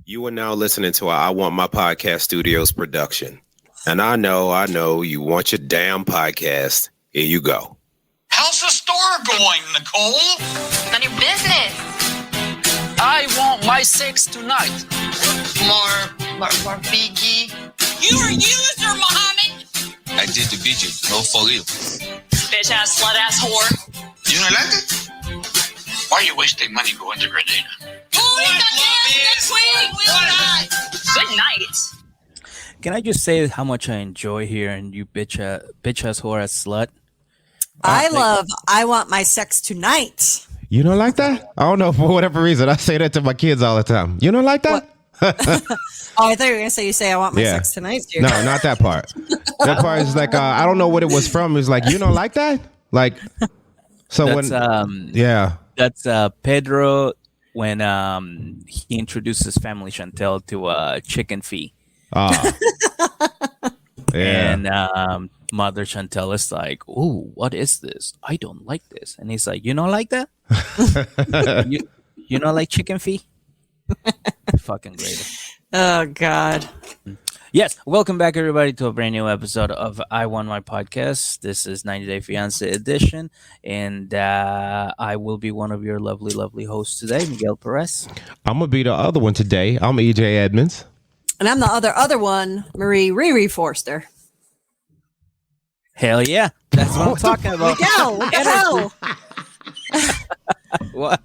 You are now listening to I Want My Podcast Studios production. And I know you want your damn podcast. Here you go. How's the store going, Nicole? None of your business. I want my sex tonight. More Biggie. You're a user, Mohamed. I did the video, no for real. Bitch ass, slut ass whore. You don't like it? Why are you wasting money going to Grenada? Good night. Can I just say how much I enjoy hearing you bitch ass whore ass slut? I want my sex tonight. You don't like that? I don't know, for whatever reason. I say that to my kids all the time. You don't like that? Oh, I thought you were going to say I want my sex tonight. Too. No, not that part. That part is like, I don't know what it was from. It's like, you don't like that? Like, so that's, when, That's Pedro when he introduced his family Chantel to chicken fee. And Mother Chantel is like, "Ooh, what is this? I don't like this." And he's like, "You don't like that? you don't like chicken fee? Fucking great." Oh God. Yes, welcome back everybody to a brand new episode of I Want My Podcast. This is 90 Day Fiance edition, and I will be one of your lovely hosts today, Miguel Perez. I'm gonna be the other one today. I'm EJ Edmonds. And I'm the other one, Marie Riri Forster. Hell yeah, that's what I'm talking about. Miguel. What?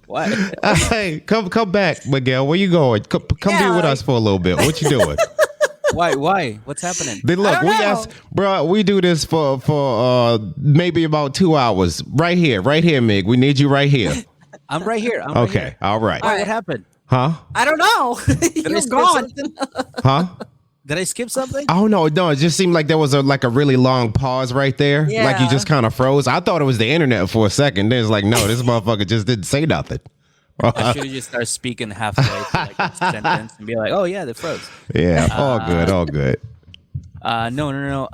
Hey, come back, Miguel. Where you going? Come be with us for a little bit. What you doing? Why? What's happening? Then look, we do this for maybe about 2 hours. Right here, Mig. We need you right here. I'm right here. Okay, all right. What happened? Huh? I don't know. You're gone. Huh? Did I skip something? Oh no, it just seemed like there was a really long pause right there. Yeah. Like you just kind of froze. I thought it was the internet for a second. Then it's like, no, this motherfucker just didn't say nothing. I should have just started speaking halfway to like a sentence and be like, "Oh yeah, they froze." Yeah, all good. No.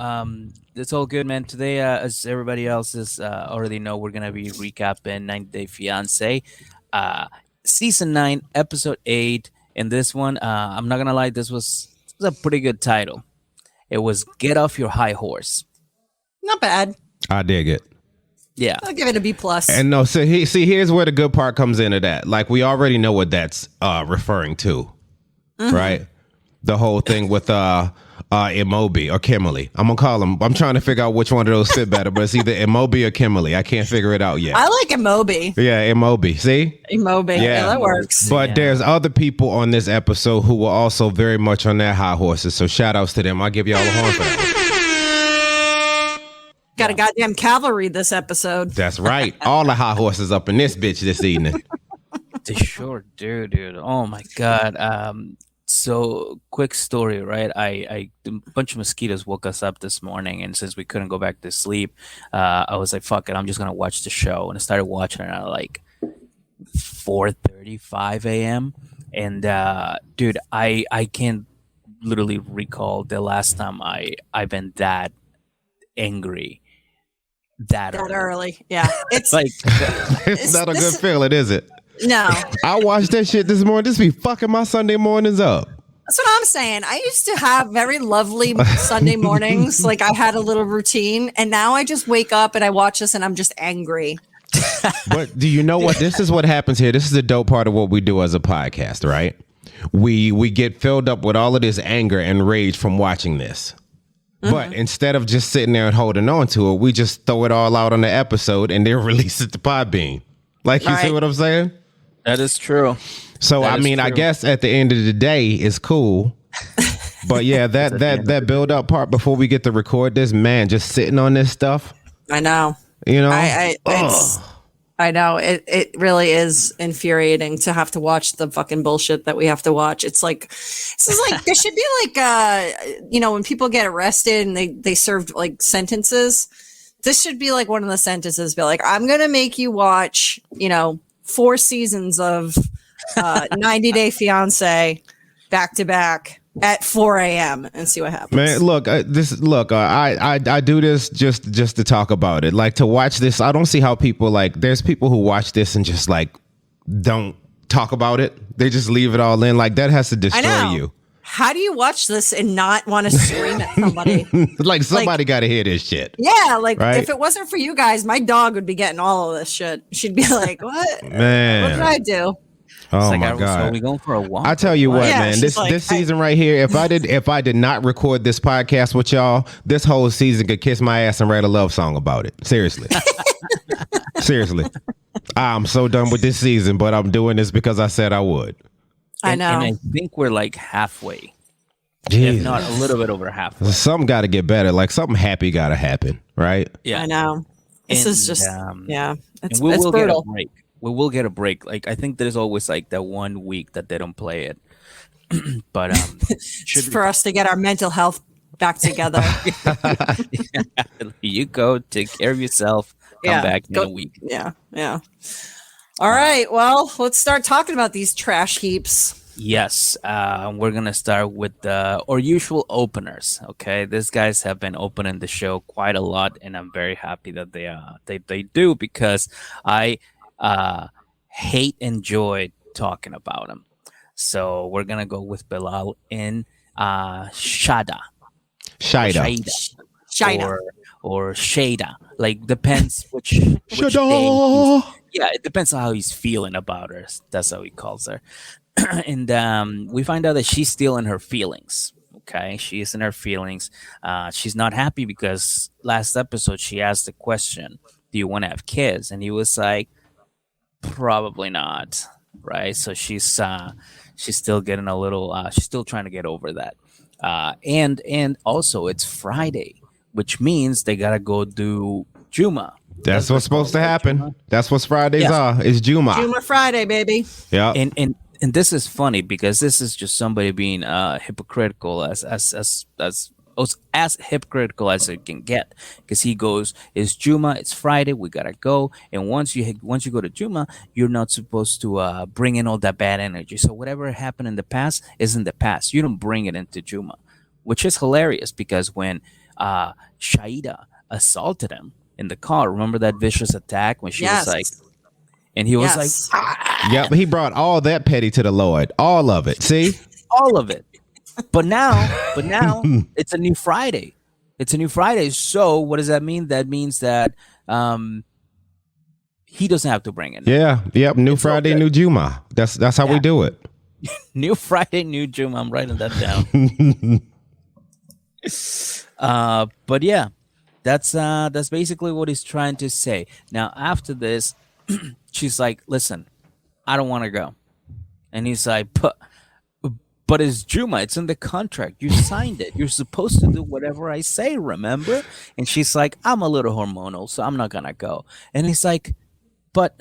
It's all good, man. Today, as everybody else is already know, we're gonna be recapping 90 Day Fiance, season 9, episode 8. And this one, I'm not gonna lie, this was a pretty good title. It was "Get Off Your High Horse." Not bad. I dig it. Yeah, I'll give it a B+. And no, so here's where the good part comes into that. Like, we already know what that's referring to, right? The whole thing with Imobi or Kimberly. I'm gonna call him. I'm trying to figure out which one of those fit better, but it's either Imobi or Kimberly. I can't figure it out yet. I like Imobi. Yeah, Imobi. See? Imobi. Yeah, that works. But there's other people on this episode who were also very much on their high horses. So shout outs to them. I'll give you all a horn for that. Got a goddamn cavalry this episode. That's right. All the high horses up in this bitch this evening. they sure do, dude. Oh my god. So quick story, right? A bunch of mosquitoes woke us up this morning, and since we couldn't go back to sleep, I was like, "Fuck it, I'm just gonna watch the show." And I started watching it at like 4:35 a.m. And dude, I can't literally recall the last time I've been that angry that early. Yeah, it's like it's not a good feeling, is it? No. I watched that shit this morning. This be fucking my Sunday mornings up. That's what I'm saying. I used to have very lovely Sunday mornings. Like, I had a little routine, and now I just wake up and I watch this and I'm just angry. But do you know what? This is what happens here. This is the dope part of what we do as a podcast, right? We get filled up with all of this anger and rage from watching this. But instead of just sitting there and holding on to it, we just throw it all out on the episode and then release it to Podbean. Like, you see what I'm saying? That is true. So, I mean, I guess at the end of the day, it's cool. But yeah, that build up part before we get to record this, man, just sitting on this stuff. I know. You know? I know. It really is infuriating to have to watch the fucking bullshit that we have to watch. It's like, this is like, there should be like, when people get arrested and they serve like sentences, this should be like one of the sentences, be like, "I'm going to make you watch, 4 seasons of 90 Day Fiance back to back at 4 a.m. and see what happens." Man, look, I do this just to talk about it. Like, to watch this, I don't see how people, like, there's people who watch this and just like don't talk about it. They just leave it all in. Like that has to destroy you. How do you watch this and not want to scream at somebody? Like somebody got to hear this shit. Yeah, like right? If it wasn't for you guys, my dog would be getting all of this shit. She'd be like, "What? Man, what did I do?" Oh like, my god! So we going for a walk? I tell you what, Yeah, man. This like, season right here, if I did not record this podcast with y'all, this whole season could kiss my ass and write a love song about it. Seriously, seriously. I'm so done with this season, but I'm doing this because I said I would. I know. And I think we're like halfway, Jeez. if not a little bit over halfway. Something got to get better. Like something happy got to happen, right? Yeah, I know. This is just It's it's will brutal. get a break. We will get a break. Like I think there's always like that 1 week that they don't play it, but It's for us to get our mental health back together. you go take care of yourself. Come back in a week. Yeah. All right. Well, let's start talking about these trash heaps. Yes, we're gonna start with our usual openers. Okay, these guys have been opening the show quite a lot, and I'm very happy that they do because I hate and enjoy talking about them. So we're gonna go with Bilal in Shaeeda. Or Shaeeda. Like depends which day. Yeah, it depends on how he's feeling about her. That's how he calls her. And we find out that she's still in her feelings. Okay, she is in her feelings. She's not happy because last episode she asked the question, "Do you want to have kids?" And he was like, "Probably not." Right. So she's still getting a little. She's still trying to get over that. And also it's Friday, which means they gotta go do jummah. That's what's supposed to happen. Jummah. That's what Fridays are. It's jummah. Jummah Friday, baby. Yeah. And this is funny because this is just somebody being hypocritical as hypocritical as it can get. Because he goes, "It's Jummah. It's Friday. We gotta go. And once you go to Jummah, you're not supposed to bring in all that bad energy. So whatever happened in the past is in the past. You don't bring it into Jummah," which is hilarious because when Shaeeda assaulted him in the car, remember that vicious attack when she was like, and he was like, "Ah." Yeah, but he brought all that petty to the Lord, all of it. See, all of it. But now it's a new Friday. It's a new Friday. So what does that mean? That means that he doesn't have to bring it. Yeah. Yep. New Friday, new Jummah. That's how we do it. New Friday, new Jummah. I'm writing that down. But yeah, that's basically what he's trying to say. Now after this, she's like, "Listen, I don't want to go," and he's like, But it's Jummah. It's in the contract. You signed it. You're supposed to do whatever I say, remember? And she's like, "I'm a little hormonal, so I'm not gonna go." And he's like, but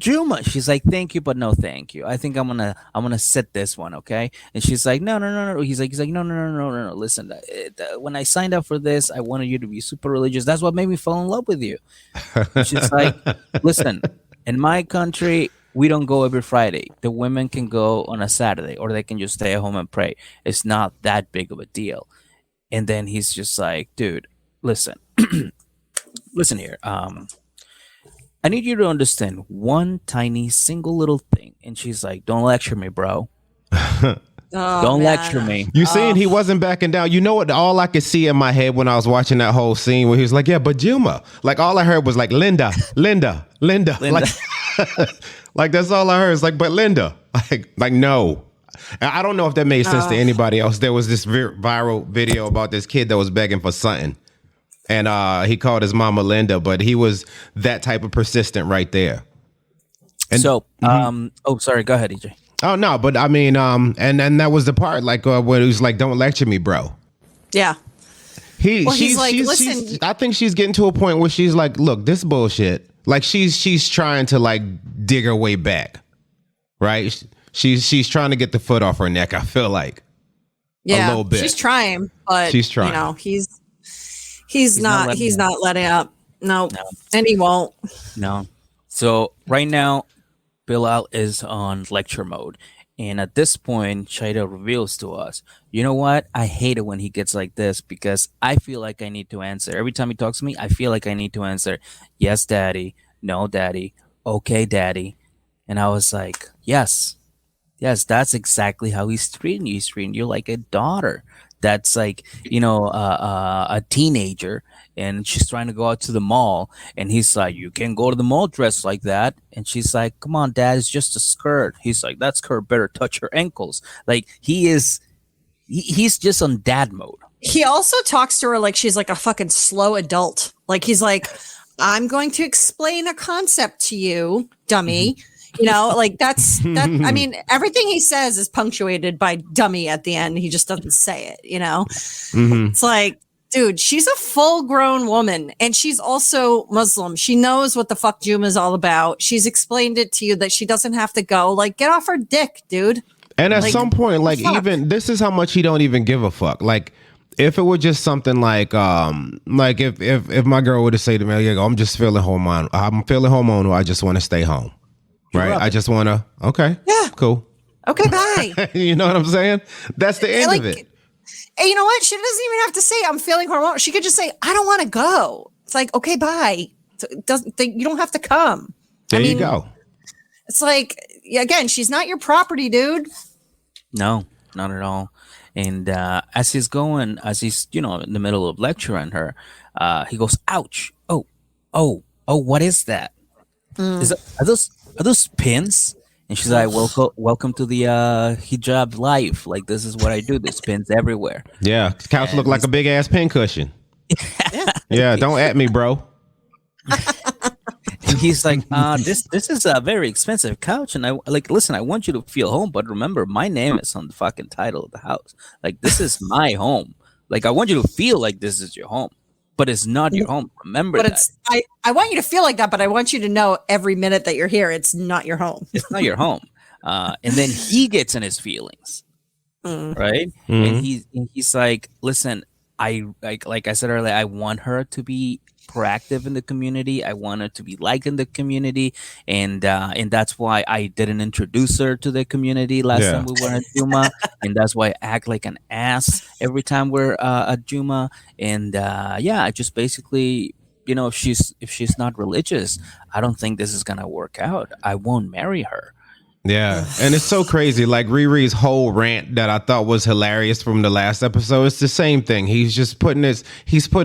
Jummah. She's like, "Thank you, but no thank you. I think I'm gonna set this one, okay?" And she's like, No. He's like, no. Listen, when I signed up for this, I wanted you to be super religious. That's what made me fall in love with you. And she's like, "Listen, in my country, we don't go every Friday. The women can go on a Saturday, or they can just stay at home and pray. It's not that big of a deal." And then he's just like, "Dude, listen, listen here. I need you to understand one tiny single little thing." And she's like, "Don't lecture me, bro. Don't lecture me." You seeing he wasn't backing down. You know what? All I could see in my head when I was watching that whole scene where he was like, "Yeah, but Jummah." Like all I heard was like, Linda. Like, like that's all I heard. It's like, "But Linda." Like no. I don't know if that made sense to anybody else. There was this viral video about this kid that was begging for something. And he called his mama Linda, but he was that type of persistent right there. And so, sorry, go ahead, EJ. Oh no, but I mean, and that was the part like where he was like, "Don't lecture me, bro." Yeah. He's like, "Listen." I think she's getting to a point where she's like, "Look, this bullshit." Like she's trying to like dig her way back, right? She's trying to get the foot off her neck. I feel like, a little bit. She's trying, but she's trying. You know, he's not letting up. No, and he won't. No. So right now, Bilal is on lecture mode. And at this point, Shaeeda reveals to us, "You know what? I hate it when he gets like this because I feel like I need to answer. Every time he talks to me, I feel like I need to answer, 'Yes, daddy. No, daddy. Okay, daddy.' And I was like, yes, that's exactly how he's treating you. He's treating you like a daughter. That's like, a teenager, and she's trying to go out to the mall, and he's like, you can't go to the mall dressed like that. And she's like, come on, Dad, it's just a skirt. He's like, that skirt better touch her ankles. Like, he's just on dad mode. He also talks to her like she's like a fucking slow adult. Like, he's like, I'm going to explain a concept to you, dummy. Like that. I mean, everything he says is punctuated by dummy at the end. He just doesn't say it, It's like, dude, she's a full grown woman, and she's also Muslim. She knows what the fuck Jummah is all about. She's explained it to you that she doesn't have to go. Like, get off her dick, dude. And at some point, like, even this is how much he don't even give a fuck. Like, if it were just something like if my girl would have said to me, I'm just feeling hormonal. I'm feeling hormonal. I just want to stay home. Right. I just want to. Okay. Yeah. Cool. Okay. Bye. You know what I'm saying? That's the end of it. And you know what? She doesn't even have to say, I'm feeling hormonal. She could just say, I don't want to go. It's like, okay, bye. You don't have to come. There you go. It's like, again, she's not your property, dude. No, not at all. And as he's in the middle of lecturing her, he goes, ouch. Oh, what is that? Are those pins? And she's like, welcome to the hijab life. Like, this is what I do. There's pins everywhere. Yeah. The couch look like a big ass pin cushion. Yeah. Don't at me, bro. And he's like, this is a very expensive couch. And listen, I want you to feel home, but remember, my name is on the fucking title of the house. Like, this is my home. Like, I want you to feel like this is your home. But it's not your home. Remember that. I want you to feel like that, but I want you to know every minute that you're here, it's not your home. It's not your home. And then he gets in his feelings, right? And he's like, listen, like I said earlier, I want her to be proactive in the community. I want her to be liked in the community, and that's why I didn't introduce her to the community last time we were at Jummah, and that's why I act like an ass every time we're at Jummah. And I just basically, if she's not religious, I don't think this is gonna work out. I won't marry her. Yeah, and it's so crazy. Like, Riri's whole rant that I thought was hilarious from the last episode, it's the same thing. He's just putting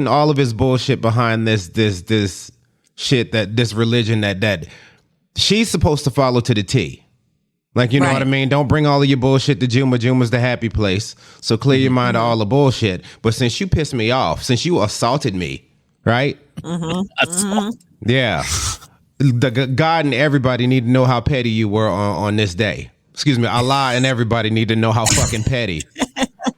all of his bullshit behind this shit, this religion that she's supposed to follow to the T. Like, you know what I mean? Don't bring all of your bullshit to Jummah. Jummah's the happy place. So clear your mind of all the bullshit. But since you pissed me off, since you assaulted me, right? Yeah. God and everybody need to know how petty you were on this day. Excuse me, Allah and everybody need to know how fucking petty.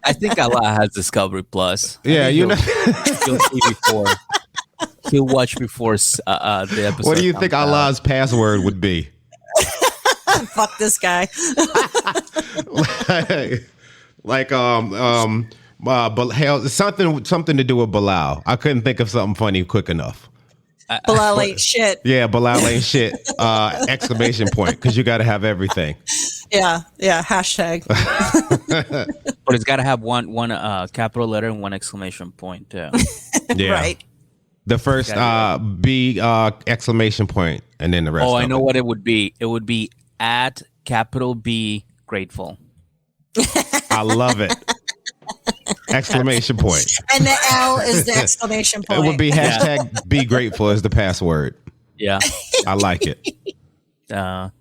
I think Allah has Discovery Plus. Yeah, he'll see before. He'll watch before the episode. What do you think Allah's password would be? Fuck this guy. But hell, something to do with Bilal. I couldn't think of something funny quick enough. Bilal ain't shit. Yeah, Bilal ain't shit. Exclamation point, because you got to have everything. Yeah. Hashtag. But it's got to have one capital letter and one exclamation point too. Yeah. Right. The first B exclamation point, and then the rest. Oh, I know what it would be. It would be at capital B grateful. I love it. Exclamation point. And the L is the exclamation point. It would be hashtag be grateful as the password. Yeah. I like it. So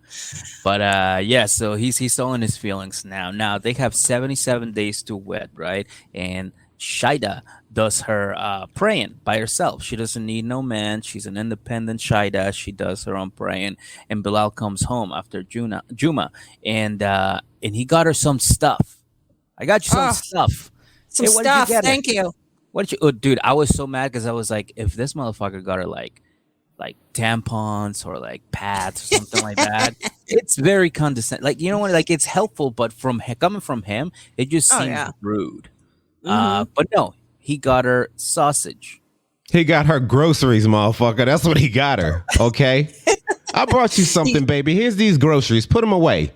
he's still in his feelings now. Now they have 77 days to wed, right? And Shaeeda does her praying by herself. She doesn't need no man. She's an independent Shaeeda. She does her own praying. And Bilal comes home after Jummah, and he got her some stuff. I got you some stuff. Some stuff. Thank you. What did you? Oh, dude, I was so mad because I was like, if this motherfucker got her like tampons or like pads or something like that, it's very condescending. Like, you know what? Like, it's helpful, but coming from him, it just seems rude. But no, he got her sausage. He got her groceries, motherfucker. That's what he got her. Okay, I brought you something, baby. Here's these groceries. Put them away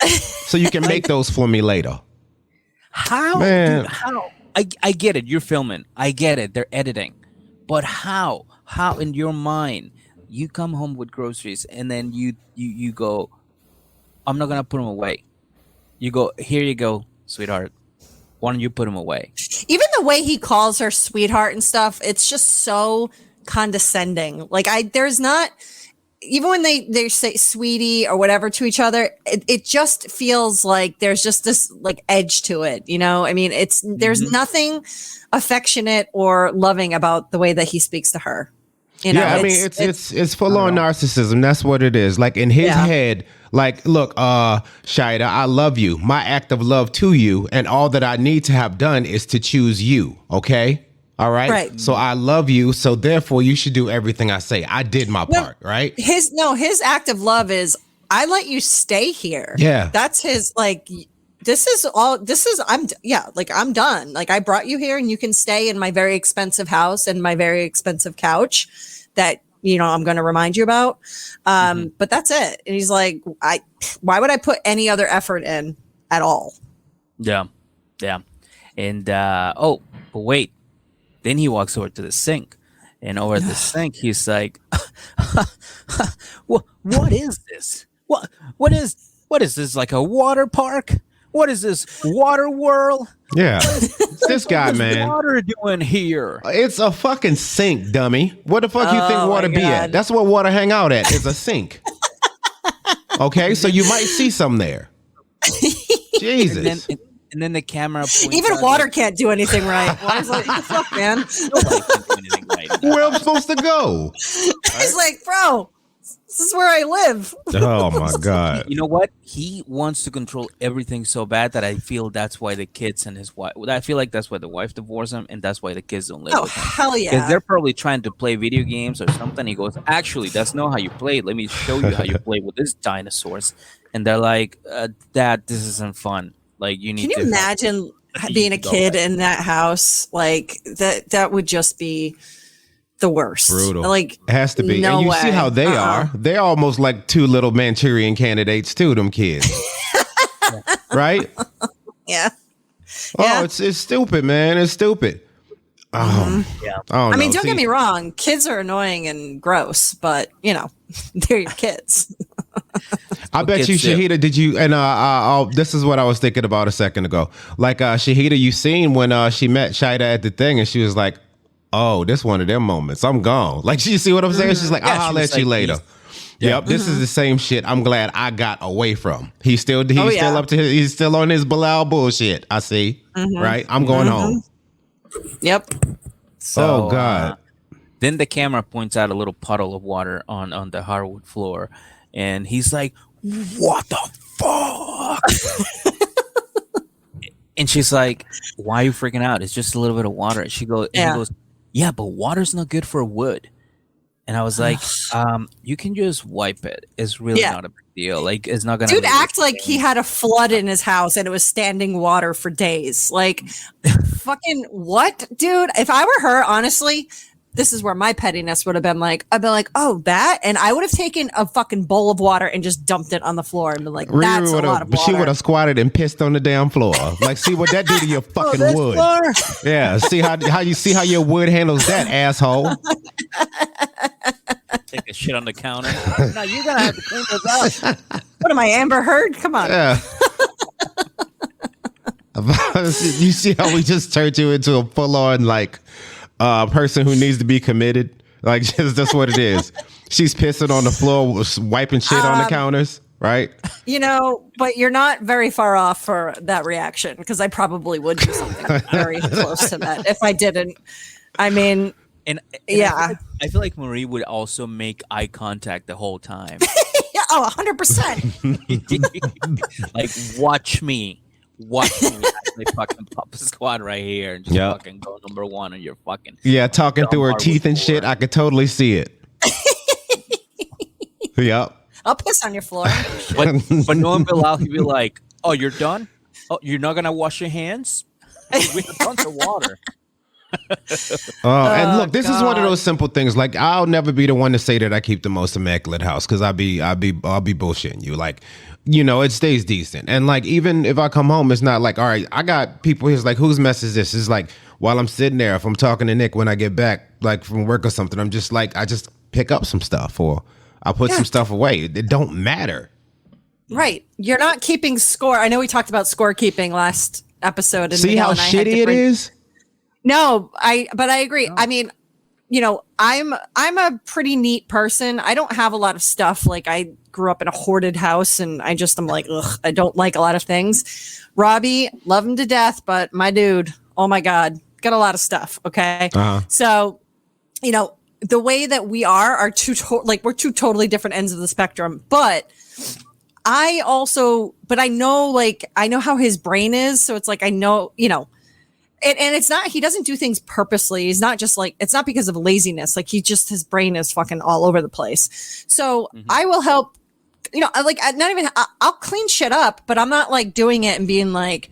so you can make those for me later. How? Man. Dude, how? I get it. You're filming. I get it. They're editing. But how? How in your mind you come home with groceries and then you go, I'm not gonna put them away. You go, here you go, sweetheart. Why don't you put them away? Even the way he calls her sweetheart and stuff, it's just so condescending. Like there's not, even when they say sweetie or whatever to each other, it just feels like there's just this like edge to it. You know, I mean, there's nothing affectionate or loving about the way that he speaks to her. You know, yeah, I mean, it's full on narcissism. That's what it is. Like in his head, like, look, Shaeeda, I love you. My act of love to you, and all that I need to have done is to choose you. Okay, all right. Right. So I love you. So therefore, you should do everything I say. I did my part. Right. His act of love is I let you stay here. Yeah, that's his like. I'm done. Like I brought you here and you can stay in my very expensive house and my very expensive couch that, you know, I'm going to remind you about. But that's it. And he's like, why would I put any other effort in at all? Yeah. Yeah. And, but wait, then he walks over to the sink, and over at the sink, he's like, what is this? What is this? Like a water park? What is this, water whirl? Yeah, this guy, man. What water doing here? It's a fucking sink, dummy. What the fuck you think water be at? That's what water hang out at. Is a sink. Okay, so you might see some there. Jesus. And then the camera points even water can't do anything right. Water's like, what the fuck, man? Nobody can do anything right. Where I'm supposed to go? He's like, bro, this is where I live. Oh my God. You know what? He wants to control everything so bad that I feel that's why the kids and his wife, I feel like that's why the wife divorced him, and that's why the kids don't live with him. Hell yeah. Because they're probably trying to play video games or something. He goes, actually, that's not how you play. Let me show you how you play with this dinosaurs. And they're like, Dad, this isn't fun. Like, you need to. Can you imagine being a kid in that house? Like that would just be the worst. Brutal. Like, it has to be. No and you way. see how they are. They're almost like two little Manchurian candidates too, them kids. Right? Yeah. Oh, it's stupid, man. It's stupid. Oh, yeah. I mean, don't get me wrong. Kids are annoying and gross, but you know, they're your kids. I bet you, Shaeeda, did you? And this is what I was thinking about a second ago. Like, Shaeeda, you seen when she met Shaeeda at the thing, and she was like, "Oh, this one of them moments. I'm gone." Like, you see what I'm saying? She's like, "I'll holler at you later." Yep, this is the same shit. I'm glad I got away from. He's still up to he's still on his Bilal bullshit. I see. Right? I'm going home. Yep. So, oh God. Then the camera points out a little puddle of water on the hardwood floor, and he's like, "What the fuck?" And she's like, "Why are you freaking out? It's just a little bit of water." He goes, "Yeah, but water's not good for wood." And I was like, "You can just wipe it. It's really not a big deal. Like, it's not gonna." Dude, act like he had a flood in his house and it was standing water for days. Like, fucking what, dude? If I were her, honestly, this is where my pettiness would have been like, I'd be like, "Oh, that," and I would have taken a fucking bowl of water and just dumped it on the floor and been like, "That's a lot of water." She would have squatted and pissed on the damn floor. Like, see what that do to your fucking wood? Floor? Yeah, see how you see how your wood handles that, asshole. Take a shit on the counter. No, you're gonna have to clean this up. What am I, Amber Heard? Come on. Yeah. You see how we just turned you into a full-on like person who needs to be committed? Like, just that's what it is. She's pissing on the floor, wiping shit on the counters, right? You know, but you're not very far off for that reaction, because I probably would do something very close to that if I didn't. I mean, and yeah, I feel like Marie would also make eye contact the whole time. Yeah, 100%. Like, watch me actually fucking pop a squad right here and just fucking go number one on your fucking talking through her teeth and shit. I could totally see it. Yep. I'll piss on your floor. But knowing Bilal, he'd be like, "Oh, you're done? Oh, you're not gonna wash your hands? We have tons of water." And look, this is one of those simple things. Like, I'll never be the one to say that I keep the most immaculate house, because I'll be bullshitting you. Like, you know, it stays decent. And like, even if I come home, it's not like, all right, I got people here's like, whose mess is this? It's like, while I'm sitting there, if I'm talking to Nick when I get back, like from work or something, I'm just like, pick up some stuff or I'll put some stuff away. It don't matter. Right. You're not keeping score. I know we talked about scorekeeping last episode. And See Miguel how and I had shitty it is? No, but I agree. I mean, you know, I'm a pretty neat person. I don't have a lot of stuff. Like I grew up in a hoarded house and I'm like, ugh, I don't like a lot of things. Robbie, love him to death, but my dude, oh my God, got a lot of stuff. Okay. So, you know, the way that we are we're two totally different ends of the spectrum, but I know how his brain is. So it's like, I know, you know, and it's not, he doesn't do things purposely. He's not just like, it's not because of laziness. Like his brain is fucking all over the place. So I will help, you know, I'll clean shit up, but I'm not like doing it and being like,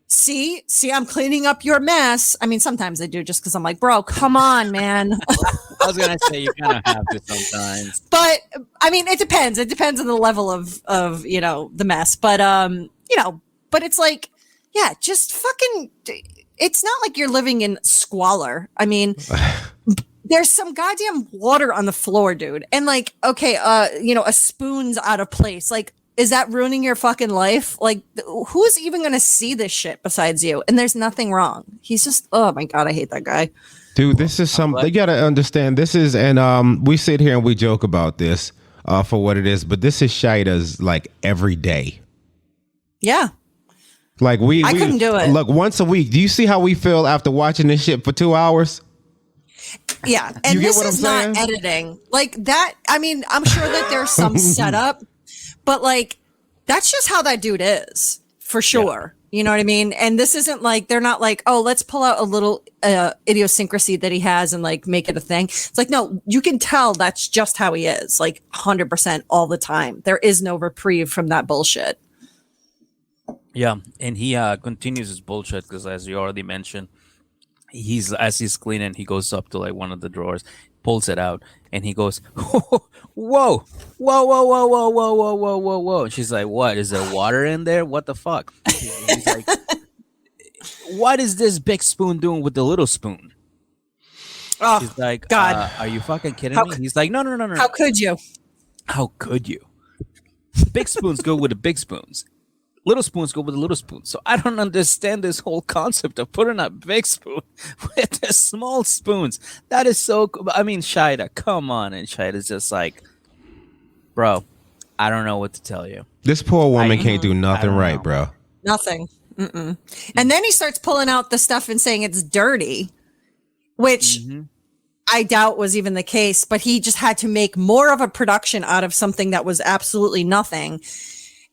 see, I'm cleaning up your mess. I mean, sometimes I do just because I'm like, bro, come on, man. I was gonna say you kind of have to sometimes, but I mean, it depends. It depends on the level of you know the mess. But you know, but it's like, yeah, just fucking. It's not like you're living in squalor. I mean, there's some goddamn water on the floor, dude, and like, okay, you know, a spoon's out of place, like. Is that ruining your fucking life? Like, who's even going to see this shit besides you? And there's nothing wrong. He's just, oh my God, I hate that guy. Dude, this is you got to understand. This is, and we sit here and we joke about this for what it is, but this is Shaeeda's like every day. Yeah. Like I couldn't do it. Look, once a week. Do you see how we feel after watching this shit for 2 hours? Yeah. And this is not editing. Like that. I mean, I'm sure that there's some setup. But like, that's just how that dude is, for sure. Yeah. You know what I mean? And this isn't like, they're not like, oh, let's pull out a little idiosyncrasy that he has and like make it a thing. It's like, no, you can tell that's just how he is, like 100% all the time. There is no reprieve from that bullshit. Yeah, and he continues his bullshit because, as you already mentioned, as he's cleaning, he goes up to like one of the drawers, pulls it out, and he goes, whoa, whoa, whoa, whoa, whoa, whoa, whoa, whoa, whoa, whoa, whoa. And she's like, what? Is there water in there? What the fuck? He's like, what is this big spoon doing with the little spoon? Oh, she's like, God. Are you fucking kidding me? He's like, no. How could you? How could you? Big spoons go with the big spoons. Little spoons go with the little spoons. So I don't understand this whole concept of putting a big spoon with the small spoons. That is so cool. I mean, Shaeeda, come on. And Shaeeda's just like, bro, I don't know what to tell you. This poor woman can't do nothing right, bro. Nothing. And then he starts pulling out the stuff and saying it's dirty, which I doubt was even the case. But he just had to make more of a production out of something that was absolutely nothing.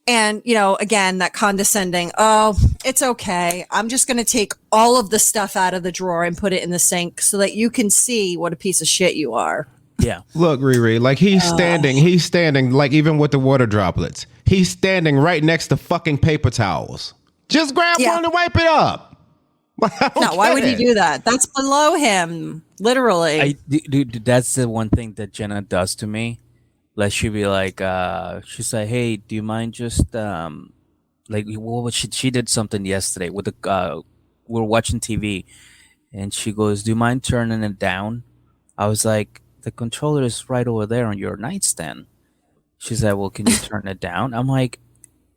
And, you know, again, that condescending, oh, it's okay. I'm just going to take all of the stuff out of the drawer and put it in the sink so that you can see what a piece of shit you are. Yeah. Look, Riri, like he's standing, like even with the water droplets, he's standing right next to fucking paper towels. Just grab one and wipe it up. No, why would he do that? That's below him, literally. Dude, that's the one thing that Jenna does to me. Like she'd be like, she's like, hey, do you mind just like what was she did something yesterday with the we're watching TV and she goes, do you mind turning it down? I was like, the controller is right over there on your nightstand. She's like, well, can you turn it down? I'm like,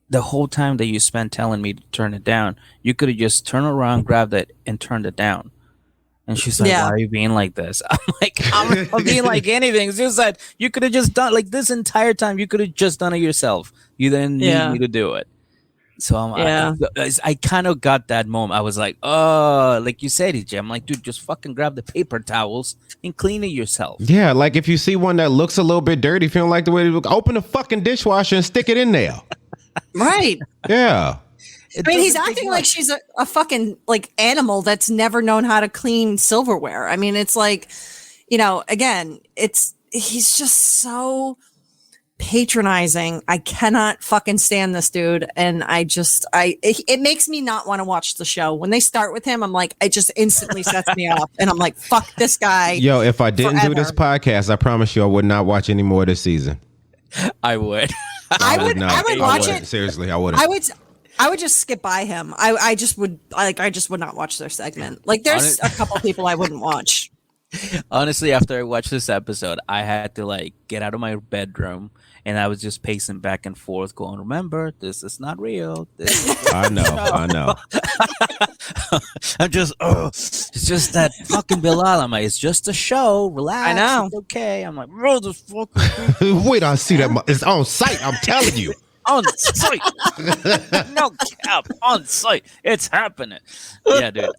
the whole time that you spent telling me to turn it down, you could have just turned around, grabbed it, and turned it down. And she's like, why are you being like this? I'm like, I'm not being like anything. It's just that you could have just done, like, this entire time, you could have just done it yourself. You didn't need me to do it. So I kind of got that moment. I was like, oh, like you said, EJ. I'm like, dude, just fucking grab the paper towels and clean it yourself. Yeah, like if you see one that looks a little bit dirty, if you don't like the way it looks, open the fucking dishwasher and stick it in there. Right. Yeah. I mean, he's acting like she's a fucking like animal that's never known how to clean silverware. I mean, it's like, you know, again, he's just so patronizing. I cannot fucking stand this dude. And it makes me not want to watch the show. When they start with him, I'm like, it just instantly sets me off. And I'm like, fuck this guy. Yo, if I didn't do this podcast, I promise you I would not watch any more this season. I would. I would watch it. Seriously, I wouldn't. I would just skip by him. I just would not watch their segment. Like there's a couple people I wouldn't watch. Honestly, after I watched this episode, I had to like get out of my bedroom and I was just pacing back and forth, going, "Remember, this is not real. This is I know. I'm just, it's just that fucking Bilal. I'm like, it's just a show. Relax. I know. It's okay. I'm like, bro, this fucking Wait, I see that. It's on site. I'm telling you. on site. No cap, on site. It's happening. Yeah, dude.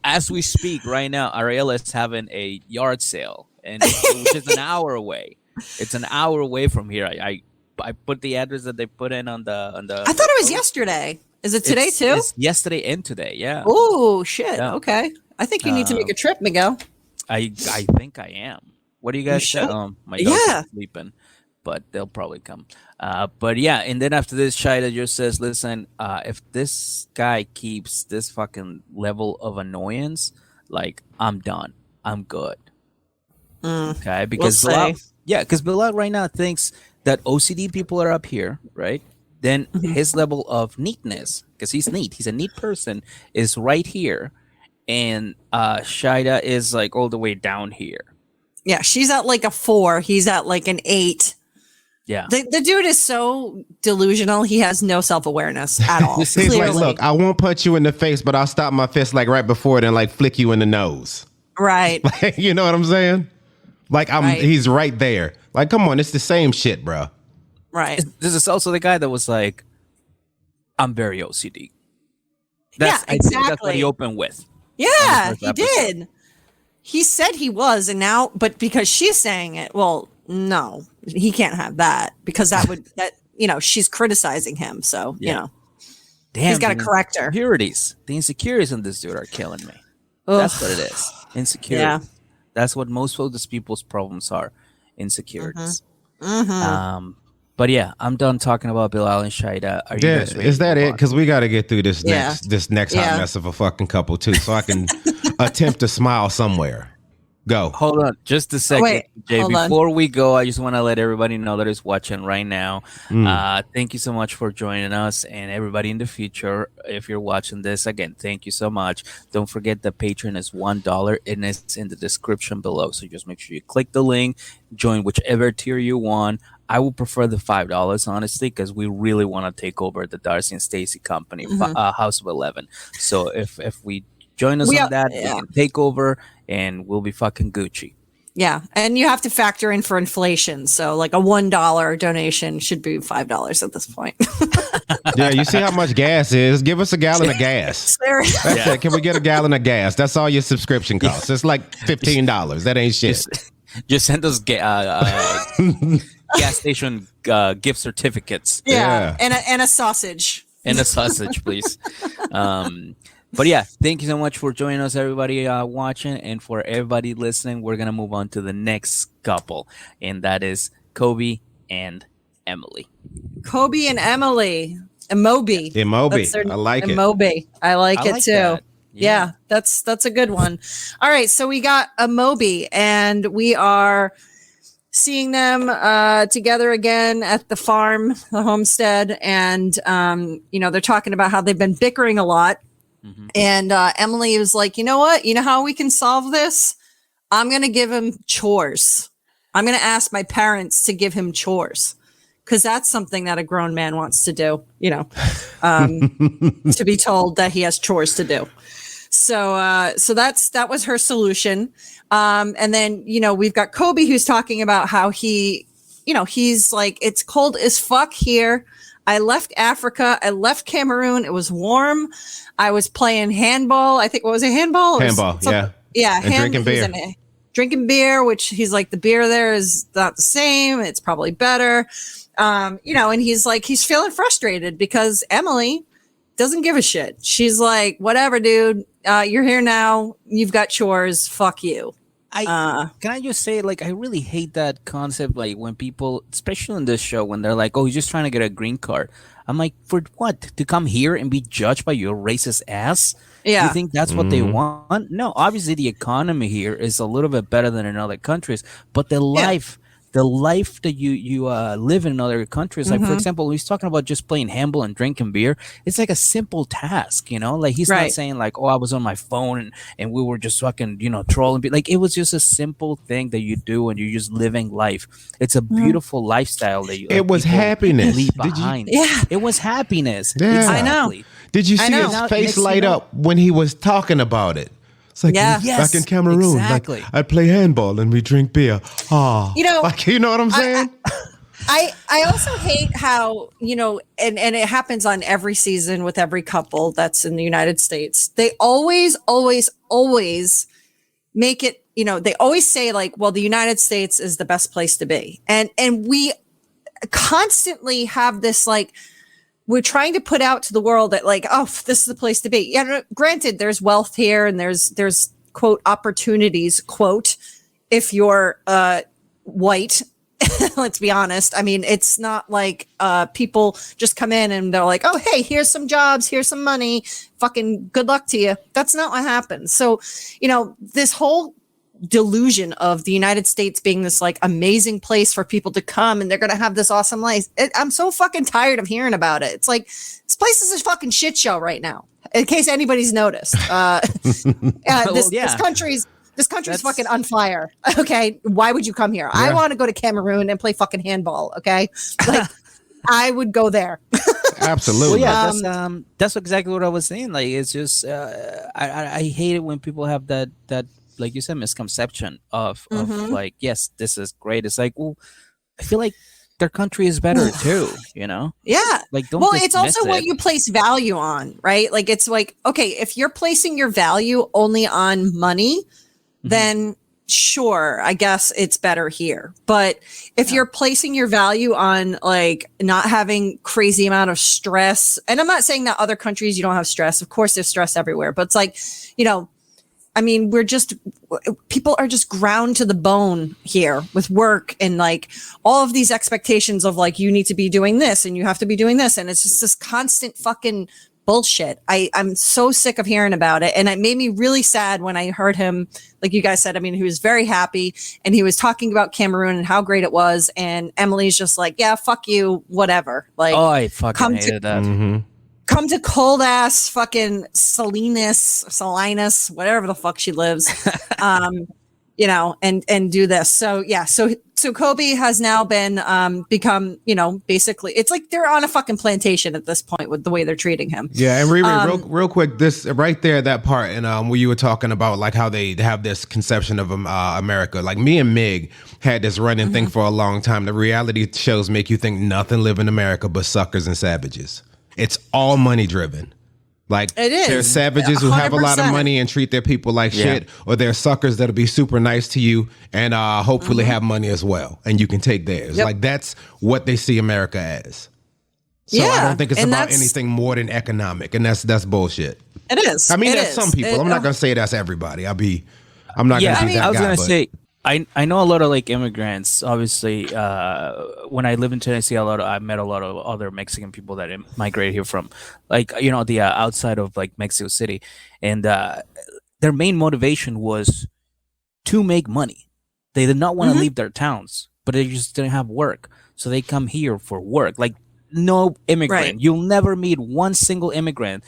As we speak right now, Ariella is having a yard sale, and which is an hour away. It's an hour away from here. I put the address that they put in on the. I thought it was yesterday. Is it today too? It's yesterday and today. Yeah. Oh shit. Yeah. Okay. I think you need to make a trip, Miguel. I think I am. What do you guys say? should. My dogs Yeah. are sleeping, but they'll probably come. But yeah, and then after this, Shaeeda just says, "Listen, if this guy keeps this fucking level of annoyance, like I'm done. I'm good." Okay, because We'll Bilal, see. yeah, because Bilal right now thinks that OCD people are up here, right? Then his level of neatness, because he's neat, he's a neat person, is right here, and Shaeeda is like all the way down here. Yeah, she's at like a 4. He's at like an 8. Yeah. The dude is so delusional. He has no self-awareness at all. He's Clearly. like, look, I won't punch you in the face, but I'll stop my fist like right before it and like flick you in the nose. Right. You know what I'm saying? Like Right. he's right there. Like, come on, it's the same shit, bro. Right. This is also the guy that was like, I'm very OCD. Yeah, I think that's what exactly. he opened with. Yeah, first he episode. did. He said he was, and now, but because she's saying it, well, no, he can't have that because that would she's criticizing him. So Yeah. Damn, he's got to the correct her. Insecurities. The insecurities in this dude are killing me. Ugh. That's what it is. Insecurity. Yeah. That's what most of these people's problems are. Insecurities. Mm-hmm. But yeah, I'm done talking about Bilal and Shaeeda. Are you Yeah, guys ready is to that move it? on? Because we got to get through this Yeah. next hot Yeah. mess of a fucking couple too, so I can attempt to smile somewhere. Go. Hold on, just a second, Wait, Jay. hold on. Before we go, I just want to let everybody know that is watching right now. Thank you so much for joining us, and everybody in the future, if you're watching this again, thank you so much. Don't forget the Patreon is $1, and it's in the description below. So just make sure you click the link, join whichever tier you want. I would prefer the $5, honestly, because we really want to take over the Darcy and Stacy company, House of 11. So if we join us on that, we can take over, and we'll be fucking Gucci. Yeah, and you have to factor in for inflation. So like a $1 donation should be $5 at this point. Yeah, you see how much gas is? Give us a gallon of gas. That's it. Can we get a gallon of gas? That's all your subscription costs. It's like $15. That ain't shit. Just send us gas station gift certificates Yeah, and a sausage. and a sausage, please. But yeah, thank you so much for joining us, everybody watching, and for everybody listening. We're gonna move on to the next couple, and that is Kobe and Emily. Kobe and Emily. Emobi. Emobi. That's their- I like it. Emobi. I like it too. that. Yeah, that's a good one. All right, so we got Emobi, and we are seeing them together again at the farm, the homestead, and they're talking about how they've been bickering a lot. And Emily was like, you know what? You know how we can solve this? I'm going to give him chores. I'm going to ask my parents to give him chores because that's something that a grown man wants to do, to be told that he has chores to do. So that was her solution. And then, we've got Kobe who's talking about how he's like, it's cold as fuck here. I left Africa. I left Cameroon. It was warm. I was playing handball. I think, what was it? Handball? Handball, yeah. Yeah. And drinking beer. Drinking beer, which he's like, the beer there is not the same. It's probably better. And he's like, he's feeling frustrated because Emily doesn't give a shit. She's like, whatever, dude. You're here now. You've got chores. Fuck you. Can I just say, like, I really hate that concept, like, when people, especially in this show, when they're like, oh, he's just trying to get a green card. I'm like, for what? To come here and be judged by your racist ass? Yeah. You think that's what they want? No, obviously the economy here is a little bit better than in other countries, but the life the life that you live in other countries. Like, for example, he's talking about just playing handball and drinking beer. It's like a simple task, you know. Like, he's not saying like, oh, I was on my phone and we were just fucking, you know, trolling. Like, it was just a simple thing that you do and you're just living life. It's a beautiful lifestyle that you. It was happiness. Leave behind. It was happiness. Yeah. Exactly. I know. Did you see his Now, face next thing light you know- up when he was talking about it? It's like, back in Cameroon, exactly. like, I play handball and we drink beer. You know what I'm saying? I also hate how, you know, and it happens on every season with every couple that's in the United States. They always make it, you know, they always say like, well, the United States is the best place to be. And we constantly have this like, we're trying to put out to the world that like, oh, this is the place to be. Yeah, granted, there's wealth here and there's quote opportunities, quote, if you're white. Let's be honest. I mean, it's not like people just come in and they're like, oh, hey, here's some jobs, here's some money, fucking good luck to you. That's not what happens. So, you know, this whole delusion of the United States being this like amazing place for people to come and they're going to have this awesome life. I'm so fucking tired of hearing about it. It's like, this place is a fucking shit show right now, in case anybody's noticed. This country's fucking on fire. Okay. Why would you come here? Yeah. I want to go to Cameroon and play fucking handball. Okay. Like, I would go there. Absolutely. Well, yeah, that's exactly what I was saying. Like, it's just, I hate it when people have that, like you said, misconception of like, yes, this is great. It's like, well, I feel like their country is better too, you know? Yeah. Like, don't it's also what you place value on, right? Like, it's like, okay, if you're placing your value only on money, then sure, I guess it's better here. But if you're placing your value on like not having crazy amount of stress, and I'm not saying that other countries you don't have stress. Of course, there's stress everywhere, but it's like, you know, I mean, people are just ground to the bone here with work and like all of these expectations of like, you need to be doing this and you have to be doing this. And it's just this constant fucking bullshit. I'm so sick of hearing about it. And it made me really sad when I heard him, like you guys said, I mean, he was very happy and he was talking about Cameroon and how great it was. And Emily's just like, yeah, fuck you, whatever. Like, oh, I fucking hated that. Come to cold ass fucking Salinas, whatever the fuck she lives, you know, and do this. So yeah, so Kobe has now been become, you know, basically it's like they're on a fucking plantation at this point with the way they're treating him. Yeah, and Riri, real quick, this right there, that part, and where you were talking about like how they have this conception of America. Like me and Mig had this running thing for a long time. The reality shows make you think nothing live in America but suckers and savages. It's all money driven. Like, it is. There's savages who have a lot of 100%. money and treat their people like shit, or there's suckers that'll be super nice to you and hopefully have money as well, and you can take theirs. Like, that's what they see America as. So I don't think it's about anything more than economic, and that's bullshit. It is. I mean, there's some people. I'm not gonna say that's everybody. I'm not gonna be that guy. I was gonna say. I know a lot of like immigrants. Obviously, when I lived in Tennessee, I met a lot of other Mexican people that migrated here from, like, you know, the outside of like Mexico City, and their main motivation was to make money. They did not want to leave their towns, but they just didn't have work, so they come here for work. Like, no immigrant, you'll never meet one single immigrant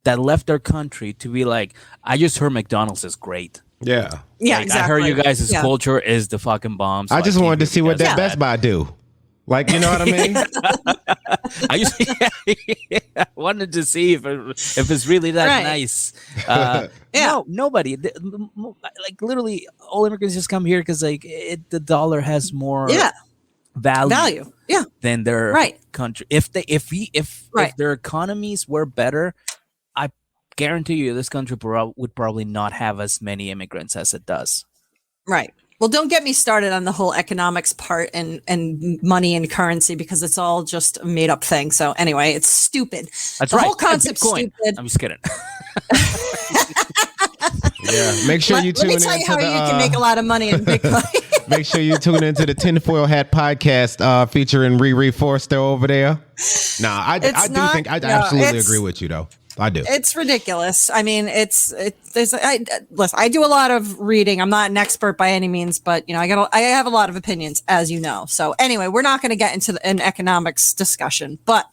that left their country to be like, I just heard McDonald's is great. Yeah. Yeah, like, exactly. I heard you guys' culture is the fucking bomb. So I just wanted to see what that Best Buy do. Like, you know what I mean? I wanted to see if it's really that nice. No, nobody. Like, literally, all immigrants just come here because like the dollar has more value than their country. If their economies were better, I guarantee you this country would probably not have as many immigrants as it does. Right. Well, don't get me started on the whole economics part and money and currency, because it's all just a made up thing. So anyway, it's stupid. That's the right. whole concept's stupid. I'm just kidding. Yeah. Make sure you tune in. Let me tell you how you can make a lot of money in Bitcoin. Make sure you tune into the Tinfoil Hat podcast featuring Riri Forster over there. Nah, I absolutely agree with you though. I do. It's ridiculous. I mean, listen, I do a lot of reading. I'm not an expert by any means, but I have a lot of opinions, as you know. So anyway, we're not going to get into an economics discussion, but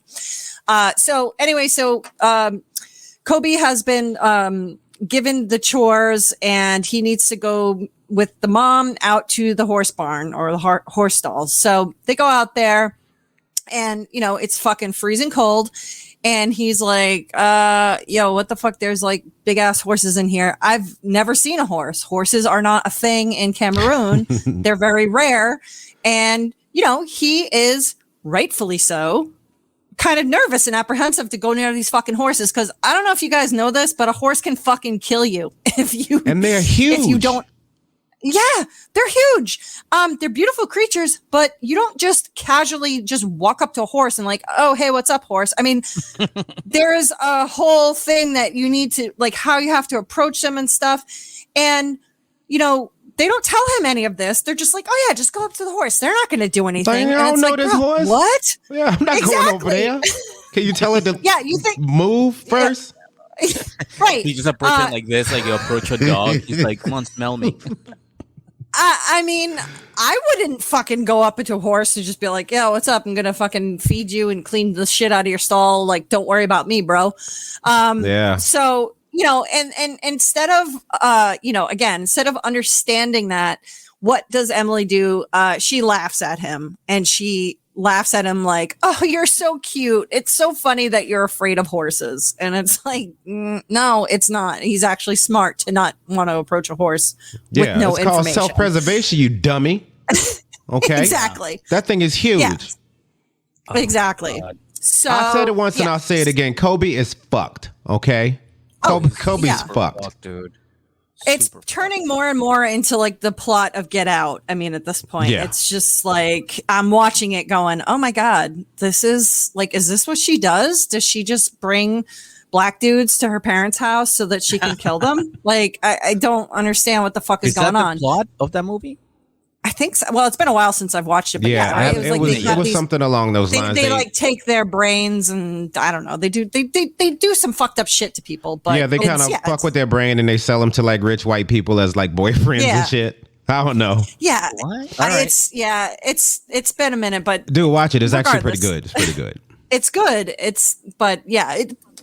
Kobe has been given the chores, and he needs to go with the mom out to the horse barn or the horse stalls. So they go out there, and it's fucking freezing cold. And he's like, what the fuck? There's like big ass horses in here. I've never seen a horse. Horses are not a thing in Cameroon. They're very rare. And, he is rightfully so kind of nervous and apprehensive to go near these fucking horses. Cause I don't know if you guys know this, but a horse can fucking kill you and they're huge. If you don't. Yeah, they're huge. They're beautiful creatures, but you don't just casually just walk up to a horse and like, oh, hey, what's up, horse? I mean, there's a whole thing that you need to, like, how you have to approach them and stuff. And, they don't tell him any of this. They're just like, oh yeah, just go up to the horse. They're not going to do anything. I don't know this horse. What? Yeah, I'm not going over there. Can you tell it to you think move first? Yeah. Right. He just approach it like this, like you approach a dog. He's like, come on, smell me. I mean, I wouldn't fucking go up into a horse and just be like, yeah, what's up? I'm going to fucking feed you and clean the shit out of your stall. Like, don't worry about me, bro. Yeah. So, and instead of, again, instead of understanding that, what does Emily do? She laughs at him, and she laughs at him like, oh, you're so cute. It's so funny that you're afraid of horses. And it's like, no, it's not. He's actually smart to not want to approach a horse with no it's information. called self-preservation, you dummy. Okay. Exactly. That thing is huge. Yeah. Exactly. So I said it once and I'll say it again. Kobe is fucked. Okay. Kobe's fucked. Dude. It's turning more and more into like the plot of Get Out. I mean, at this point, it's just like I'm watching it going, oh my God, this is like, is this what she does? Does she just bring black dudes to her parents' house so that she can kill them? Like, I don't understand what the fuck is going on. Is that the plot of that movie? I think so. Well, it's been a while since I've watched it, but right? it was something along those lines. They like take their brains and I don't know. They do some fucked up shit to people, but they kind of fuck with their brain and they sell them to like rich white people as like boyfriends and shit. I don't know. Yeah, what? It's been a minute, but dude, watch it. It's actually pretty good. It's pretty good. It's good.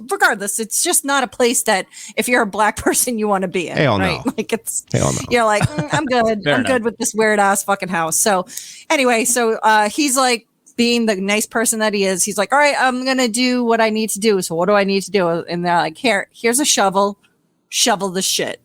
Regardless, it's just not a place that if you're a black person you want to be in. Hell right? no. Like it's hell no. You're like, I'm good. I'm good with this weird ass fucking house. So anyway, he's like being the nice person that he is. He's like, all right, I'm gonna do what I need to do. So what do I need to do? And they're like, here's a shovel the shit.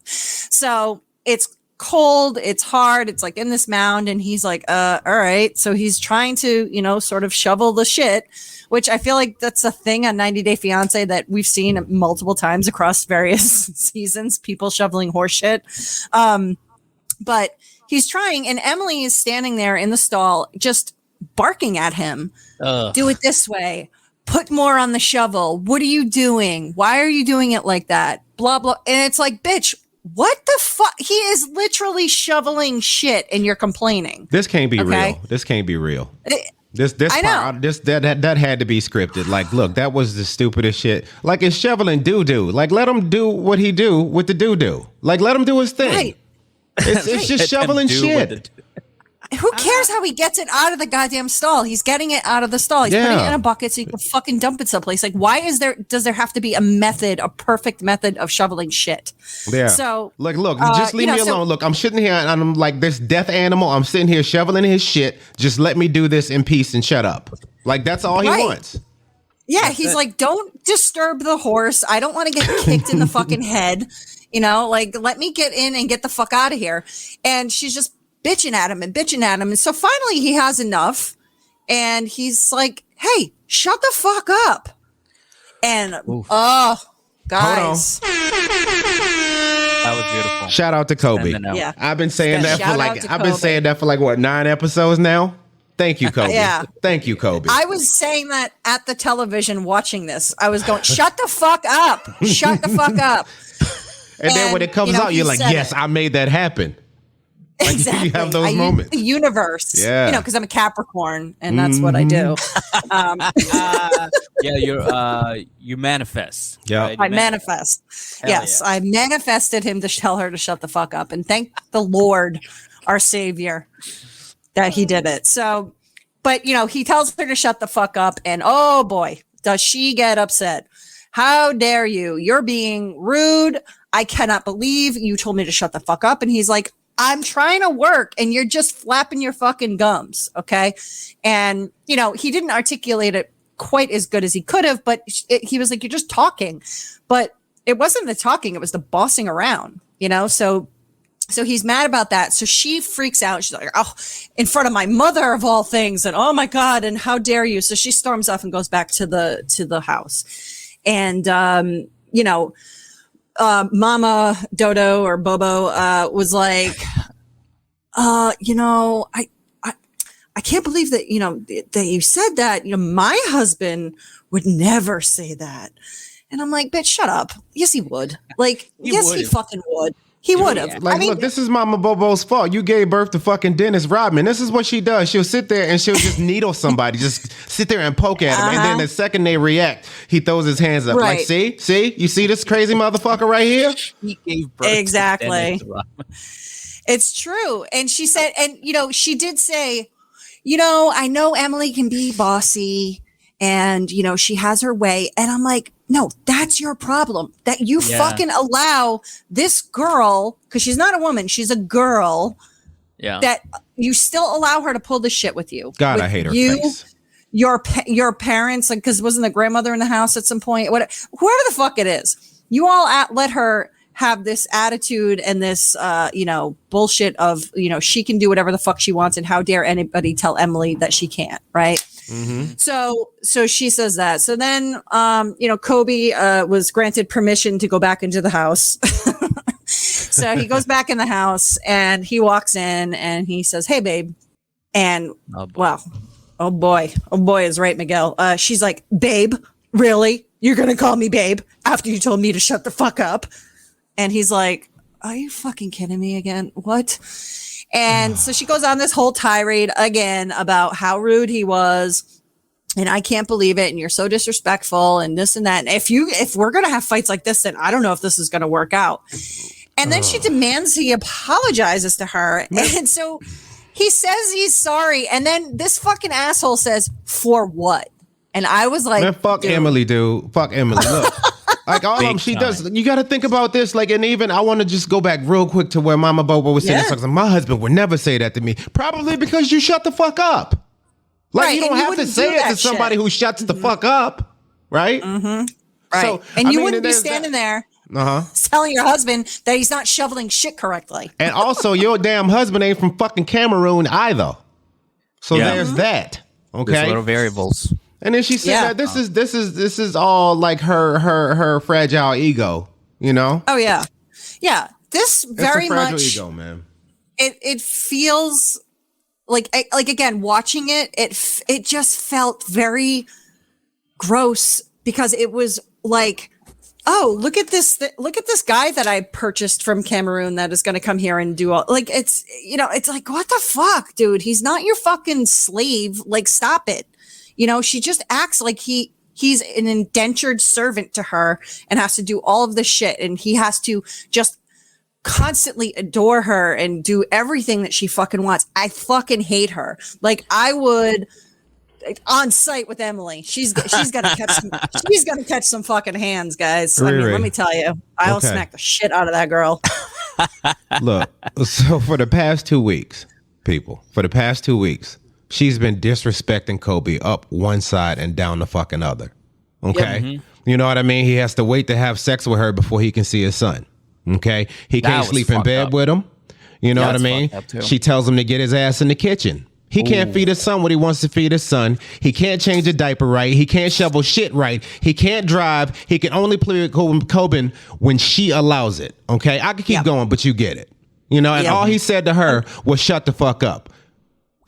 So it's cold, it's hard, it's like in this mound, and he's like, all right. So he's trying to, sort of shovel the shit, which I feel like that's a thing on 90 Day Fiance that we've seen multiple times across various seasons, people shoveling horse shit. But he's trying, and Emily is standing there in the stall just barking at him. Do it this way. Put more on the shovel. What are you doing? Why are you doing it like that? Blah, blah. And it's like, bitch, what the fuck? He is literally shoveling shit and you're complaining. This can't be real. This can't be real. That had to be scripted. Like, look, that was the stupidest shit. Like, it's shoveling doo-doo. Like, let him do what he do with the doo-doo. Like, let him do his thing. Right. It's just shoveling shit. Who cares how he gets it out of the goddamn stall? He's getting it out of the stall. He's putting it in a bucket so he can fucking dump it someplace. Like, why does there have to be a perfect method of shoveling shit? Yeah. So look, just leave me alone. Look, I'm sitting here and I'm like this death animal. I'm sitting here shoveling his shit. Just let me do this in peace and shut up. Like, that's all he wants. Yeah, he's like, don't disturb the horse. I don't want to get kicked in the fucking head. Like, let me get in and get the fuck out of here. And she's just bitching at him. And so finally he has enough and he's like, hey, shut the fuck up. And guys. That was beautiful. Shout out to Kobe. Yeah. I've been saying that for like what, 9 episodes now? Thank you, Kobe. Yeah. Thank you, Kobe. I was saying that at the television watching this. I was going, shut the fuck up. Shut the fuck up. And then when it comes out, you're like, yes, I made that happen. Exactly. You have those I moments. use the universe. Yeah. You know, because I'm a Capricorn, and that's what I do. You manifest. Yeah. right? You I manifest. Hell Yes, yeah. I manifested him to tell her to shut the fuck up, and thank the Lord, our Savior, that he did it. So, but you know, he tells her to shut the fuck up, and oh boy, does she get upset. How dare you? You're being rude. I cannot believe you told me to shut the fuck up. And he's like, I'm trying to work and you're just flapping your fucking gums. Okay. And, you know, he didn't articulate it quite as good as he could have, but he was like, you're just talking. But it wasn't the talking, it was the bossing around, you know? So he's mad about that. So she freaks out. She's like, oh, in front of my mother of all things. And oh my God. And how dare you? So she storms off and goes back to the house. And, you know, Mama Dodo or Bobo, was like, you know, I can't believe that, you know, that you said that, you know, my husband would never say that. And I'm like, bitch, shut up. Yes, he would. Like, he fucking would. He would have. Like, look, this is Mama Bobo's fault. You gave birth to fucking Dennis Rodman. This is what she does. She'll sit there and she'll just needle somebody, just sit there and poke at him. And then the second they react, he throws his hands up. Right. Like, see, you see this crazy motherfucker right here? He gave birth Exactly. to Dennis Rodman. It's true. And she said, and, you know, she did say, you know, I know Emily can be bossy and, you know, she has her way. And I'm like, no, that's your problem. That you fucking allow this girl, because she's not a woman, she's a girl, that you still allow her to pull the shit with you. God, with I hate her you, face. Your parents, like, because wasn't the grandmother in the house at some point? Whoever the fuck it is, you all let her have this attitude and this, you know, bullshit of, you know, she can do whatever the fuck she wants, and how dare anybody tell Emily that she can't, right? Mm-hmm. So she says that. So then, you know, Kobe was granted permission to go back into the house. So he goes back in the house and he walks in and he says, "Hey, babe." And oh boy is right, Miguel. She's like, "Babe, really? You're gonna call me babe after you told me to shut the fuck up?" And he's like, "Are you fucking kidding me again? What?" And so she goes on this whole tirade again about how rude he was, and I can't believe it, and you're so disrespectful, and this and that. And if we're gonna have fights like this, then I don't know if this is gonna work out. And then she demands he apologizes to her, and so he says he's sorry, and then this fucking asshole says, "For what?" And I was like, man, fuck dude. Emily, dude. Fuck Emily. Look. Like all of them, she does. You got to think about this. Like, and even I want to just go back real quick to where Mama Bobo was saying, like, my husband would never say that to me. Probably because you shut the fuck up. Like, right, you don't have to say it to somebody who shuts the fuck up, right? Mm-hmm. Right. So, and you wouldn't be standing there telling your husband that he's not shoveling shit correctly. And also, your damn husband ain't from fucking Cameroon either. So there's that. Okay, there's little variables. And then she said that this is all like her fragile ego, you know? Oh yeah. Yeah. This very it's a fragile much ego, man. It feels like again, watching it just felt very gross, because it was like, oh, look at this guy that I purchased from Cameroon that is going to come here and do all, like, it's, you know, it's like, what the fuck, dude? He's not your fucking slave. Like, stop it. You know, she just acts like he's an indentured servant to her and has to do all of this shit. And he has to just constantly adore her and do everything that she fucking wants. I fucking hate her. Like, I would on site with Emily. She's gonna catch some fucking hands, guys. I mean, let me tell you, I'll smack the shit out of that girl. Look, so for the past 2 weeks, she's been disrespecting Kobe up one side and down the fucking other. Okay. Yep. You know what I mean? He has to wait to have sex with her before he can see his son. Okay. He can't sleep in bed with him. You know what I mean? She tells him to get his ass in the kitchen. He can't feed his son what he wants to feed his son. He can't change a diaper right. He can't shovel shit right. He can't drive. He can only play with Kobe when she allows it. Okay. I could keep going, but you get it. You know, and all he said to her was shut the fuck up.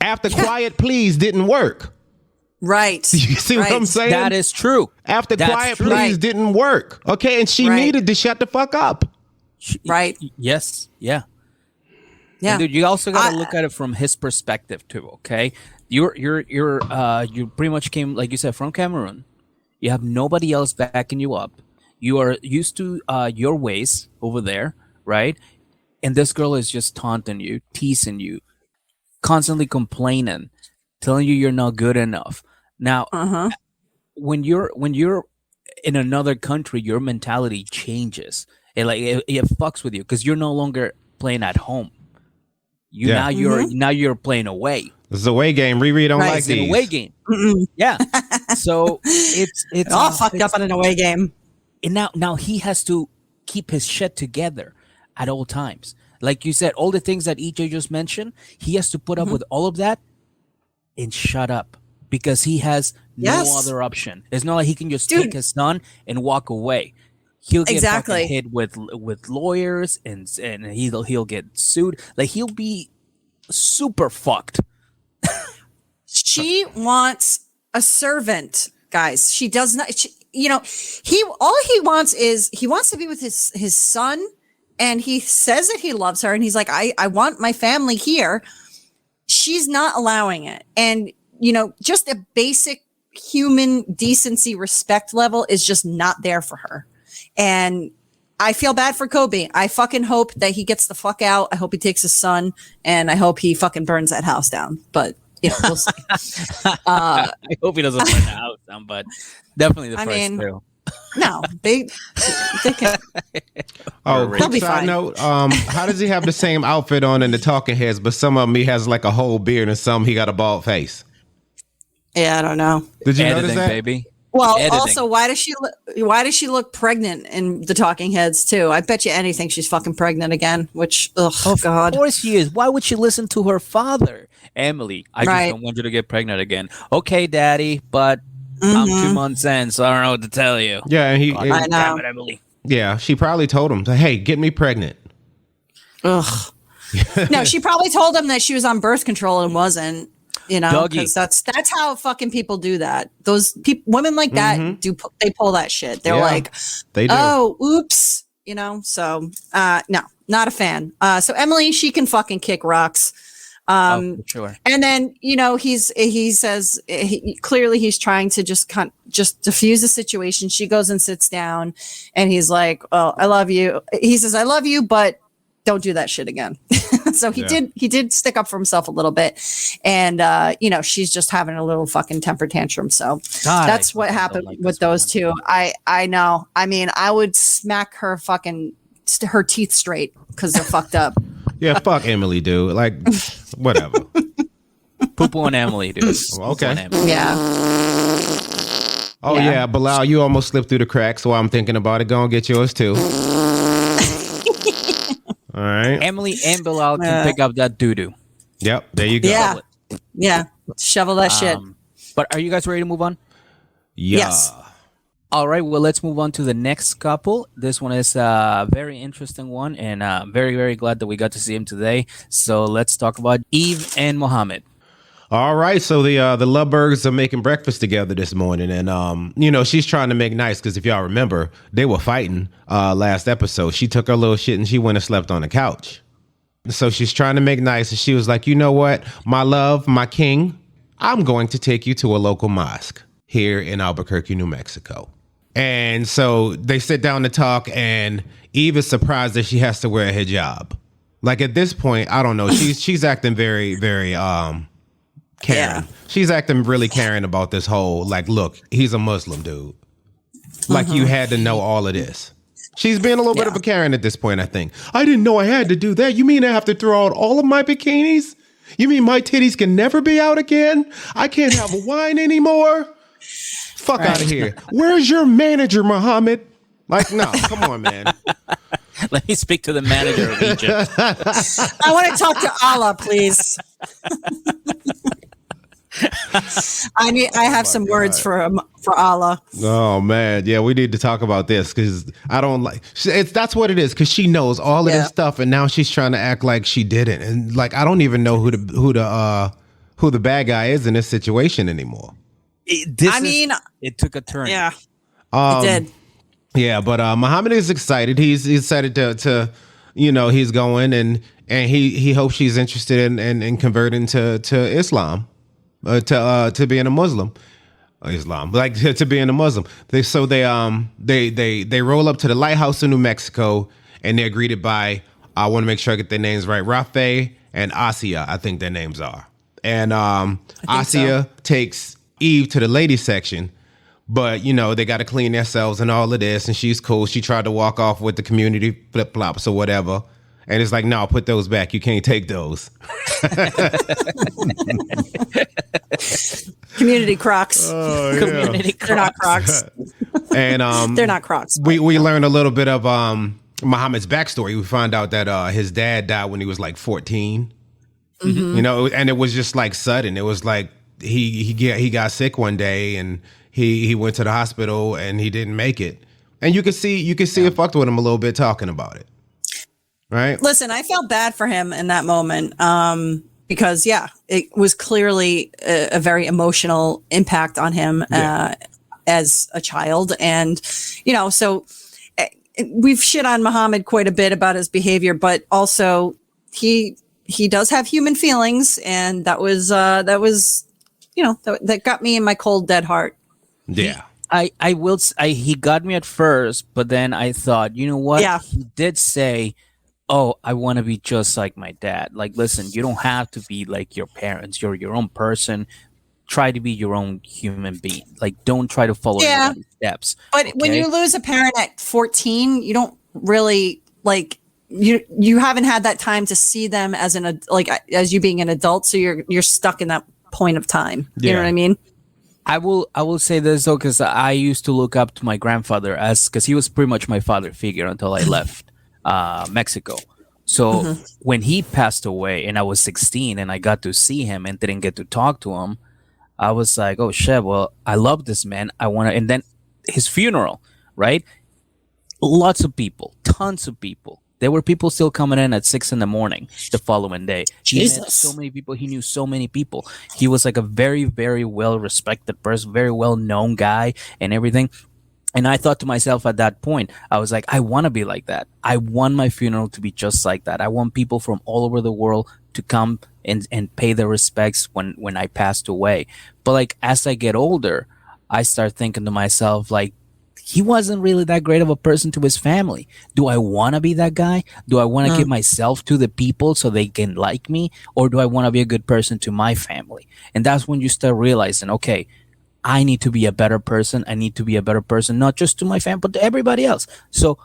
After quiet please didn't work. Right. You see what I'm saying? That is true. After quiet please didn't work. Okay. And she needed to shut the fuck up. Right. Yes. Yeah. Yeah. And dude, you also got to look at it from his perspective too. Okay, you pretty much came, like you said, from Cameroon. You have nobody else backing you up. You are used to your ways over there, right? And this girl is just taunting you, teasing you, constantly complaining, telling you you're not good enough. Now, when you're in another country, your mentality changes. It fucks with you because you're no longer playing at home. Now you're playing away. This is a away game. Riri don't like It's an these. away game. Yeah. So it's all fucked up on an away game. And now he has to keep his shit together at all times. Like you said, all the things that EJ just mentioned, he has to put up with all of that and shut up because he has no other option. It's not like he can just take his son and walk away. He'll get fucking hit with lawyers and he'll get sued. Like he'll be super fucked. She wants a servant, guys. She does not. He wants to be with his son, and he says that he loves her, and he's like, I want my family here. She's not allowing it, and just a basic human decency, respect level is just not there for her. And I feel bad for Kobe. I fucking hope that he gets the fuck out. I hope he takes his son, and I hope he fucking burns that house down. But we'll see. I hope he doesn't burn the house down, but definitely the first two. No, they can. Oh, They'll quick be side fine. note. How does he have the same outfit on in the Talking Heads, but some of them he has like a whole beard and some he got a bald face? Yeah, I don't know. Did you Editing, notice that? baby. Well, Editing. also, why does she look pregnant in the Talking Heads too? I bet you anything she's fucking pregnant again. Which, God, Of course she is. Why would she listen to her father, Emily? I just don't want you to get pregnant again. Okay, Daddy, but I'm 2 months in, so I don't know what to tell you. Yeah, and I know. Damn it, Emily. Yeah, she probably told him, "Hey, get me pregnant." Ugh. No, she probably told him that she was on birth control and wasn't. Because that's how fucking people do that. Those women like that they pull that shit. They're like, they do. Oh, oops. So no, not a fan. So Emily, she can fucking kick rocks. For sure. And then he says clearly he's trying to just diffuse the situation. She goes and sits down, and he's like, "Well, I love you." He says, "I love you, but don't do that shit again." So he did stick up for himself a little bit, and she's just having a little fucking temper tantrum. So that's what happened with those two. I know. I mean, I would smack her her teeth straight because they're fucked up. Yeah, fuck Emily, dude. Like, whatever. Poo-poo on Emily, dude. Okay. Yeah. Oh yeah, Bilal, you almost slipped through the cracks. So I'm thinking about it. Go and get yours too. All right. Emily and Bilal can pick up that doo-doo. Yep. There you go. Yeah. Yeah. Shovel that shit. But are you guys ready to move on? Yeah. Yes. All right. Well, let's move on to the next couple. This one is a very interesting one, and very, very glad that we got to see him today. So let's talk about Eve and Mohamed. All right, so the Lovebirds are making breakfast together this morning, and she's trying to make nice because if y'all remember, they were fighting last episode. She took her little shit and she went and slept on the couch. So she's trying to make nice, and she was like, "You know what, my love, my king, I'm going to take you to a local mosque here in Albuquerque, New Mexico." And so they sit down to talk, and Eve is surprised that she has to wear a hijab. Like at this point, I don't know, she's acting very, very Karen. Yeah. She's acting really caring about this whole, like, look, he's a Muslim dude. Like, you had to know all of this. She's being a little bit of a Karen at this point, I think. I didn't know I had to do that. You mean I have to throw out all of my bikinis? You mean my titties can never be out again? I can't have wine anymore? Fuck out of here. Where's your manager, Mohamed? Like, no, come on, man. Let me speak to the manager of Egypt. I want to talk to Allah, please. I have some words for Allah. Oh man, yeah, we need to talk about this because I don't like. That's what it is because she knows all of this stuff, and now she's trying to act like she didn't, and like I don't even know who the bad guy is in this situation anymore. It took a turn. Yeah, it did. Yeah, but Mohamed is excited. He's excited to he's going, and and he hopes she's interested in converting to Islam, to being a Muslim. Islam, like to being a Muslim. They roll up to the lighthouse in New Mexico, and they're greeted by, I want to make sure I get their names right, Rafe and Asia, I think their names are. And Asia takes Eve to the ladies section, but they got to clean themselves and all of this, and she's cool. She tried to walk off with the community flip flops or whatever. And it's like, no, put those back. You can't take those. Community Crocs. Oh, yeah. Community They're not Crocs. And They're not Crocs. We learned a little bit of Mohamed's backstory. We found out that his dad died when he was like 14. Mm-hmm. And it was just like sudden. It was like he got sick one day, and he went to the hospital and he didn't make it. And you could see it fucked with him a little bit talking about it. Right. Listen, I felt bad for him in that moment because, it was clearly a very emotional impact on him as a child. And, so we've shit on Mohamed quite a bit about his behavior, but also he does have human feelings. And that got me in my cold, dead heart. Yeah. He got me at first, but then I thought, you know what? Yeah. He did say, oh, I want to be just like my dad. Like, listen, you don't have to be like your parents. You're your own person. Try to be your own human being. Like, don't try to follow anybody's steps. But when you lose a parent at 14, you don't really you haven't had that time to see them as as you being an adult. So you're stuck in that point of time. You know what I mean? I will say this though, because I used to look up to my grandfather because he was pretty much my father figure until I left Mexico. So when he passed away and I was 16 and I got to see him and didn't get to talk to him, I was like, oh shit, well, I love this man. I want to. And then his funeral, right? Lots of people, tons of people. There were people still coming in at 6 a.m. the following day. Jesus. He met so many people. He knew so many people. He was like a very, very well-respected person, very well-known guy and everything. And I thought to myself at that point, I was like, I want to be like that. I want my funeral to be just like that. I want people from all over the world to come and pay their respects when I passed away. But like, as I get older, I start thinking to myself, like, he wasn't really that great of a person to his family. Do I want to be that guy? Do I want to give myself to the people so they can like me? Or do I want to be a good person to my family? And that's when you start realizing, okay, I need to be a better person. I need to be a better person, not just to my family, but to everybody else. So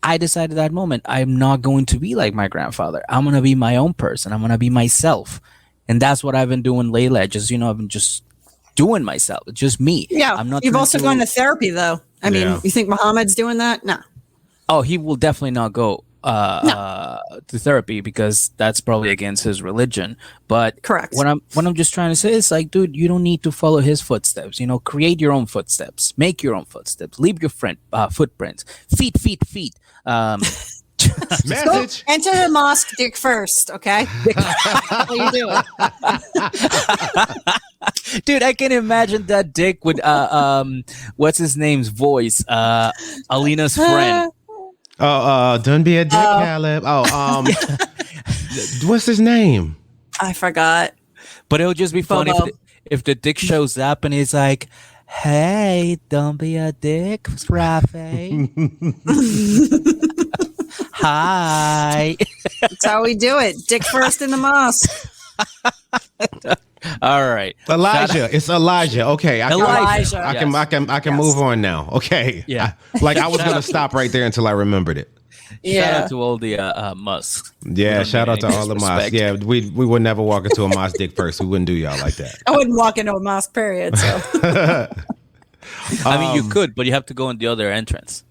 I decided that moment, I'm not going to be like my grandfather. I'm going to be my own person. I'm going to be myself. And that's what I've been doing lately. I've been just doing myself. It's just me. Yeah. I'm not. You've also gone to therapy though. I mean, you think Mohamed's doing that? No. Oh, he will definitely not go to therapy because that's probably against his religion. But correct. What I'm just trying to say is like, dude, you don't need to follow his footsteps. Create your own footsteps. Make your own footsteps. Leave your footprints. Feet. Message. Enter the mosque dick first, okay? How you doing? Dude, I can imagine that dick with what's his name's voice? Alina's friend. Don't be a dick, Caleb. What's his name? I forgot. But it'll just be funny if the dick shows up and he's like, hey, don't be a dick, Rafe. Hi. That's how we do it. Dick first in the mosque. All right. Elijah. It's Elijah. Okay. I can move on now. Okay. Yeah. I was going to stop right there until I remembered it. Shout out to all the Musks. Yeah, shout out to all the mosques. Yeah, we would never walk into a mosque dick first. We wouldn't do y'all like that. I wouldn't walk into a mosque, period. So. I mean, you could, but you have to go in the other entrance.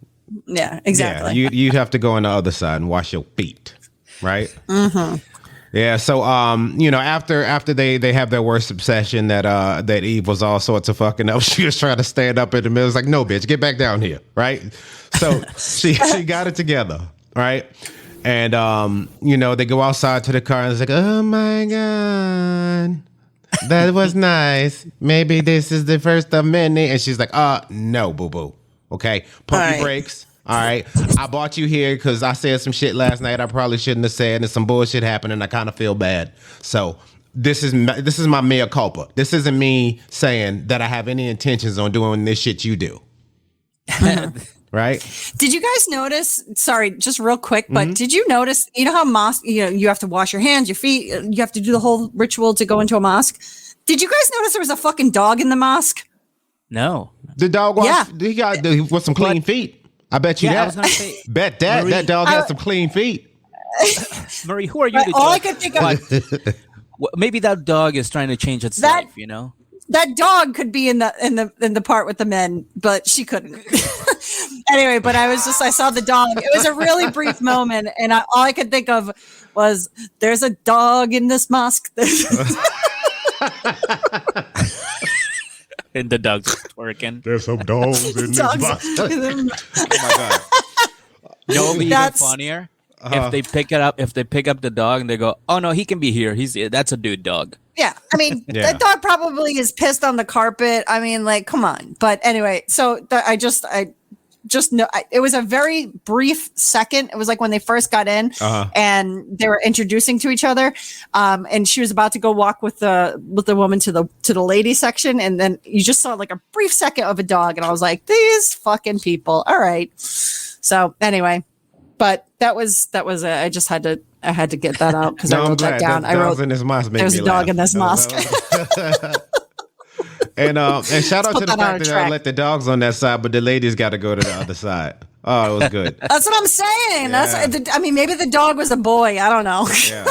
Yeah, exactly. Yeah, you'd have to go on the other side and wash your feet, right? Mm-hmm. Yeah. So, after they have their worship session, that Eve was all sorts of fucking up. She was trying to stand up in the middle. It's like, no, bitch, get back down here, right? So she got it together, right? And they go outside to the car and it's like, oh my god, that was nice. Maybe this is the first of many. And she's like, no, boo boo. Okay, pump your brakes. All right. I brought you here because I said some shit last night I probably shouldn't have said, and some bullshit happened, and I kind of feel bad. So this is my mea culpa. This isn't me saying that I have any intentions on doing this shit you do. Right? Did you guys notice? Sorry, just real quick, but did you notice? You know how mosque? You have to wash your hands, your feet. You have to do the whole ritual to go into a mosque. Did you guys notice there was a fucking dog in the mosque? No. The dog he got with some clean feet. I bet you Yeah, I that. was gonna say, Bet that Marie- that dog has some clean feet. Marie, who are you to All I judge? could think of Maybe that dog is trying to change its That- life, you know? that dog could be in the part with the men, but she couldn't. Anyway, but I saw the dog. It was a really brief moment, and all I could think of was there's a dog in this mosque. And the dog's working. There's some dogs in this Dogs. box. Oh my god. You know what would be even That's- funnier? If they pick up the dog and they go, "Oh no, he can be here. That's a dude dog." Yeah, I mean, Yeah. that dog probably is pissed on the carpet. I mean, like, come on. But anyway, so I just know it was a very brief second. It was like when they first got in and they were introducing to each other, and she was about to go walk with the woman to the lady section, and then you just saw like a brief second of a dog, and I was like, these fucking people. All right. So anyway, but that was I just had to get that out because I wrote that down. I wrote in this mosque. there's a dog in this mosque. And shout out to the put that on fact a that I track. let the dogs on that side, but the ladies got to go to the other side. Oh, it was good. That's what I'm saying. Yeah. I mean, maybe the dog was a boy. I don't know. Yeah.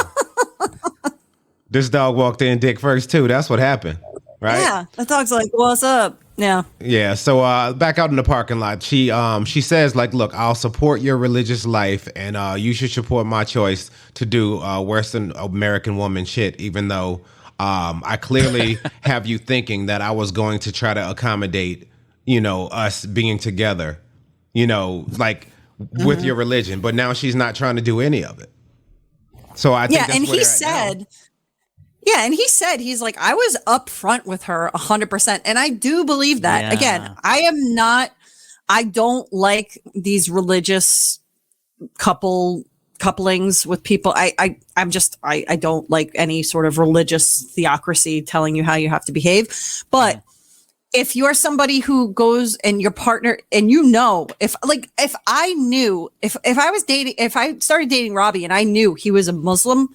This dog walked in dick first too. That's what happened, right? Yeah, the dog's like, "What's up?" Yeah. Yeah. So back out in the parking lot, she says like, "Look, I'll support your religious life, and you should support my choice to do Western American woman shit, even though I clearly have you thinking that I was going to try to accommodate, us being together, like with your religion, but now she's not trying to do any of it." So I think Yeah, that's and where he they're at now. said, yeah, and he said he's like, I was upfront with her 100%, and I do believe that. Yeah. Again, I don't like these religious couplings with people. I don't like any sort of religious theocracy telling you how you have to behave. But if you're somebody who goes and your partner, and if I started dating Robbie and I knew he was a Muslim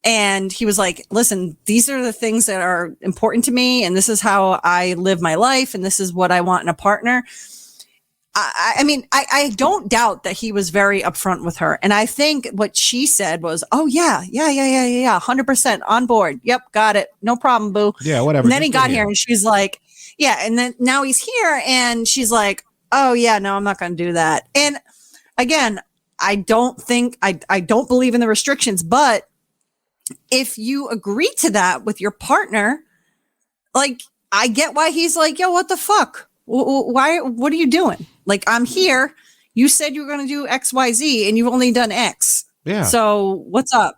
and he was like, listen, these are the things that are important to me, and this is how I live my life, and this is what I want in a partner. I mean, I don't doubt that he was very upfront with her. And I think what she said was, oh, yeah, 100% on board. Yep, got it. No problem, boo. Yeah, whatever. And then he Just got here and she's like, yeah. And then now he's here and she's like, oh, yeah, no, I'm not going to do that. And again, I don't believe in the restrictions. But if you agree to that with your partner, like, I get why he's like, yo, what the fuck? Why? What are you doing? Like, I'm here. You said you were going to do X, Y, Z, and you've only done X. Yeah. So what's up?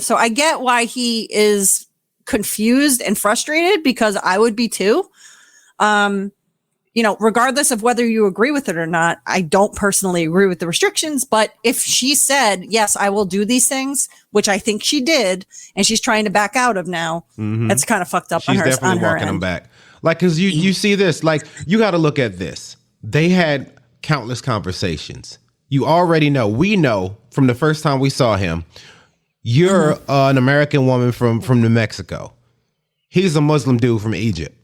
So I get why he is confused and frustrated, because I would be too. Regardless of whether you agree with it or not, I don't personally agree with the restrictions. But if she said, yes, I will do these things, which I think she did, and she's trying to back out of now, that's kind of fucked up She's on her, definitely on her walking them end. back. Like, because you see this, like, you got to look at this. They had countless conversations. You already know. We know from the first time we saw him, you're an American woman from New Mexico. He's a Muslim dude from Egypt.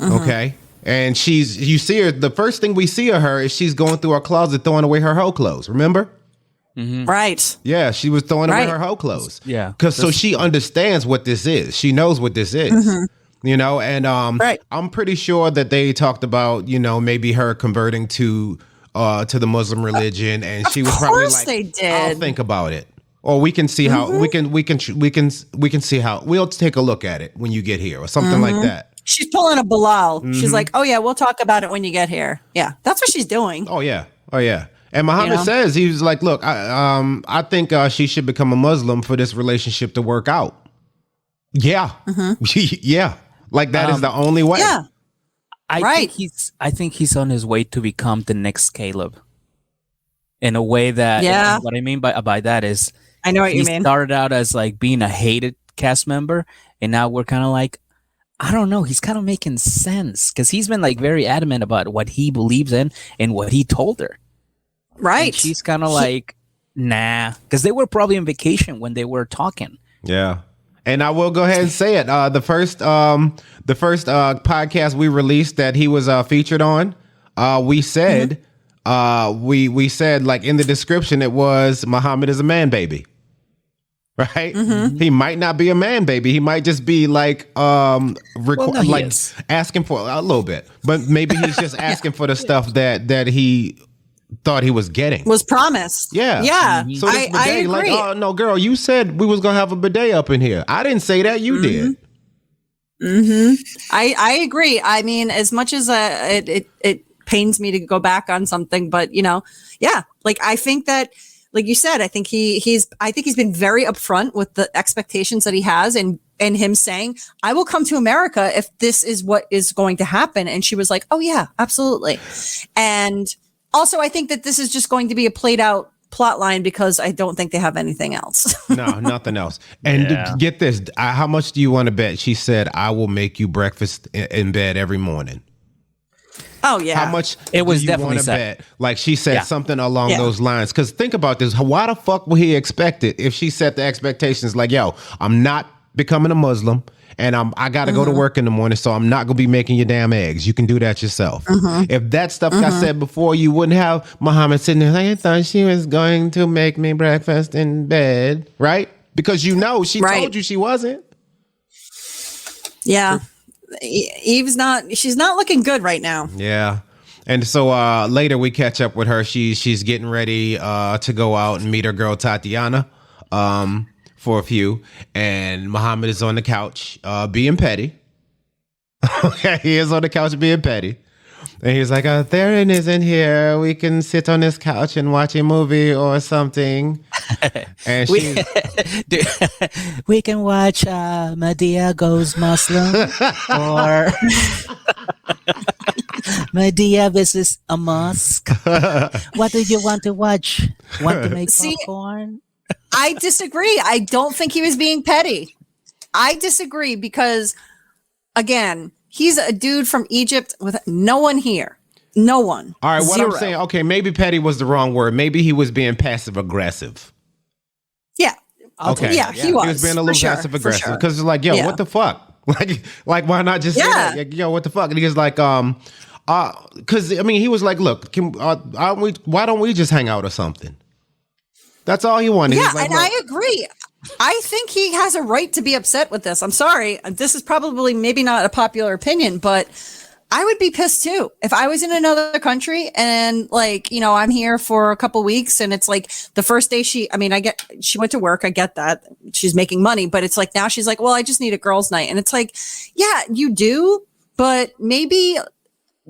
Okay? And you see her, the first thing we see of her is she's going through her closet throwing away her hoe clothes. Remember? Right. Yeah, she was throwing away Right. her hoe clothes. Yeah. Because so she understands what this is. She knows what this is. And Right. I'm pretty sure that they talked about, maybe her converting to the Muslim religion, and she was probably course like, they did. I'll think about it. Or we can see how we can see how we'll take a look at it when you get here or something like that. She's pulling a Bilal. She's like, oh, yeah, we'll talk about it when you get here. Yeah, that's what she's doing. Oh yeah. And Mohamed says, he was like, look, I think she should become a Muslim for this relationship to work out. Yeah. Yeah. Like that is the only way. Yeah. I think he's on his way to become the next Caleb. in a way that Yeah. what I mean by that is I know what he you mean. started out as like being a hated cast member, and now we're kind of like, I don't know, he's kind of making sense because he's been like very adamant about what he believes in and what he told her. Right. And she's kind of like, nah, because they were probably on vacation when they were talking. Yeah. And I will go ahead and say it. The first podcast we released that he was featured on, we said we said like in the description it was Mohamed is a man baby. Right? He might not be a man baby. He might just be like asking for a little bit. But maybe he's just asking for the stuff that he thought he was getting. Was promised. Yeah. Yeah. So this bidet, I agree. like, oh no, girl, you said we was gonna have a bidet up in here. I didn't say that. You did. I agree. I mean, as much as it pains me to go back on something, but yeah, like I think that, like you said, I think he's been very upfront with the expectations that he has, and him saying, I will come to America if this is what is going to happen. And she was like, oh yeah, absolutely. And also, I think that this is just going to be a played out plot line because I don't think they have anything else. No, nothing else. And get this, how much do you want to bet? She said, I will make you breakfast in bed every morning. Oh yeah. How much It was do you definitely want to said. bet? Like she said something along Yeah. those lines. Because think about this. Why the fuck would he expect it if she set the expectations like, yo, I'm not becoming a Muslim and I got to go to work in the morning, so I'm not going to be making your damn eggs. You can do that yourself. If that stuff got said before, you wouldn't have Muhammad sitting there like, I thought she was going to make me breakfast in bed, right? Because she told you she wasn't. Yeah. Eve's she's not looking good right now. Yeah. And so later we catch up with her. She's getting ready to go out and meet her girl Tatiana for a few. And Muhammad is on the couch being petty. Okay, he is on the couch being petty. And he's like, Theron isn't here. We can sit on this couch and watch a movie or something. And We can watch Medea Goes Muslim or Medea visits a mosque. What do you want to watch? Want to make popcorn? I disagree. I don't think he was being petty. I disagree because, again, he's a dude from Egypt with no one here. No one. all right, what Zero. I'm saying, okay, maybe petty was the wrong word. Maybe he was being passive aggressive. Yeah. Okay. Yeah, he was. He was being a little passive aggressive because it's like, yo, what the fuck? Like, why not just say that? Like, yo, what the fuck? And he was like, because I mean, he was like, look, why don't we just hang out or something? That's all he wanted. Yeah, like, and I agree. I think he has a right to be upset with this. I'm sorry. This is probably maybe not a popular opinion, but I would be pissed too. If I was in another country and I'm here for a couple weeks and it's like the first day she went to work. I get that she's making money, but it's like now she's like, well, I just need a girls' night. And it's like, yeah, you do, but maybe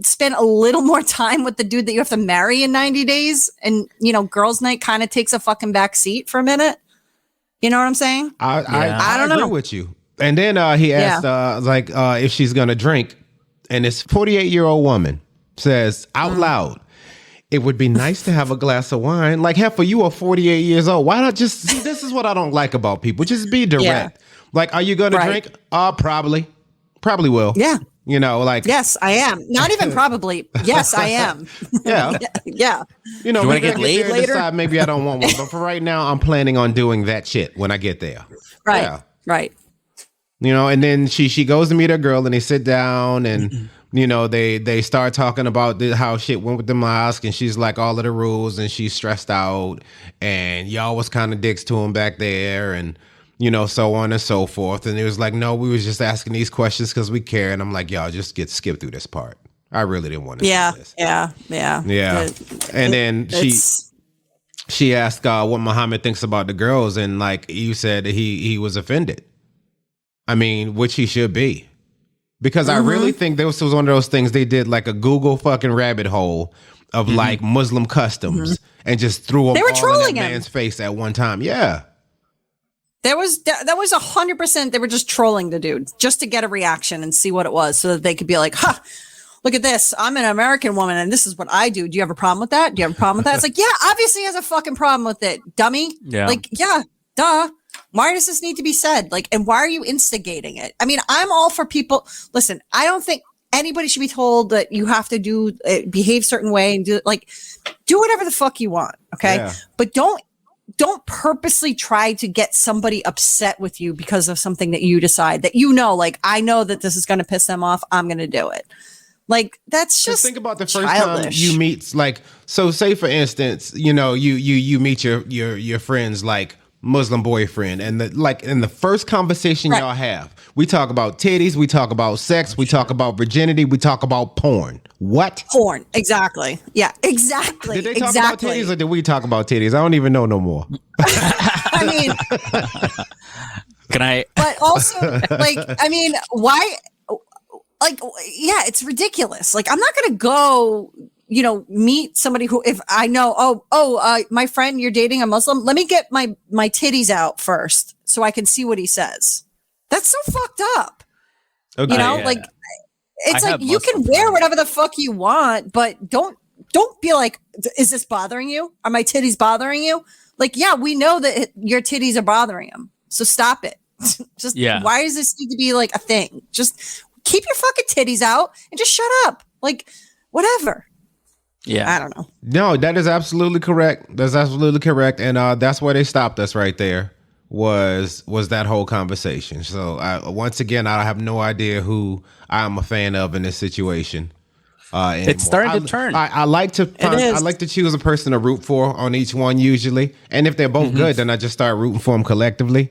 spend a little more time with the dude that you have to marry in 90 days. And, girls' night kind of takes a fucking back seat for a minute. You know what I'm saying? I don't agree know. with you. And then he asked if she's going to drink. And this 48-year-old woman says out loud, it would be nice to have a glass of wine. Like, Heifer, you are 48 years old. Why not just see? This is what I don't like about people. Just be direct. Yeah. Like, are you going to drink? Probably will. Yeah. Yes, I am. Not even probably. Yes, I am. Yeah. Yeah. You wanna get laid later? Decide maybe I don't want one. But for right now, I'm planning on doing that shit when I get there. Right. Yeah. Right. And then she goes to meet her girl and they sit down and, they start talking about how shit went with the mosque and she's like all of the rules and she's stressed out and y'all was kind of dicks to him back there and, so on and so forth. And it was like, no, we was just asking these questions because we care. And I'm like, y'all just skip through this part. I really didn't want to see this. Yeah. And then she asked what Muhammad thinks about the girls. And like you said, he was offended. I mean, which he should be. Because I really think this was one of those things they did like a Google fucking rabbit hole of like Muslim customs and just threw them They were all trolling in that him. man's face at one time. Yeah. That was 100%. They were just trolling the dude just to get a reaction and see what it was so that they could be like, look at this. I'm an American woman and this is what I do. Do you have a problem with that? Do you have a problem with that? It's like, yeah, obviously he has a fucking problem with it, dummy. Yeah. Like, yeah, duh. Why does this need to be said? Like, and why are you instigating it? I mean, I'm all for people. Listen, I don't think anybody should be told that you have to do behave certain way and do whatever the fuck you want. Okay. Yeah. But don't purposely try to get somebody upset with you because of something that you decide that, like, I know that this is going to piss them off. I'm going to do it. Like, that's just think about the first childish. time you meet, like, so say for instance, you meet your friend's like Muslim boyfriend, and in the first conversation y'all have, we talk about titties, we talk about sex, we talk about virginity, we talk about porn. What? Porn. Exactly. Yeah, exactly. Did they talk about titties or did we talk about titties? I don't even know no more. I mean, Can I? but also, like, I mean, why? Like, yeah, it's ridiculous. Like, I'm not going to go, meet somebody who, if I know, my friend, you're dating a Muslim. Let me get my titties out first so I can see what he says. That's so fucked up. Okay. Like, it's like you can wear whatever the fuck you want, but don't be like, is this bothering you? Are my titties bothering you? Like, yeah, we know that your titties are bothering him. So stop it. Just, why does this need to be like a thing? Just keep your fucking titties out and just shut up. Like, whatever. Yeah. I don't know. No, that is absolutely correct. That's absolutely correct. And that's why they stopped us right there was that whole conversation. So once again, I have no idea who I'm a fan of in this situation. It's starting to turn. I like to choose a person to root for on each one usually. And if they're both good, then I just start rooting for them collectively.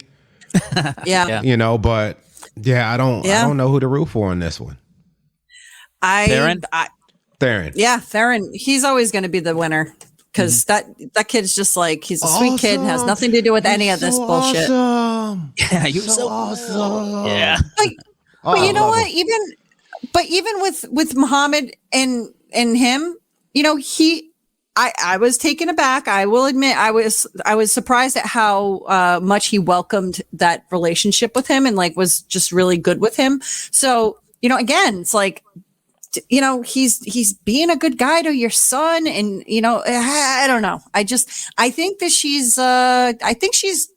Yeah. But I don't know who to root for on this one. Theron? Theron. Yeah, Theron. He's always going to be the winner because that kid's just like, he's a sweet kid and has nothing to do with any of this bullshit. Awesome. Yeah, you're so awesome. Yeah. But you know what? Even with Mohamed and him, I was taken aback. I will admit, I was surprised at how much he welcomed that relationship with him and like was just really good with him. So, again, it's like, he's being a good guy to your son, and I don't know. I think that she's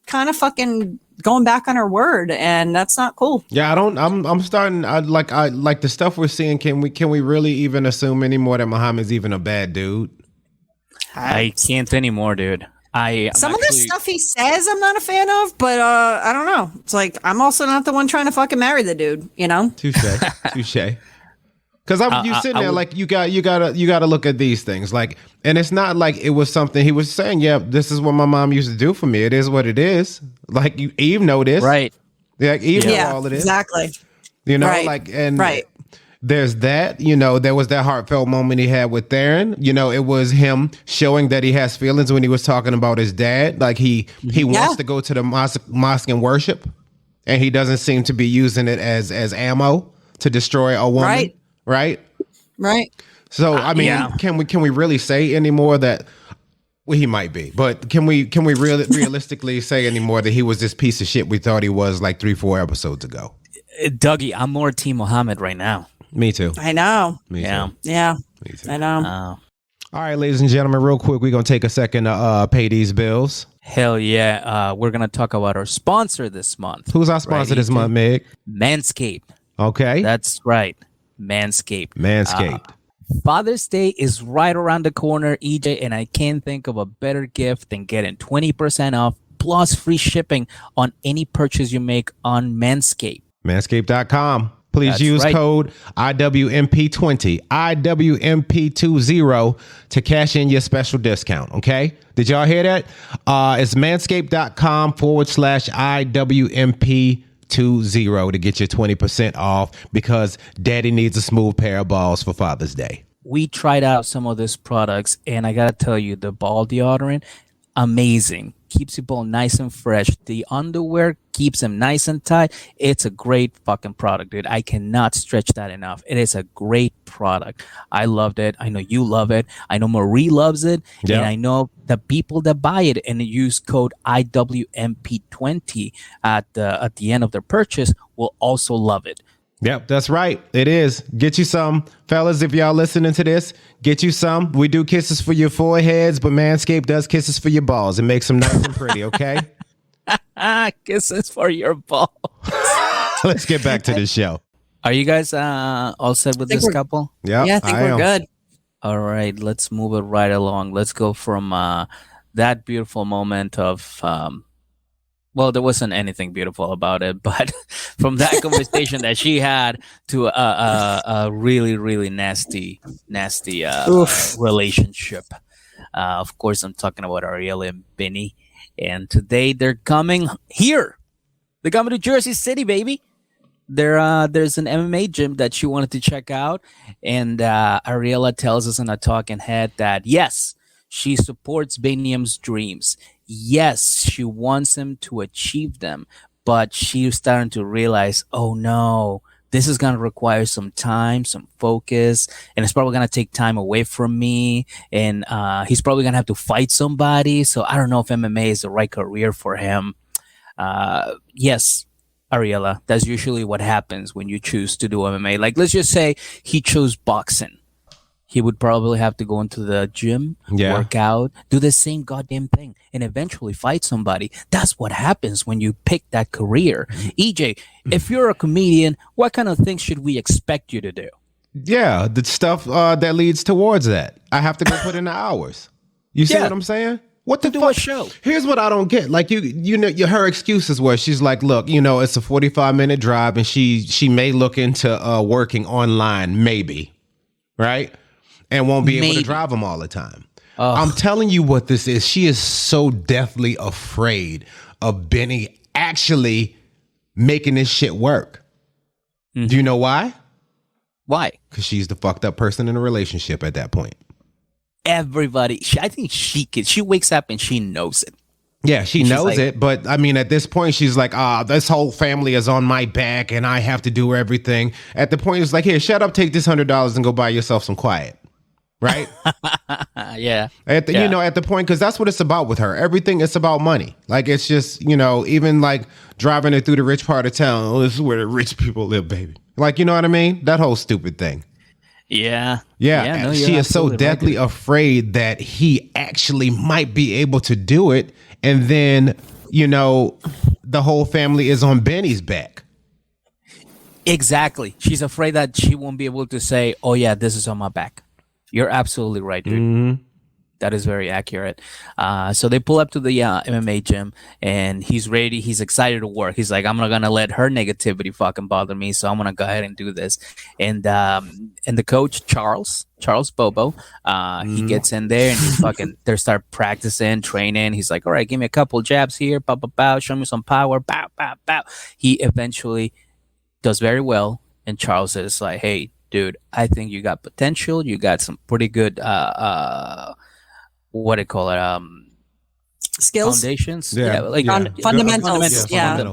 kind of fucking going back on her word, and that's not cool. Yeah, I'm starting. I like the stuff we're seeing. Can we really even assume anymore that Mohammed's even a bad dude? I can't anymore, dude. Some of the stuff he says I'm not a fan of, but I don't know. It's like, I'm also not the one trying to fucking marry the dude, Touche. Because you sitting there like you gotta look at these things, like, and it's not like it was something he was saying. Yeah, this is what my mom used to do for me. It is what it is. Like, Eve know this, right? Yeah, Eve know all of this, exactly. Right. There's that. There was that heartfelt moment he had with Theron. It was him showing that he has feelings when he was talking about his dad. Like he wants to go to the mosque and worship, and he doesn't seem to be using it as ammo to destroy a woman. Right. So I mean, can we really say anymore that? Well, he might be, but can we really realistically say anymore that he was this piece of shit we thought he was like 3-4 episodes ago? Dougie, I'm more Team Mohamed right now. Me too. I know. Me too. Me too. I know. All right, ladies and gentlemen, real quick, we're gonna take a second to pay these bills. Hell yeah. We're gonna talk about our sponsor this month. Who's our sponsor this month, Meg? Manscaped. Okay. That's right. Manscaped. Father's Day is right around the corner, EJ, and I can't think of a better gift than getting 20% off plus free shipping on any purchase you make on Manscaped. Manscaped.com. Please use code IWMP20, IWMP20 to cash in your special discount. Okay. Did y'all hear that? It's manscaped.com/IWMP20 to get your 20% off because daddy needs a smooth pair of balls for Father's Day. We tried out some of these products, and I gotta tell you, the ball deodorant, amazing. Keeps your ball nice and fresh. The underwear keeps them nice and tight. It's a great fucking product, dude. I cannot stretch that enough. It is a great product. I loved it. I know you love it. I know Marie loves it. Yeah. And I know the people that buy it and use code IWMP20 at the end of their purchase will also love it. Yep, that's right. It is. Get you some, fellas, if y'all listening to this, get you some. We do kisses for your foreheads, but Manscaped does kisses for your balls. It makes them nice and pretty, okay? Kisses for your balls. Let's get back to the show. Are you guys all set with this couple? Yep, Yeah, I think we're good. All right, let's move it right along. Let's go from that beautiful moment of, well, there wasn't anything beautiful about it, but from that conversation that she had to a really, really nasty relationship. Of course, I'm talking about Ariella and Bini. And today they're coming here. They're coming to Jersey City, baby. There's an MMA gym that she wanted to check out, and Ariella tells us in a talking head that yes, she supports Biniam's dreams. Yes, she wants him to achieve them, but she's starting to realize, oh no, this is going to require some time, some focus, and it's probably going to take time away from me, and he's probably going to have to fight somebody, so I don't know if MMA is the right career for him. Yes, Ariella, that's usually what happens when you choose to do MMA. Like, let's just say he chose boxing. He would probably have to go into the gym, work out, do the same goddamn thing, and eventually fight somebody. That's what happens when you pick that career. EJ, if you're a comedian, what kind of things should we expect you to do? Yeah, the stuff that leads towards that. I have to go put in the hours. You see what I'm saying? What to do fuck? A show. Here's what I don't get. Like you know, her excuses were she's like, look, you know, it's a 45-minute drive, and she may look into working online, maybe, right, and won't be able to drive them all the time. I'm telling you what this is. She is so deathly afraid of Bini actually making this shit work. Mm-hmm. Do you know why? Why? Because she's the fucked up person in a relationship at that point. Everybody, I think she wakes up and she knows it. Yeah, she knows it, but I mean, at this point, she's like, this whole family is on my back and I have to do everything. At the point, it's like, here, shut up, take this $100 and go buy yourself some quiet. Right? Yeah. You know, at the point, because that's what it's about with her. Everything is about money. Like, it's just, you know, even like driving her through the rich part of town. Oh, this is where the rich people live, baby. Like, you know what I mean? That whole stupid thing. Yeah. No, she is so deathly afraid that he actually might be able to do it. And then, you know, the whole family is on Bini's back. Exactly. She's afraid that she won't be able to say, oh, yeah, this is on my back. You're absolutely right, dude. Mm-hmm. That is very accurate. So they pull up to the MMA gym, and he's ready. He's excited to work. He's like, I'm not gonna let her negativity fucking bother me, so I'm gonna go ahead and do this. And the coach Charles Bobo, he gets in there and he's fucking. They start practicing, training. He's like, all right, give me a couple jabs here, bow, bow, bow. Show me some power, bow, bow, bow. He eventually does very well, and Charles is like, hey, dude, I think you got potential. You got some pretty good what do you call it? Skills, foundations, fundamentals,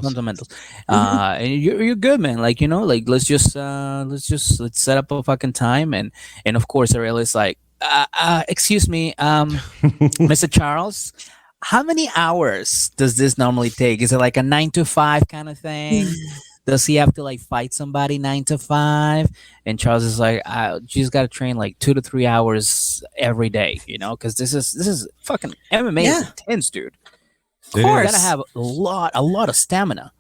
fundamentals. And you're good, man. Like, you know, like let's set up a fucking time, and of course, Ariel is like, excuse me, Mr. Charles, how many hours does this normally take? Is it like a 9 to 5 kind of thing? Does he have to like fight somebody 9 to 5? And Charles is like, she's got to train like 2 to 3 hours every day, you know, because this is fucking MMA is intense, dude. Of course, you gotta have a lot of stamina.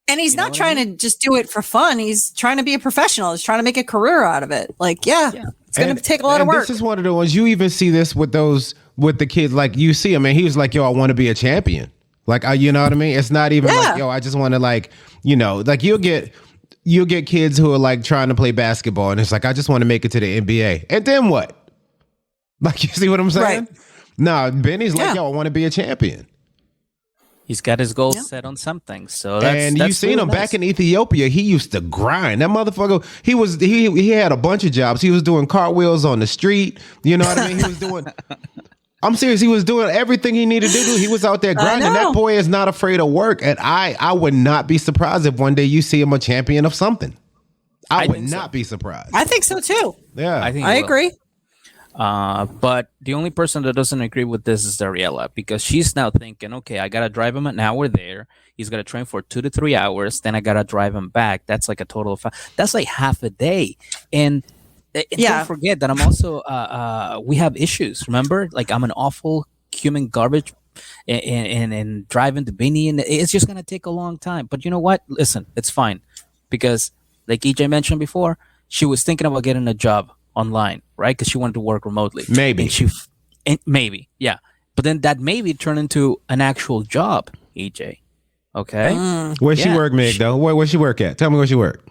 And he's not trying to just do it for fun. He's trying to be a professional. He's trying to make a career out of it. Like, it's going to take a lot of work. This is one of the ones you even see this with the kids. Like, you see him, and he was like, yo, I want to be a champion. Like, you know what I mean? It's not even like, yo, I just want to, like, you know, like you'll get kids who are like trying to play basketball, and it's like, I just want to make it to the NBA. And then what? Like, you see what I'm saying? Right. No, Benny's like, yo, I want to be a champion. He's got his goals set on something. So that's you seen really him back in Ethiopia. He used to grind. That motherfucker. He had a bunch of jobs. He was doing cartwheels on the street. You know what I mean? He was doing. I'm serious. He was doing everything he needed to do. He was out there grinding. That boy is not afraid of work. And I would not be surprised if one day you see him a champion of something. I would not be surprised. I think so too. Yeah, I agree. But the only person that doesn't agree with this is Ariella, because she's now thinking, okay, I gotta drive him an hour there. He's gonna train for 2 to 3 hours. Then I gotta drive him back. That's like a total of that's like half a day. And don't forget that I'm also we have issues. Remember, like I'm an awful human garbage, and driving to Bini, and it's just gonna take a long time. But you know what? Listen, it's fine, because like EJ mentioned before, she was thinking about getting a job online, right? Because she wanted to work remotely. Maybe. Maybe, yeah. But then that maybe turned into an actual job, EJ. Okay? Where's she work, Meg, though? Where she work at? Tell me where she work.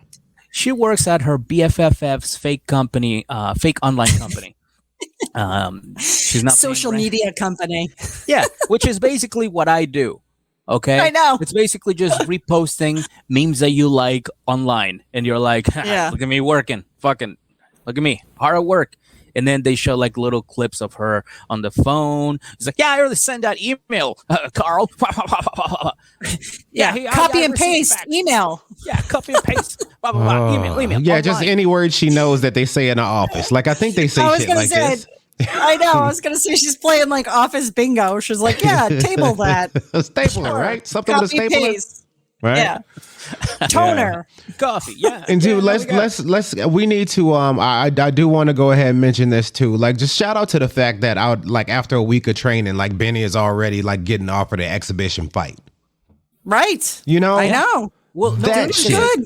She works at her BFFF's fake company, fake online company. She's not social media company. Yeah, which is basically what I do. Okay, I know. It's basically just reposting memes that you like online, and you're like, look at me working, fucking, look at me, hard at work. And then they show like little clips of her on the phone. It's like, yeah, I already sent that email, Carl. Copy and paste email. Yeah, copy and paste. Email. Yeah, just any word she knows that they say in the office. Like I think they say shit like this. I know. I was gonna say she's playing like office bingo. She's like, yeah, table that. A stapler, right? Something with a stapler. Paste. Right? Yeah. Toner. Coffee. Yeah. And dude, let's we need to I do want to go ahead and mention this too. Like just shout out to the fact that I would, like after a week of training, like Bini is already like getting offered an exhibition fight. Right. You know? I know. Well, that shit. Good.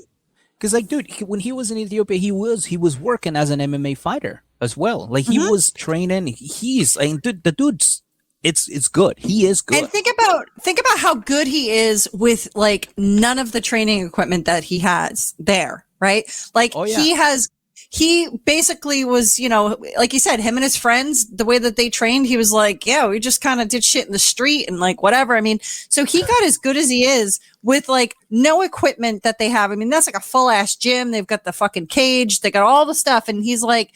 Because like, dude, when he was in Ethiopia, he was working as an MMA fighter as well. Like he was training. The dude's it's good. He is good. And think about how good he is with like none of the training equipment that he has there, right? Like he basically was, you know, like you said, him and his friends, the way that they trained, he was like, yeah, we just kind of did shit in the street and like whatever. I mean, so he got as good as he is with like no equipment that they have. I mean, that's like a full ass gym. They've got the fucking cage. They got all the stuff. And he's like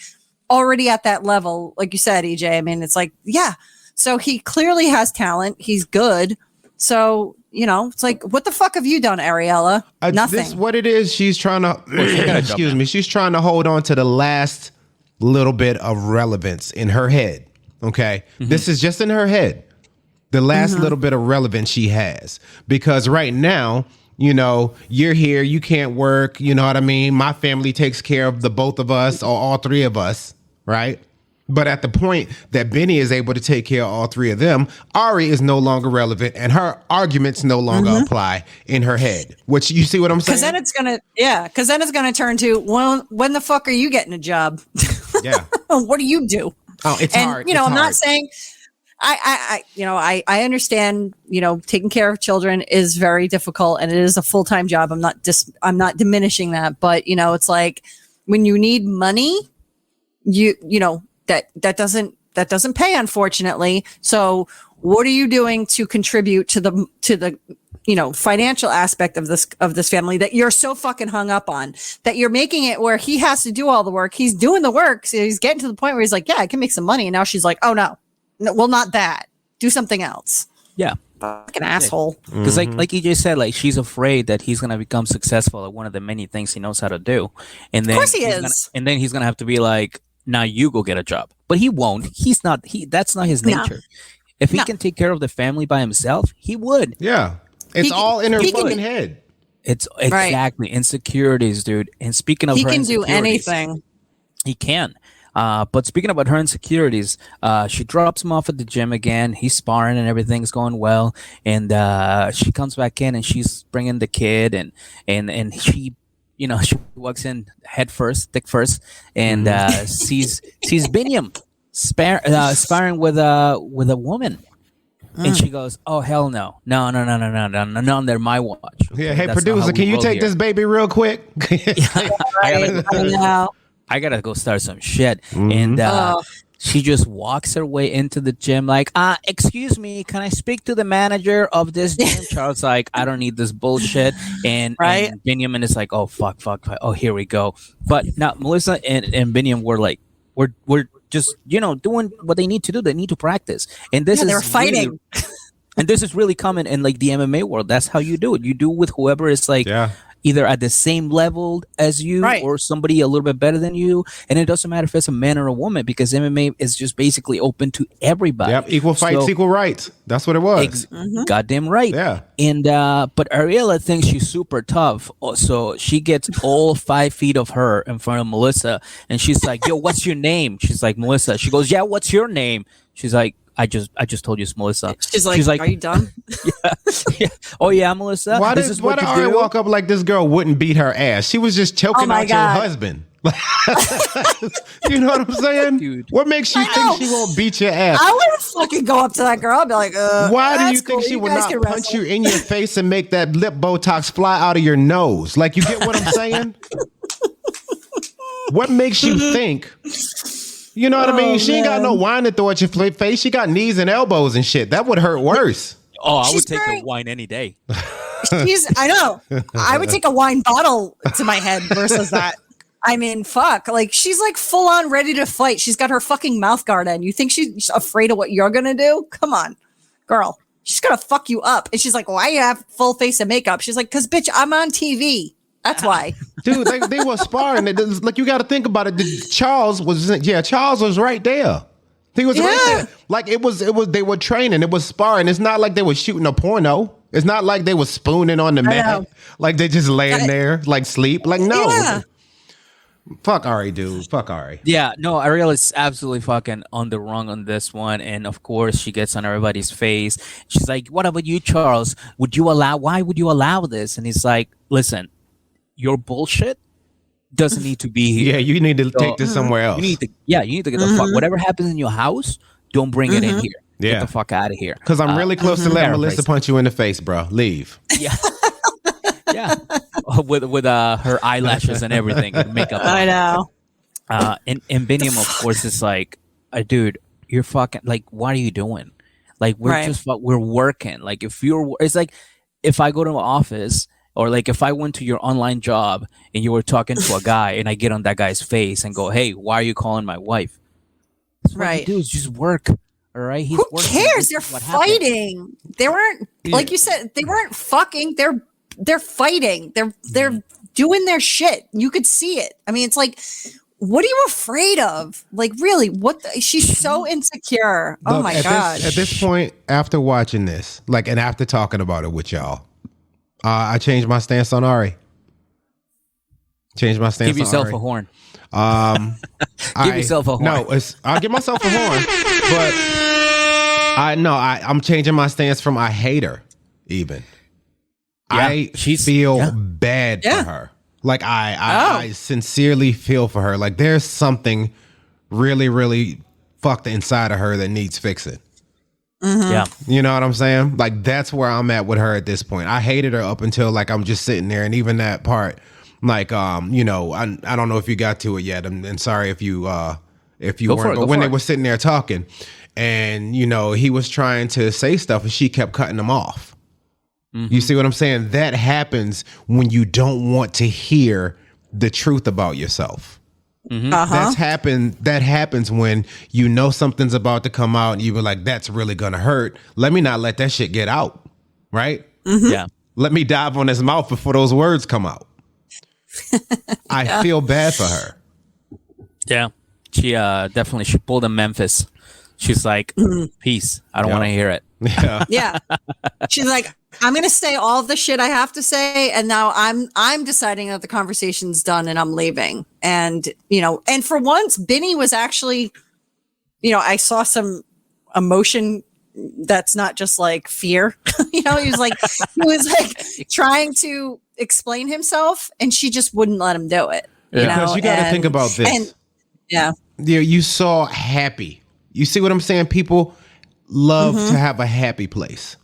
already at that level. Like you said, EJ, I mean, it's like, yeah. So he clearly has talent. He's good. So, you know, it's like, what the fuck have you done, Ariella? Nothing. This is what it is. She's trying to, excuse me, she's trying to hold on to the last little bit of relevance in her head. Okay. This is just in her head. The last little bit of relevance she has. Because right now, you know, you're here, you can't work. You know what I mean? My family takes care of the both of us or all three of us. Right. But at the point that Bini is able to take care of all three of them, Ari is no longer relevant and her arguments no longer apply in her head. Which you see what I'm saying? Because then it's gonna turn to, well, when the fuck are you getting a job? Yeah. What do you do? Oh, it's hard. You know, it's I'm hard. not saying I understand, you know, taking care of children is very difficult and it is a full-time job. I'm not diminishing that, but you know, it's like when you need money, you know, that doesn't pay, unfortunately. So what are you doing to contribute to the you know, financial aspect of this family that you're so fucking hung up on, that you're making it where he has to do all the work? He's doing the work. So he's getting to the point where he's like, yeah, I can make some money. And now she's like, oh no, well, not that. Do something else. Yeah. Fucking asshole. Because like EJ said, like she's afraid that he's gonna become successful at one of the many things he knows how to do. And then of course he is. And then he's gonna have to be like, now you go get a job. But he won't. That's not his nature. If he can take care of the family by himself, he would. Yeah. It's all in her fucking head. It's exactly insecurities, dude. And speaking of, he her can do insecurities, anything. He can. But speaking about her insecurities, she drops him off at the gym again. He's sparring and everything's going well. And she comes back in and she's bringing the kid and she, you know, she walks in head first, thick first, and sees Biniam sparring with a woman. And she goes, "Oh hell no, no, under my watch." Okay, yeah, hey producer, can you take this baby real quick? I gotta go start some shit. And she just walks her way into the gym like, excuse me, can I speak to the manager of this gym? Charles like, I don't need this bullshit. And Benjamin is like, oh fuck. Oh, here we go. But now Melissa and Benjamin were like, we're just, you know, doing what they need to do. They need to practice. And this is they're fighting. Really, and this is really common in like the MMA world. That's how you do it. You do with whoever is like either at the same level as you Right. or somebody a little bit better than you. And it doesn't matter if it's a man or a woman, because MMA is just basically open to everybody. Yep, equal fights, So- equal rights. That's what it was. Goddamn right. Yeah. And but Ariella thinks she's super tough, so she gets all 5 feet of her in front of Melissa, and she's like, "Yo, what's your name?" She's like, "Melissa." She goes, "Yeah, what's your name?" She's like, I just told you it's Melissa." She's like, "Are you done?" Yeah. Oh yeah, Melissa. Why This did is what you Ari do? walk up like this girl wouldn't beat her ass? She was just choking Oh my out God. your husband. You know what I'm saying? Dude. What makes you I know. think she won't beat your ass? I wouldn't fucking go up to that girl. I'd be like, Why do you that's think cool. she would guys not can punch wrestle." you in your face and make that lip Botox fly out of your nose? Like, you get what I'm saying? What makes you think? You know what I mean? She ain't got no wine to throw at your face. She got knees and elbows and shit. That would hurt worse. Oh, I She's would take very- the wine any day. I know. I would take a wine bottle to my head versus that. I mean, fuck. Like, she's like full on ready to fight. She's got her fucking mouth guard in. You think she's afraid of what you're gonna do? Come on, girl. She's gonna fuck you up. And she's like, "Why you have full face of makeup?" She's like, "Cause bitch, I'm on TV. That's why." Dude, they were sparring. Like, you got to think about it. Charles was right there. He was right Yeah. there. Like, it was, they were training. It was sparring. It's not like they were shooting a porno. It's not like they were spooning on the know. mat. Like, they just laying there, like, sleep. Like, no. Yeah. Fuck Ari, dude. Fuck Ari. Yeah, no, Ariel is absolutely fucking on the wrong on this one, and of course she gets on everybody's face. She's like, "What about you, Charles? Why would you allow this?" And he's like, "Listen, your bullshit doesn't need to be here. Yeah, you need to take this somewhere else. You need to get the fuck. Whatever happens in your house, don't bring it in here. Yeah. Get the fuck out of here." Because I'm really close to letting Melissa paraphrase. punch you in the face, bro. Leave. Yeah. Yeah, with her eyelashes and everything and makeup. I on. know. And Bini, of course, is like, dude, you're fucking like, what are you doing? Like, we're Right. we're working. Like, it's like if I go to an office, or like if I went to your online job and you were talking to a guy and I get on that guy's face and go, "Hey, why are you calling my wife?" That's what you Right. do is just work. All right. He's Who working. cares? This They're is what happened. fighting. They weren't like you said. They weren't fucking. They're fighting. They're doing their shit. You could see it. I mean, it's like, what are you afraid of? Like, really? She's so insecure. Oh Look, my at god. At this point, after watching this, like, and after talking about it with y'all, I changed my stance on Ari. Changed my stance Give yourself on a Ari. horn. Give yourself a horn. No, I'll give myself a horn, but I'm changing my stance from I hate her even. I feel bad for her. Like, I sincerely feel for her. Like, there's something really, really fucked inside of her that needs fixing. Yeah. You know what I'm saying? Like, that's where I'm at with her at this point. I hated her up until, like, I'm just sitting there, and even that part, like, I don't know if you got to it yet. I'm sorry if you weren't. But when they were sitting there talking, and he was trying to say stuff, and she kept cutting him off. You see what I'm saying? That happens when you don't want to hear the truth about yourself. That happens when you know something's about to come out and you were like, that's really gonna hurt. Let me not let that shit get out. Right? Yeah. Let me dive on his mouth before those words come out. I feel bad for her. Yeah. She definitely, she pulled a Memphis. She's like, peace. I don't want to hear it. Yeah. Yeah. She's like, I'm going to say all of the shit I have to say. And now I'm deciding that the conversation's done and I'm leaving. And, and for once, Bini was actually, I saw some emotion that's not just like fear. He was like trying to explain himself and she just wouldn't let him do it. Because you got to think about this. And, yeah. You saw happy. You see what I'm saying? People love to have a happy place.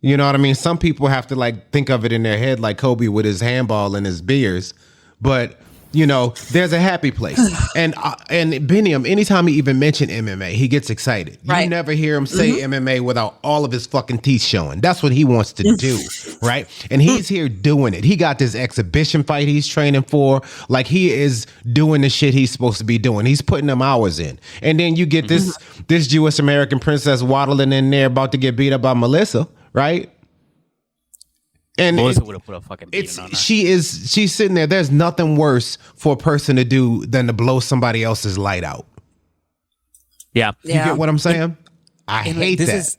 You know what I mean? Some people have to like think of it in their head like Kobe with his handball and his beers. But, there's a happy place. And Biniam, anytime he even mentioned MMA, he gets excited. You Right. never hear him say MMA without all of his fucking teeth showing. That's what he wants to do, right? And he's here doing it. He got this exhibition fight he's training for. Like, he is doing the shit he's supposed to be doing. He's putting them hours in. And then you get this Jewish American princess waddling in there about to get beat up by Melissa, right? And Melissa would have put a fucking beating it's on her. she's sitting there. There's nothing worse for a person to do than to blow somebody else's light out. Yeah. You get what I'm saying? I And hate that.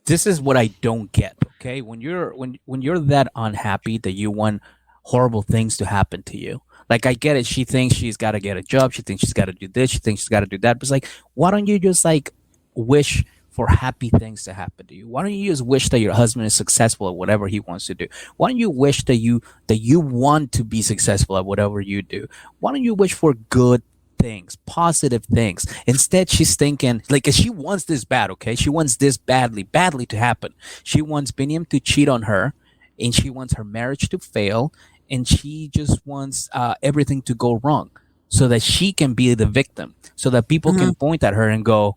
This is what I don't get. Okay, when you're that unhappy that you want horrible things to happen to you. Like, I get it. She thinks she's got to get a job. She thinks she's got to do this. She thinks she's got to do that. But it's like, why don't you just like wish for happy things to happen to you? Why don't you just wish that your husband is successful at whatever he wants to do? Why don't you wish that you want to be successful at whatever you do? Why don't you wish for good things, positive things? Instead, she's thinking like, 'cause she wants this bad. Okay, she wants this badly to happen. She wants Biniam to cheat on her, and she wants her marriage to fail, and she just wants everything to go wrong so that she can be the victim, so that people can point at her and go,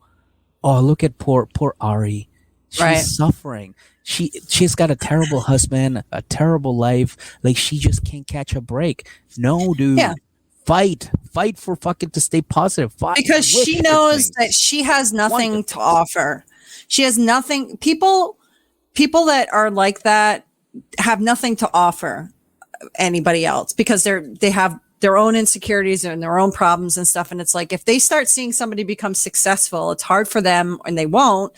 oh, look at poor Ari. She's suffering. She's got a terrible husband, a terrible life. Like, she just can't catch a break. No, dude. Yeah. Fight for fucking to stay positive. Because she knows that she has nothing to offer. She has nothing. People that are like that have nothing to offer anybody else because they have their own insecurities and their own problems and stuff. And it's like, if they start seeing somebody become successful, it's hard for them, and they won't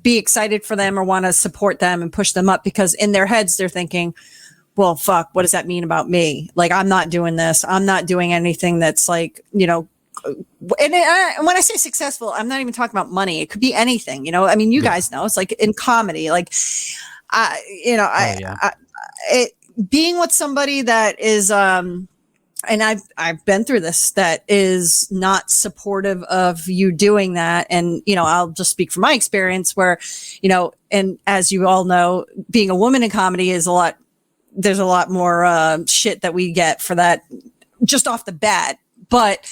be excited for them or want to support them and push them up, because in their heads, they're thinking, well, fuck, what does that mean about me? Like, I'm not doing this. I'm not doing anything that's like, you know, and when I say successful, I'm not even talking about money. It could be anything, you know, I mean, you guys know, it's like in comedy, like, being with somebody that is, and I've been through this, that is not supportive of you doing that. And, you know, I'll just speak from my experience where, you know, and as you all know, being a woman in comedy is there's a lot more shit that we get for that just off the bat. But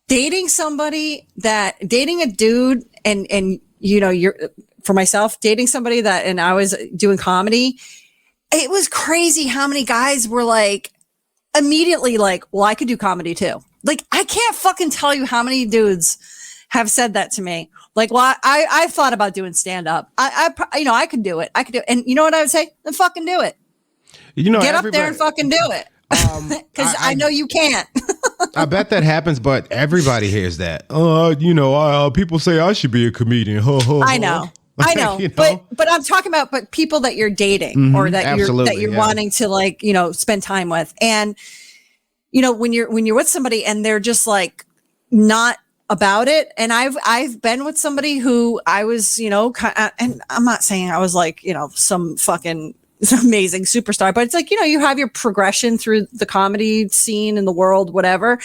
dating a dude and, you know, for myself, dating somebody that, and I was doing comedy, it was crazy how many guys were like, immediately like, well, I could do comedy too. Like, I can't fucking tell you how many dudes have said that to me. Like, well, I've thought about doing stand up. I could do it. And you know what I would say? Then fucking do it. You know, get up there and fucking do it. Because I know you can't. I bet that happens, but everybody hears that. You know, people say I should be a comedian. I know. I know, you know? But I'm talking about people that you're dating or that you're wanting to, like, you know, spend time with. And, you know, when you're with somebody and they're just like not about it. And I've been with somebody who I was, you know, and I'm not saying I was like, you know, some fucking amazing superstar, but it's like, you know, you have your progression through the comedy scene in the world, whatever.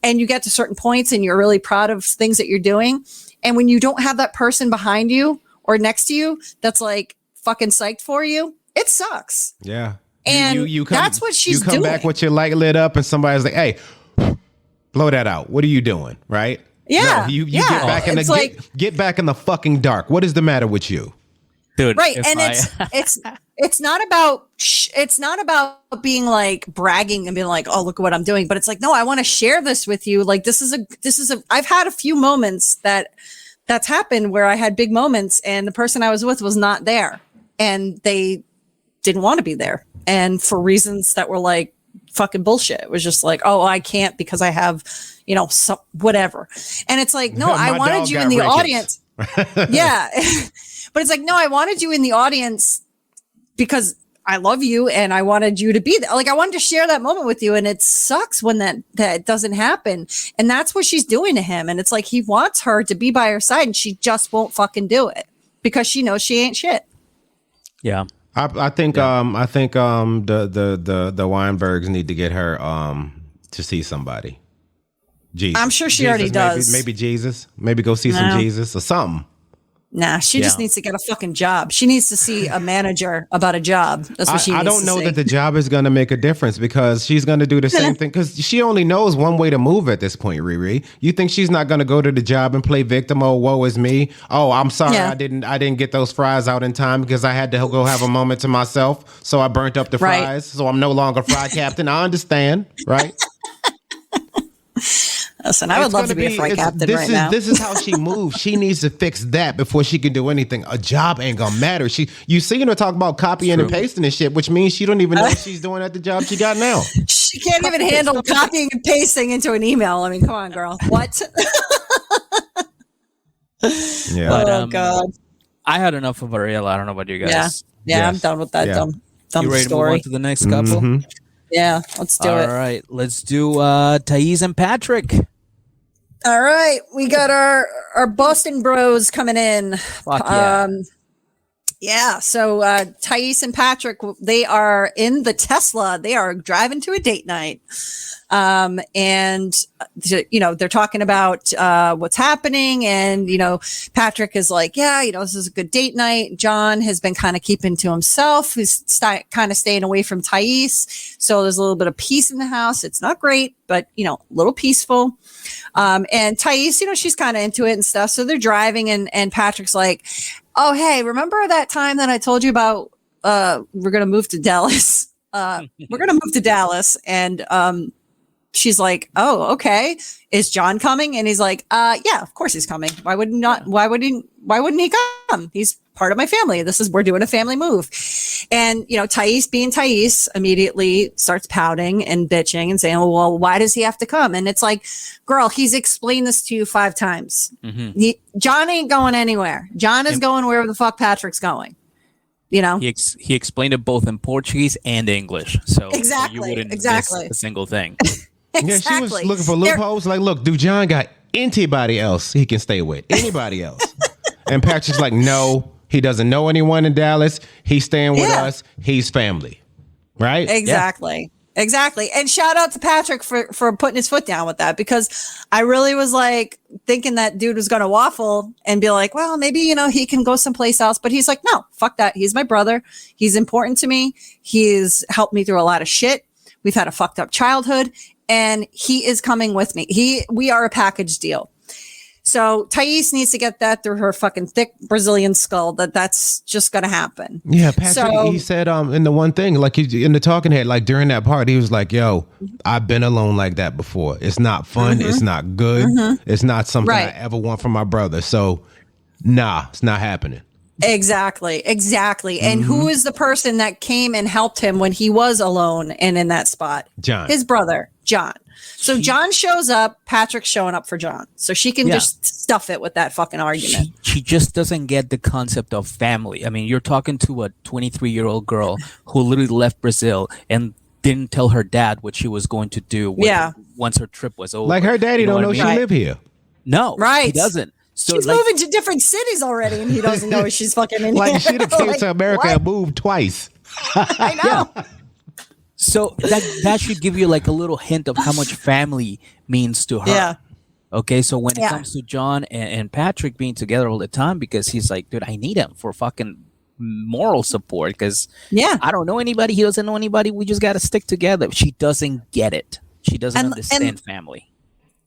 And you get to certain points and you're really proud of things that you're doing. And when you don't have that person behind you or next to you that's like fucking psyched for you, it sucks. Yeah. And that's what she's doing. You come back with your light lit up and somebody's like, hey, blow that out. What are you doing? Right? Yeah. No, you get back in get back in the fucking dark. What is the matter with you? Dude, right. And it's not about being like bragging and being like, oh, look at what I'm doing. But it's like, no, I want to share this with you. Like, I've had a few moments that's happened where I had big moments and the person I was with was not there and they didn't want to be there. And for reasons that were like fucking bullshit. It was just like, oh, I can't because I have, you know, whatever. And it's like, no, I wanted you in the audience. Yeah. But it's like, no, I wanted you in the audience because I love you and I wanted you to be there. Like, I wanted to share that moment with you. And it sucks when that doesn't happen. And that's what she's doing to him. And it's like, he wants her to be by her side and she just won't fucking do it because she knows she ain't shit. Yeah. I think the Weinbergs need to get her to see somebody. Jesus. I'm sure she already does. Maybe Jesus. Maybe go see some Jesus or something. Nah, she just needs to get a fucking job. She needs to see a manager about a job. That's what she needs to see. I don't know that the job is going to make a difference because she's going to do the same thing because she only knows one way to move at this point, Riri. You think she's not going to go to the job and play victim? Oh, woe is me. Oh, I'm sorry. Yeah. I didn't get those fries out in time because I had to go have a moment to myself. So I burnt up the fries. So I'm no longer fry captain. I understand. Right. Listen, I would love to be a flight captain right now. This is how she moves. She needs to fix that before she can do anything. A job ain't gonna matter. You seen her talk about copying and pasting and shit, which means she don't even know what she's doing at the job she got now. She can't even handle copying and pasting into an email. I mean, come on, girl. What? Yeah. But, oh God. I had enough of Ariel. I don't know about you guys. Yeah, I'm Yes. done with that Yeah. dumb You ready to move story. on to the next couple? Mhm. Yeah, let's do it. All right, let's do Thais and Patrick. All right, we got our Boston bros coming in. Fuck yeah. Yeah, so Thais and Patrick, they are in the Tesla. They are driving to a date night. And they're talking about what's happening. And, Patrick is like, yeah, this is a good date night. John has been kind of keeping to himself. He's kind of staying away from Thais. So there's a little bit of peace in the house. It's not great, but, a little peaceful. And Thais, she's kind of into it and stuff. So they're driving and Patrick's like, oh, hey, remember that time that I told you about, we're going to move to Dallas? We're going to move to Dallas. And, she's like, oh, okay. Is John coming? And he's like, yeah, of course he's coming. Why wouldn't he come? He's part of my family. We're doing a family move. And, Thais being Thais immediately starts pouting and bitching and saying, well, why does he have to come? And it's like, girl, he's explained this to you 5 times. Mm-hmm. John ain't going anywhere. John is going wherever the fuck Patrick's going. He explained it both in Portuguese and English. So exactly, you wouldn't miss exactly. a single thing. Exactly. Yeah, she was looking for loopholes. Like, look, do John got anybody else he can stay with? Anybody else? And Patrick's like, no, he doesn't know anyone in Dallas. He's staying with us. He's family. Right? Exactly. Yeah. Exactly. And shout out to Patrick for putting his foot down with that, because I really was like thinking that dude was going to waffle and be like, well, maybe, he can go someplace else. But he's like, no, fuck that. He's my brother. He's important to me. He's helped me through a lot of shit. We've had a fucked up childhood. And he is coming with me. We are a package deal. So Thais needs to get that through her fucking thick Brazilian skull that's just going to happen. Yeah, Patrick, he said in the one thing, like in the talking head, like during that part, he was like, yo, I've been alone like that before. It's not fun. Mm-hmm. It's not good. Mm-hmm. It's not something I ever want from my brother. So, nah, it's not happening. Exactly. And who is the person that came and helped him when he was alone and in that spot? John. His brother, John. So John shows up, Patrick's showing up for John. So she can just stuff it with that fucking argument. She just doesn't get the concept of family. I mean, you're talking to a 23-year-old girl who literally left Brazil and didn't tell her dad what she was going to do once her trip was over. Like her daddy don't know she live here. No, he doesn't. So she's moving to different cities already, and he doesn't know she's fucking in like here. she'd have came to America and moved twice. I know. Yeah. So that should give you like a little hint of how much family means to her. Yeah. Okay, so when it comes to John and Patrick being together all the time, because he's like, dude, I need him for fucking moral support, because I don't know anybody, he doesn't know anybody, we just got to stick together. She doesn't get it. She doesn't understand family.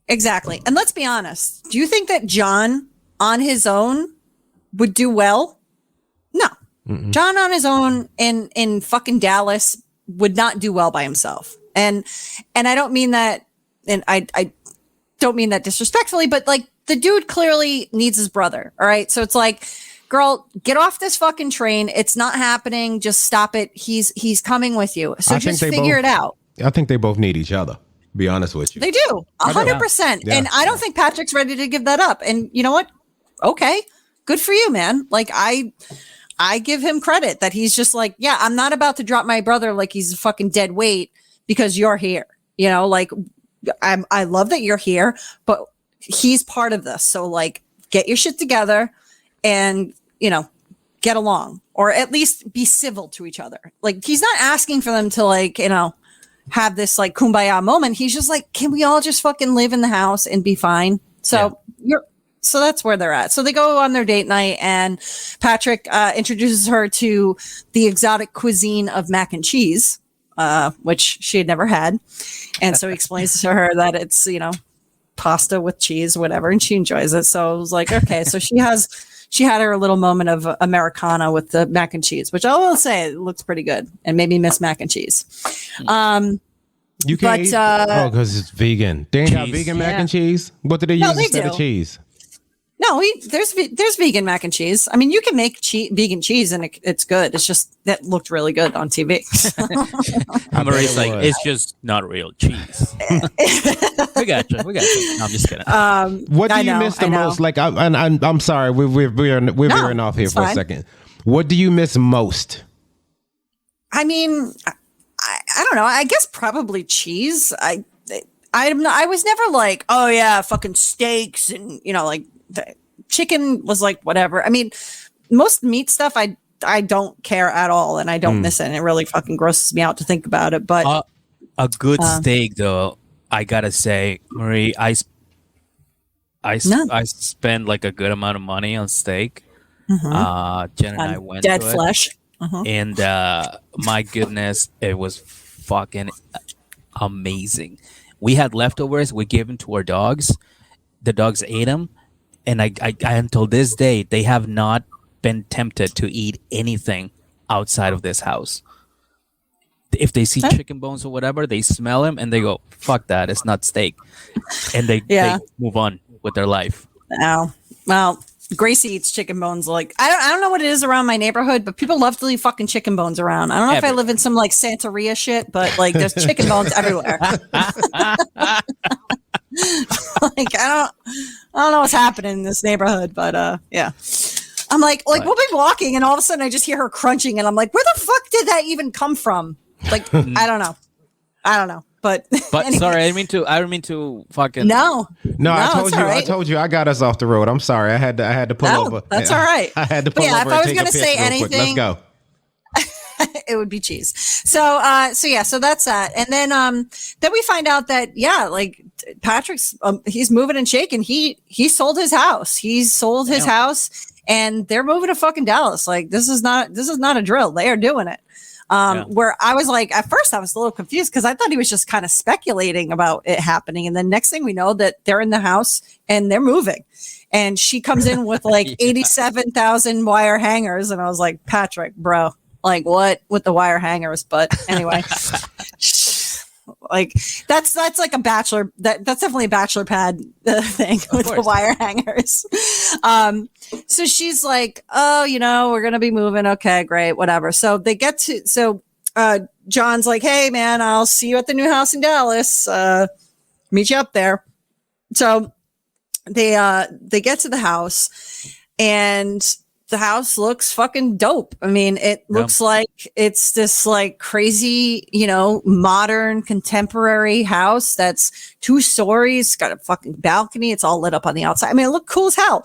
Exactly. And let's be honest. Do you think that John on his own would do well? No. Mm-mm. John on his own in fucking Dallas would not do well by himself. And I don't mean that, and I don't mean that disrespectfully, but like the dude clearly needs his brother. All right. So it's like, girl, get off this fucking train. It's not happening. Just stop it. He's coming with you. So just figure it out. I think they both need each other. Be honest with you. They do 100%. Yeah. And I don't think Patrick's ready to give that up. And you know what? Okay, good for you, man. Like I give him credit that he's just like, yeah, I'm not about to drop my brother like he's a fucking dead weight because you're here. Like I love that you're here, but he's part of this. So like, get your shit together and, get along, or at least be civil to each other. Like he's not asking for them to like, have this like kumbaya moment. He's just like, can we all just fucking live in the house and be fine? So so that's where they're at. So they go on their date night, and Patrick introduces her to the exotic cuisine of mac and cheese, which she had never had. And so he explains to her that it's, pasta with cheese, whatever, and she enjoys it. So I was like, okay, so she had her little moment of Americana with the mac and cheese, which I will say it looks pretty good and made me miss mac and cheese. You can't But, eat? Oh, because it's vegan. They ain't got Cheese. vegan mac Yeah. and cheese? What do they No, use they instead of do. cheese? No, there's vegan mac and cheese. I mean, you can make vegan cheese and it's good. It's just that looked really good on TV. Marie's it like, was. it's just not real cheese. We got you. No, I'm just kidding. What do I you know, miss the I know. most? Like, I'm sorry, we're veering off here it's for a fine. second. What do you miss most? I mean, I don't know. I guess probably cheese. I was never like, oh yeah, fucking steaks and like the chicken was like whatever. I mean, most meat stuff I don't care at all, and I don't miss it. And it really fucking grosses me out to think about it. But A good steak, though, I gotta say, Marie, I spend like a good amount of money on steak. Jen and I went dead to it, flesh. and my goodness, it was fucking amazing. We had leftovers. We gave them to our dogs. The dogs ate them, and I until this day they have not been tempted to eat anything outside of this house. If they see chicken bones or whatever, they smell them and they go, "Fuck that! It's not steak," and they move on with their life. Oh, well, Gracie eats chicken bones. Like I don't know what it is around my neighborhood, but people love to leave fucking chicken bones around. I don't know if I live in some like Santeria shit, but like there's chicken bones everywhere. Like I don't know what's happening in this neighborhood, but yeah. I'm like we'll be walking and all of a sudden I just hear her crunching and I'm like, where the fuck did that even come from? Like I don't know. But But sorry, I didn't mean to fucking No, I told you I got us off the road. I'm sorry. I had to pull over. That's all right. I had to pull But yeah, over. if I was going to say anything, let's go. it would be cheese. So that's that. And then we find out that like Patrick's he's moving and shaking. He sold his house. He's sold his house, and they're moving to fucking Dallas. Like this is not a drill. They are doing it. Where I was like, at first I was a little confused because I thought he was just kind of speculating about it happening. And then next thing we know that they're in the house and they're moving. And she comes in with like 87,000 wire hangers. And I was like, Patrick, bro, like what with the wire hangers? But anyway, like that's like a bachelor, that's definitely a bachelor pad thing with the wire hangers. So she's like, oh, we're going to be moving. Okay, great. Whatever. So they get to, John's like, hey man, I'll see you at the new house in Dallas. Meet you up there. So they get to the house and the house looks fucking dope. I mean, it looks like it's this like crazy, modern contemporary house that's 2 stories, got a fucking balcony. It's all lit up on the outside. I mean, it looked cool as hell.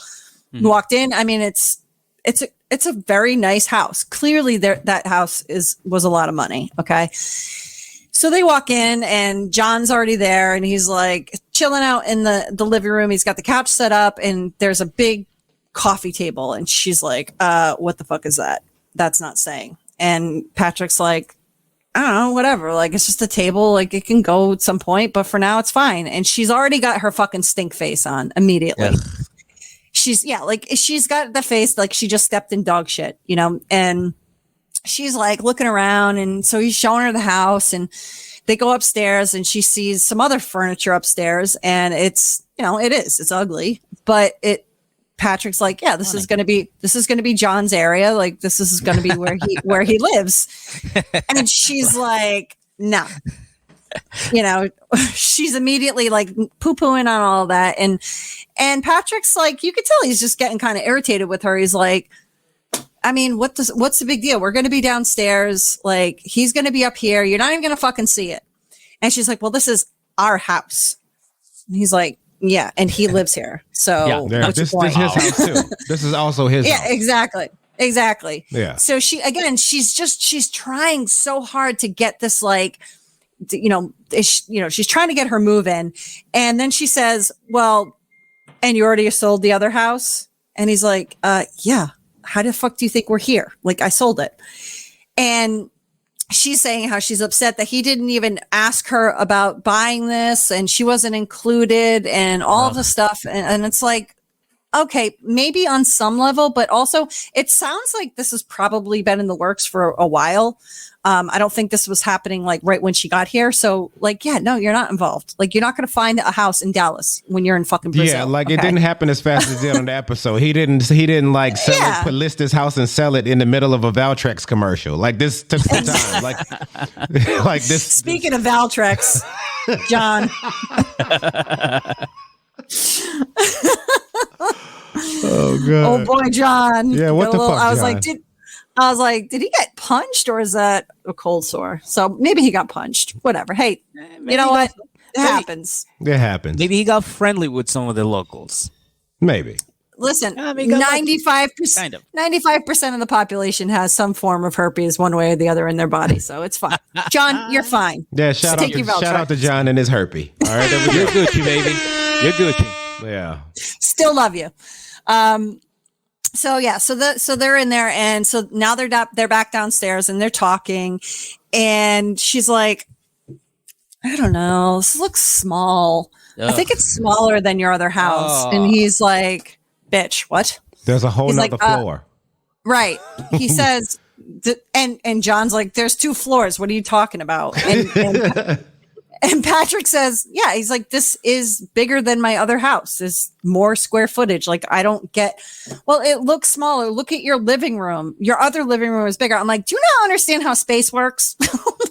Walked in. I mean, it's a very nice house. Clearly that house was a lot of money. Okay. So they walk in and John's already there and he's like chilling out in the living room. He's got the couch set up and there's a big coffee table. And she's like, what the fuck is that? That's not staying. And Patrick's like, I don't know, whatever. Like, it's just a table. Like, it can go at some point, but for now it's fine. And she's already got her fucking stink face on immediately. Yeah. She's got the face like she just stepped in dog shit, and she's like looking around. And so he's showing her the house and they go upstairs and she sees some other furniture upstairs and it's ugly, but Patrick's like, yeah, this is going to be John's area. Like this is going to be where he lives. And she's like, no, she's immediately like poo-pooing on all that. And Patrick's like, you could tell he's just getting kind of irritated with her. He's like, I mean, what's the big deal? We're going to be downstairs. Like he's going to be up here. You're not even going to fucking see it. And she's like, well, this is our house. And he's like, yeah. And he lives here. So this is his house too. This is also his house. Exactly. Yeah. So she's trying so hard to get this, like, she's trying to get her move in. And then she says, well, and you already sold the other house? And he's like, yeah. How the fuck do you think we're here? Like, I sold it. And she's saying how she's upset that he didn't even ask her about buying this and she wasn't included and all of the stuff. And it's like, okay, maybe on some level, but also it sounds like this has probably been in the works for a while. I don't think this was happening like right when she got here. So like, yeah, no, you're not involved. Like you're not going to find a house in Dallas when you're in fucking Brazil. Yeah, like it didn't happen as fast as it did on the episode. He didn't like sell it, list his house and sell it in the middle of a Valtrex commercial. Like this took some time. like this. Speaking of Valtrex, John. Oh god. Oh boy, John. Yeah, what the fuck? I was John? like, did he get punched or is that a cold sore? So maybe he got punched. Whatever. Hey, you know what? It happens. It happens. Maybe he got friendly with some of the locals. Maybe. Listen, Yeah, I mean, got lucky. 95%, Kind of. 95% of the population has some form of herpes one way or the other in their body. So it's fine. John, you're fine. Yeah, shout out to John and his herpes. All right, there we You're go. Gucci, baby. You're Gucci. Yeah. Still love you. So they're in there, and so now they're back downstairs and they're talking, and she's like, I don't know, this looks small. I think it's smaller than your other house. And he's like, bitch, what? There's a whole nother floor. Right. He says, and John's like, there's 2 floors. What are you talking about? And Patrick says, yeah, he's like, this is bigger than my other house. There's more square footage. Like, I don't get, well, it looks smaller. Look at your living room. Your other living room is bigger. I'm like, do you not understand how space works?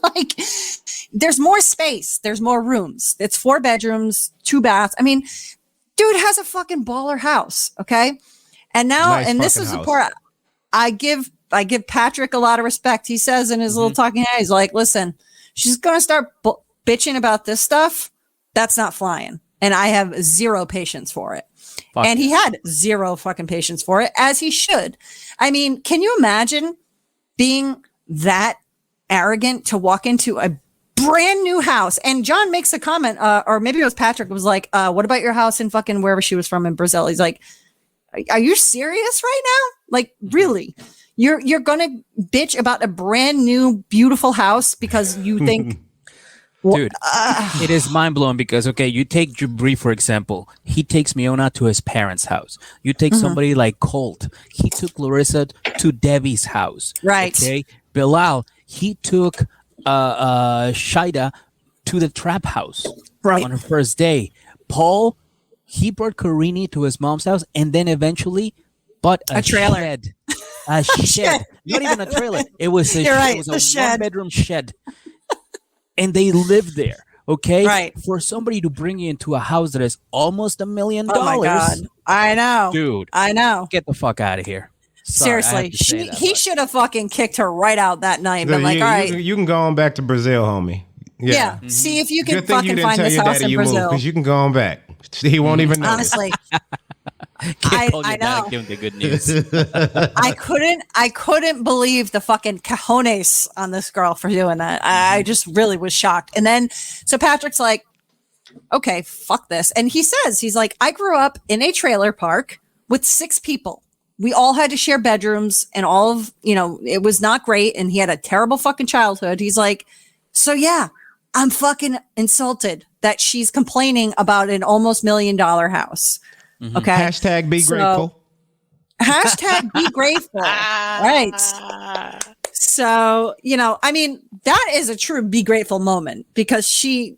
Like, there's more space. There's more rooms. It's 4 bedrooms, 2 baths. I mean, dude has a fucking baller house. Okay. And now, Nice and this fucking is the house. part I give Patrick a lot of respect. He says in his little talking head, he's like, listen, she's going to start bitching about this stuff. That's not flying. And I have 0 patience for it. And he had 0 fucking patience for it, as he should. I mean, can you imagine being that arrogant to walk into a brand new house? And John makes a comment, or maybe it was Patrick, was like, what about your house in fucking wherever she was from in Brazil? He's like, are you serious right now? Like, really? You're gonna bitch about a brand new beautiful house because you think Dude, it is mind blowing because, okay, you take Jibri, for example. He takes Miona to his parents' house. You take somebody like Colt. He took Larissa to Debbie's house. Right. Okay. Bilal, he took Shaeeda to the trap house on her first day. Paul, he brought Karini to his mom's house and then eventually bought a trailer. Shed. A shed. Not even a trailer. It was a, it was a shed. 1-bedroom shed. And they live there, okay? Right. For somebody to bring you into a house that is almost $1 million. oh my God. I know. Dude. I know. Get the fuck out of here. Sorry, I Seriously. have to say that, He but- should have fucking kicked her right out that night. Been like, you, all right. you can go on back to Brazil, homie. Yeah. See if you can Good thing you fucking didn't find tell this your house daddy in you moved Brazil. because you can go on back. He won't even know. Honestly. Can't call I you back, know. give him the good news. I couldn't believe the fucking cojones on this girl for doing that. I just really was shocked. And then, so Patrick's like, okay, fuck this. And he says, he's like, I grew up in a trailer park with 6 people. We all had to share bedrooms and all of, it was not great. And he had a terrible fucking childhood. He's like, so yeah, I'm fucking insulted that she's complaining about an almost $1 million house. Okay. Hashtag be grateful. Hashtag be grateful. Right. So, I mean, that is a true be grateful moment because she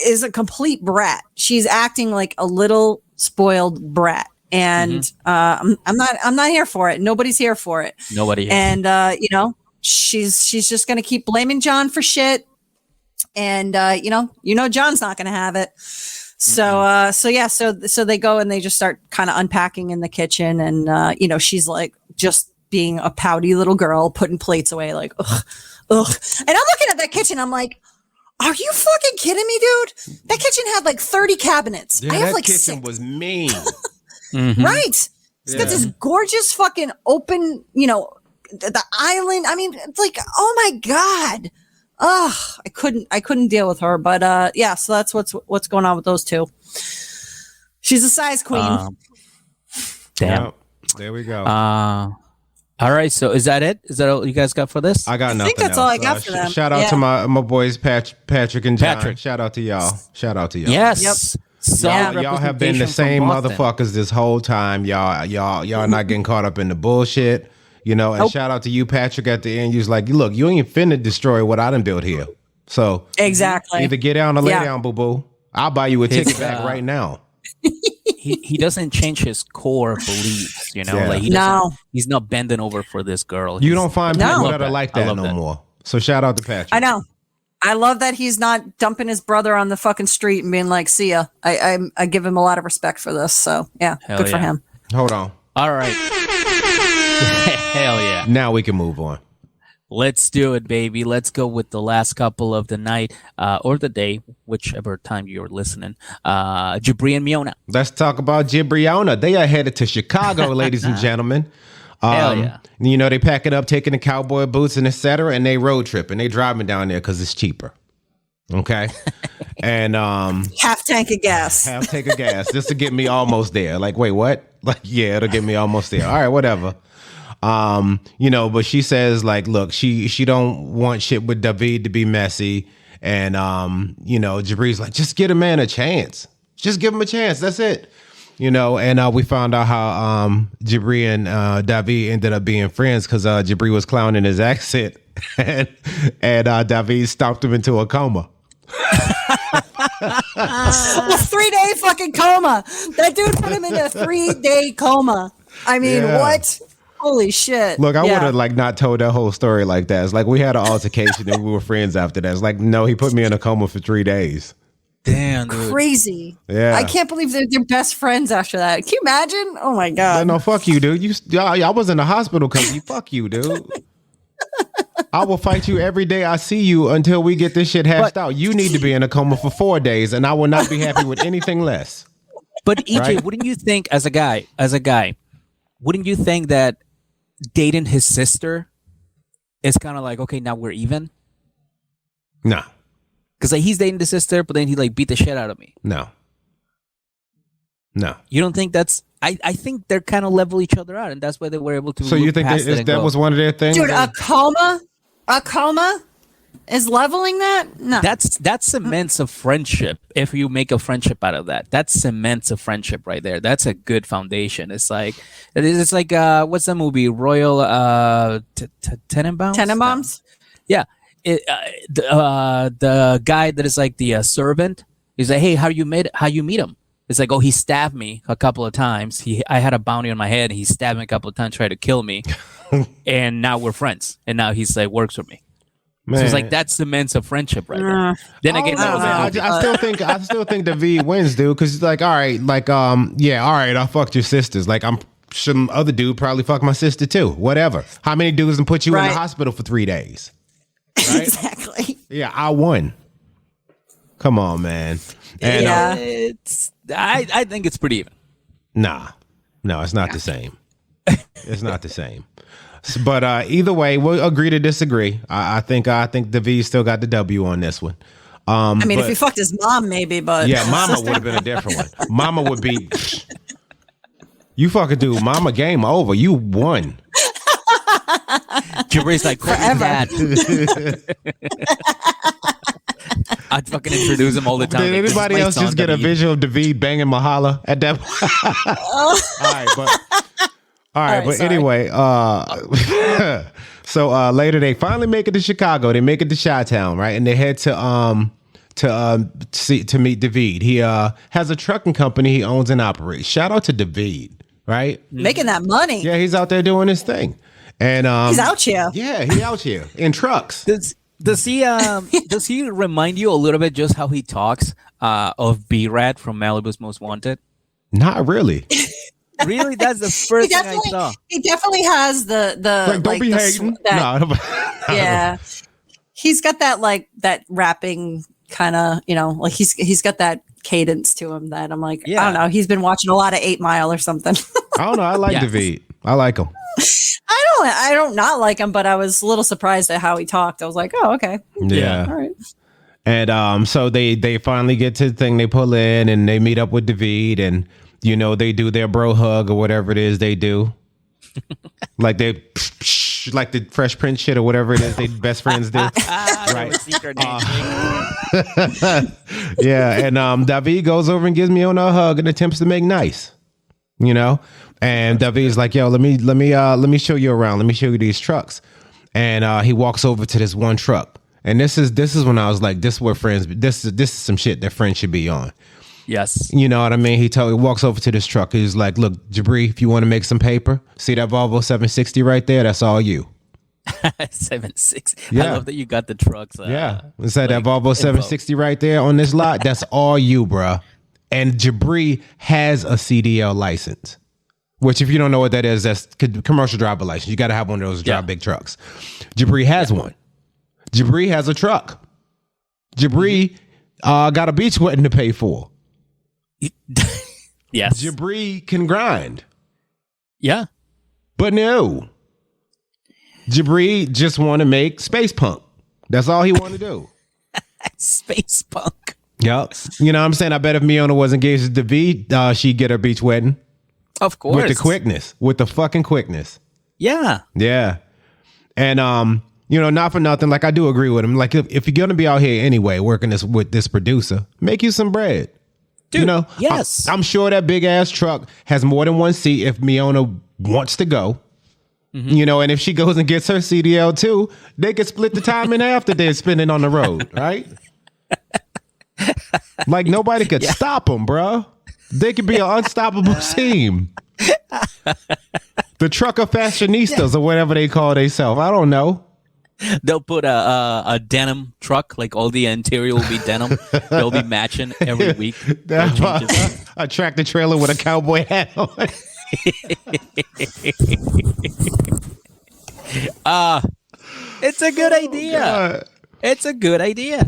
is a complete brat. She's acting like a little spoiled brat. And I'm not here for it. Nobody's here for it. Nobody is. And she's just gonna keep blaming John for shit. And John's not gonna have it. So so they go and they just start kind of unpacking in the kitchen, and she's like just being a pouty little girl, putting plates away, like ugh. And I'm looking at that kitchen, I'm like, are you fucking kidding me, dude? That kitchen had like 30 cabinets. Yeah, I have that like kitchen 6. was mean. Right. It's got this gorgeous fucking open, the island. I mean, it's like, oh my God. Ugh, I couldn't deal with her. But so that's what's going on with those 2. She's a size queen. Damn. Yep, there we go. All right. So is that it? Is that all you guys got for this? I got nothing. think that's else. all I got for them. Shout out to my boys Patrick and John. Patrick. Shout out to y'all. Yes. Yep. solid Y'all have been the representation same from Boston. motherfuckers this whole time. Y'all not getting caught up in the bullshit. You know, and shout out to you, Patrick, at the end. You was like, look, you ain't finna destroy what I done built here. So Exactly. either get down or lay down, boo-boo. I'll buy you a ticket back uh, right now. He doesn't change his core beliefs, you know. Yeah. Like he's not bending over for this girl. You He's- don't find No. people that are like I that love no that. more. So shout out to Patrick. I know. I love that he's not dumping his brother on the fucking street and being like, "See ya." I give him a lot of respect for this. So yeah, Hell good for yeah. him. Hold on. All right. Hell yeah. Now we can move on. Let's do it, baby. Let's go with the last couple of the night or the day, whichever time you're listening. Jibri and Miona. Let's talk about Jibri and Miona. They are headed to Chicago, ladies and gentlemen. Hell yeah. You know, they packing up, taking the cowboy boots and etc. And they road trip and they driving down there because it's cheaper. Okay. And Half tank of gas. half take of gas just to get me almost there. Like, wait, what? Like, yeah, it'll get me almost there. All right, whatever. You know, but she says, like, look, she don't want shit with David to be messy. And you know, Jibri's like, just give a man a chance. Just give him a chance. That's it. You know, and we found out how Jibri and David ended up being friends because Jibri was clowning his accent and David stomped him into a coma. A 3-day fucking coma. That dude put him in a 3-day coma. I mean, Yeah. what? Holy shit. Look, I Yeah. would have like not told that whole story like that. It's like we had an altercation and we were friends after that. It's like, no, he put me in a coma for 3 days. Damn, dude. Crazy. Yeah. I can't believe they're best friends after that. Can you imagine? Oh my Like, god. no, fuck you, dude. I was in the hospital because you. Fuck you, dude. I will fight you every day I see you until we get this shit hashed out. You need to be in a coma for 4 days, and I will not be happy with anything less. But EJ, Right? wouldn't you think, as a guy, wouldn't you think that dating his sister is kind of like, okay, now we're even? No, Because like he's dating the sister, but then he like beat the shit out of me. no. You don't think that's? I think they're kind of level each other out, and that's why they were able to. So you look think past it that, and that go, was one of their things? Dude, a coma is leveling that? No. That cements a friendship. If you make a friendship out of that, that cements a friendship right there. That's a good foundation. It's like what's the movie? Royal Tenenbaums. Tenenbaums? Yeah, the guy that is like the servant. He's like, hey, how you meet him? It's like, oh, he stabbed me a couple of times. I had a bounty on my head. He stabbed me a couple of times, tried to kill me, and now we're friends. And now he's like works with me. Man. So it's like that cements a friendship right there. Then again, that was a movie. I still think David wins, dude, because it's like, all right, like, yeah, all right, I fucked your sisters. Like, I'm some other dude probably fucked my sister too. Whatever. How many dudes can put you in Right. the hospital for 3 days? Right? Exactly. Yeah, I won. Come on, man. And Yeah. I think it's pretty even. nah, no, it's not the same. It's not the same. But either way, we'll agree to disagree. I think David still got the W on this one. I mean, but- if he fucked his mom, maybe, but Yeah, Mama would have been a different one. Mama would be. You fucking dude, Mama, game over. You won. Jibri's like Forever. dad. I'd fucking introduce him all the time. Did Like, this is anybody my else son, just get a David. visual of David banging Mahala at that point? All right, but sorry. anyway, so later they finally make it to Chicago. They make it to Chi-Town, right? And they head to meet David. He has a trucking company he owns and operates. Shout out to David, right? making that money. Yeah, he's out there doing his thing. And He's out here. Yeah, he out here in trucks. Does he remind you a little bit just how he talks of B-Rat from Malibu's Most Wanted? Not really. Really, that's the first thing I saw. He definitely has the Like, don't be the hating. that- No. yeah. He's got that like that rapping kind of, like he's got that cadence to him that I'm like, Yeah. I don't know. He's been watching a lot of 8 Mile or something. I don't know. I like Yes. David. I like him. I don't not like him, but I was a little surprised at how he talked. I was like, oh, okay. Yeah. All right. And so they finally get to the thing. They pull in and they meet up with David, and they do their bro hug or whatever it is they do. Like they like the Fresh Prince shit or whatever it is they best friends do. Right. Secret Yeah, and David goes over and gives Miona a hug and attempts to make nice. You know? And David's like, yo, let me show you around. Let me show you these trucks. And he walks over to this one truck. And this is when I was like, this is where friends, this is some shit that friends should be on. Yes. You know what I mean? He walks over to this truck. He's like, look, Jibri, if you want to make some paper, see that Volvo 760 right there? That's all you. 760. Yeah. I love that you got the trucks. Yeah. It's like that Volvo 760 right there on this lot. That's all you, bruh. And Jibri has a CDL license, which if you don't know what that is, that's commercial driver license. You got to have one of those drive big trucks. Jibri has one. Jibri has a truck. Jibri got a beach wedding to pay for. Yes. Jibri can grind. Yeah. But no. Jibri just want to make space punk. That's all he want to do. Space punk. Yep. You know what I'm saying? I bet if Miona was engaged to V, she'd get her beach wedding. Of course. With the quickness. With the fucking quickness. Yeah. Yeah. And you know, not for nothing, like I do agree with him. Like if you're gonna be out here anyway working with this producer, make you some bread. Dude, you know, yes. I'm sure that big ass truck has more than one seat if Miona wants to go. Mm-hmm. You know, and if she goes and gets her CDL too, they could split the time in half that they're spending on the road, right? Like nobody could stop them, bro. They could be an unstoppable team. The trucker fashionistas or whatever they call themselves. I don't know. They'll put a denim truck, like all the interior will be denim. They'll be matching every week. A tractor trailer with a cowboy hat on. It's a good idea. God. It's a good idea.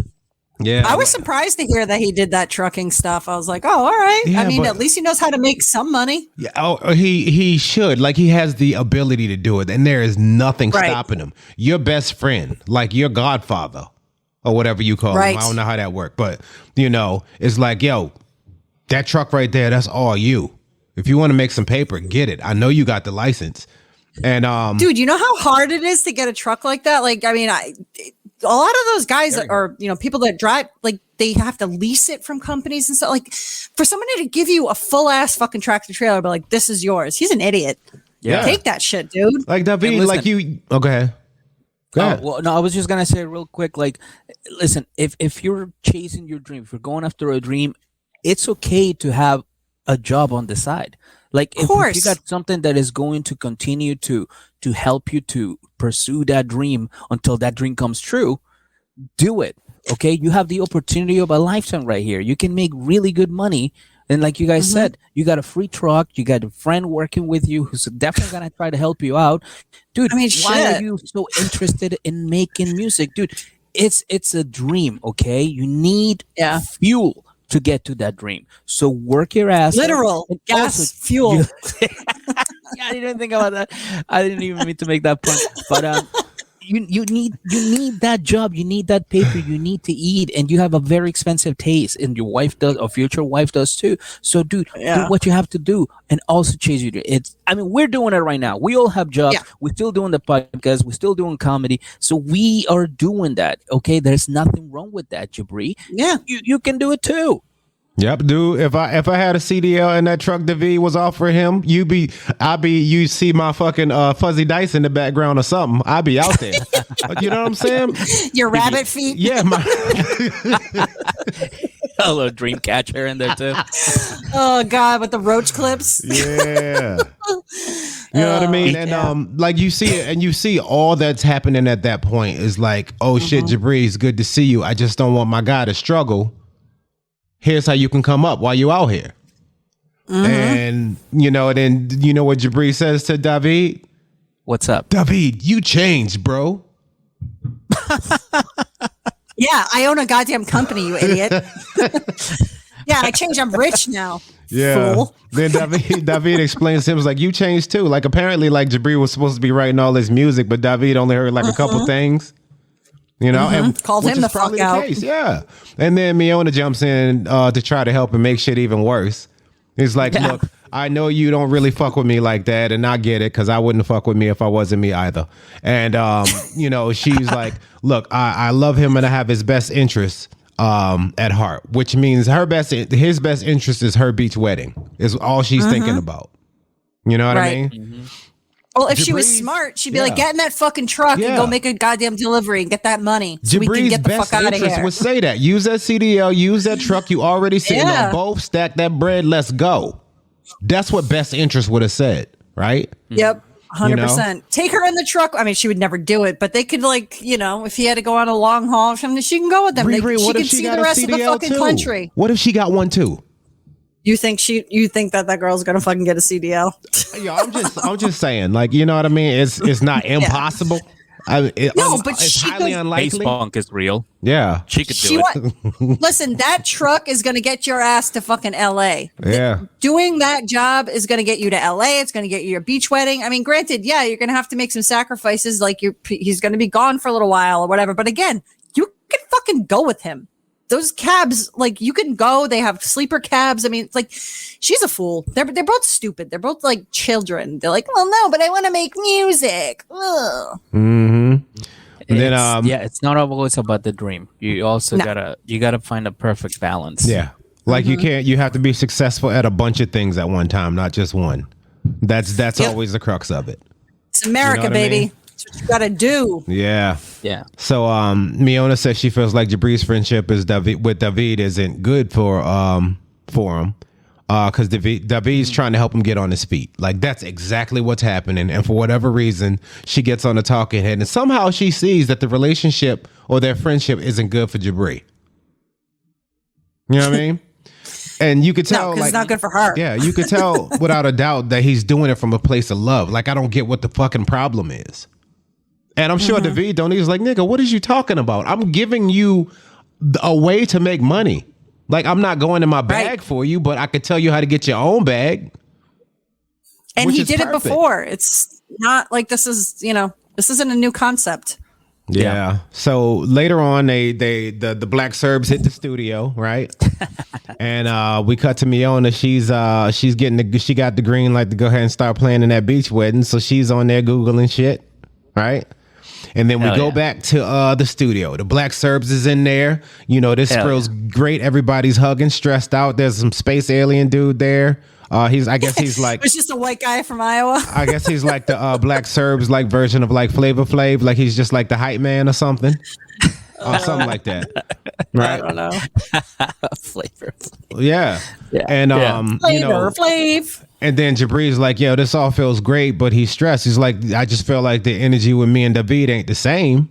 Yeah, I was surprised to hear that he did that trucking stuff. I was like, oh, all right. Yeah, I mean, but- at least he knows how to make some money. Yeah, he should. Like he has the ability to do it, and there is nothing Right. stopping him. Your best friend, like your godfather, or whatever you call Right. him. I don't know how that worked, but you know, it's like, yo, that truck right there, that's all you. If you want to make some paper, get it. I know you got the license. And Dude, you know how hard it is to get a truck like that? Like, I mean, a lot of those guys are, you know, people that drive, like they have to lease it from companies and stuff. Like for somebody to give you a full ass fucking tractor trailer, but like, this is yours. He's an idiot. Yeah. Take that shit, dude. like David, listen- like you. Oh, go ahead. Go ahead. Well, no, I was just gonna say real quick, like, listen, if you're chasing your dream, if you're going after a dream, it's okay to have a job on the side. Like if you got something that is going to continue to help you to pursue that dream until that dream comes true, do it. Okay, you have the opportunity of a lifetime right here. You can make really good money. And like you guys said, you got a free truck, you got a friend working with you who's definitely gonna try to help you out. Dude, I mean, why are shit. you so interested in making music? Dude, it's a dream, okay? You need fuel to get to that dream. So work your ass off. Literal And gas, also- fuel. Yeah, I didn't think about that. I didn't even mean to make that point. But you need that job. You need that paper. You need to eat, and you have a very expensive taste, and your wife does, or future wife does too. So, dude, do what you have to do, and also chase your dream. I mean, we're doing it right now. We all have jobs. Yeah. We're still doing the podcast. We're still doing comedy. So we are doing that. Okay, there's nothing wrong with that, Jibri. Yeah. You can do it too. Yep, dude. If I had a CDL and that truck David was offering him, you see my fucking fuzzy dice in the background or something. I'd be out there. You know what I'm saying? Your rabbit feet. Yeah, A little dream catcher in there too. Oh God, with the roach clips. yeah. You know what I mean? And like you see it, and you see all that's happening at that point is like, oh shit, Jibri, it's good to see you. I just don't want my guy to struggle. Here's how you can come up while you out here. And you know, then you know what Jibri says to David? What's up? David, you changed, bro. Yeah, I own a goddamn company, you idiot. Yeah, I changed. I'm rich now. Yeah. Fool. Then David explains to him, was like, you changed too. Like apparently, like Jibri was supposed to be writing all this music, but David only heard like a couple things. You know, and Called which him is the probably fuck out. case, yeah. And then Miona jumps in to try to help and make shit even worse. He's like, look, I know you don't really fuck with me like that, and I get it because I wouldn't fuck with me if I wasn't me either. And she's like, look, I love him and I have his best interests at heart, which means his best interest is her beach wedding is all she's thinking about. You know what I mean? Mm-hmm. Well, if she was smart, she'd be like, get in that fucking truck and go make a goddamn delivery and get that money so we can get the fuck out of here. Would say that. Use that CDL, use that truck. You already sitting on both. Stack that bread. Let's go. That's what best interest would have said, right? Yep. 100%. Take her in the truck. I mean, she would never do it, but they could if he had to go on a long haul or something, she can go with them. She can see the rest of the fucking country. What if she got one too? You think that girl's gonna fucking get a CDL? Yeah, I'm just saying, you know what I mean? It's not impossible. But it's highly unlikely. Face punk is real. Yeah, she could do it. Listen, that truck is gonna get your ass to fucking LA. Yeah, doing that job is gonna get you to LA. It's gonna get you your beach wedding. I mean, granted, you're gonna have to make some sacrifices. He's gonna be gone for a little while or whatever. But again, you can fucking go with him. Those cabs, you can go. They have sleeper cabs. I mean, it's she's a fool. They're both stupid. They're both like children. They're like, well, no, but I want to make music. Ugh. Mm-hmm. Then, it's not always about the dream. You also gotta find a perfect balance. Yeah, you have to be successful at a bunch of things at one time, not just one. That's always the crux of it. It's America, baby. I mean? That's what you gotta do. Yeah. So Miona says she feels like Jibri's friendship with David isn't good for him because David's trying to help him get on his feet. That's exactly what's happening, and for whatever reason she gets on the talking head and somehow she sees that the relationship or their friendship isn't good for Jibri. You know what I mean? And you could tell, it's not good for her. Yeah, you could tell without a doubt that he's doing it from a place of love. I don't get what the fucking problem is. And I'm sure David don't. He's like, nigga, what is you talking about? I'm giving you a way to make money. I'm not going in my bag for you, but I could tell you how to get your own bag. And he did it before. It's not this isn't a new concept. Yeah. So later on, the Black Serbs hit the studio, right? And we cut to Miona. She got the green light to go ahead and start planning that beach wedding. So she's on there Googling shit, right? And then we go back to the studio. The Black Serbs is in there. This feels great. Everybody's hugging, stressed out. There's some space alien dude there. I guess he's like it's just a white guy from Iowa. I guess he's like the Black Serbs version of Flavor Flav. He's just the hype man or something. Something like that. Right? I don't know. Flavor. Yeah. And Flavor Flav. And then Jibri's like, yo, this all feels great, but he's stressed. He's like, I just feel like the energy with me and David ain't the same,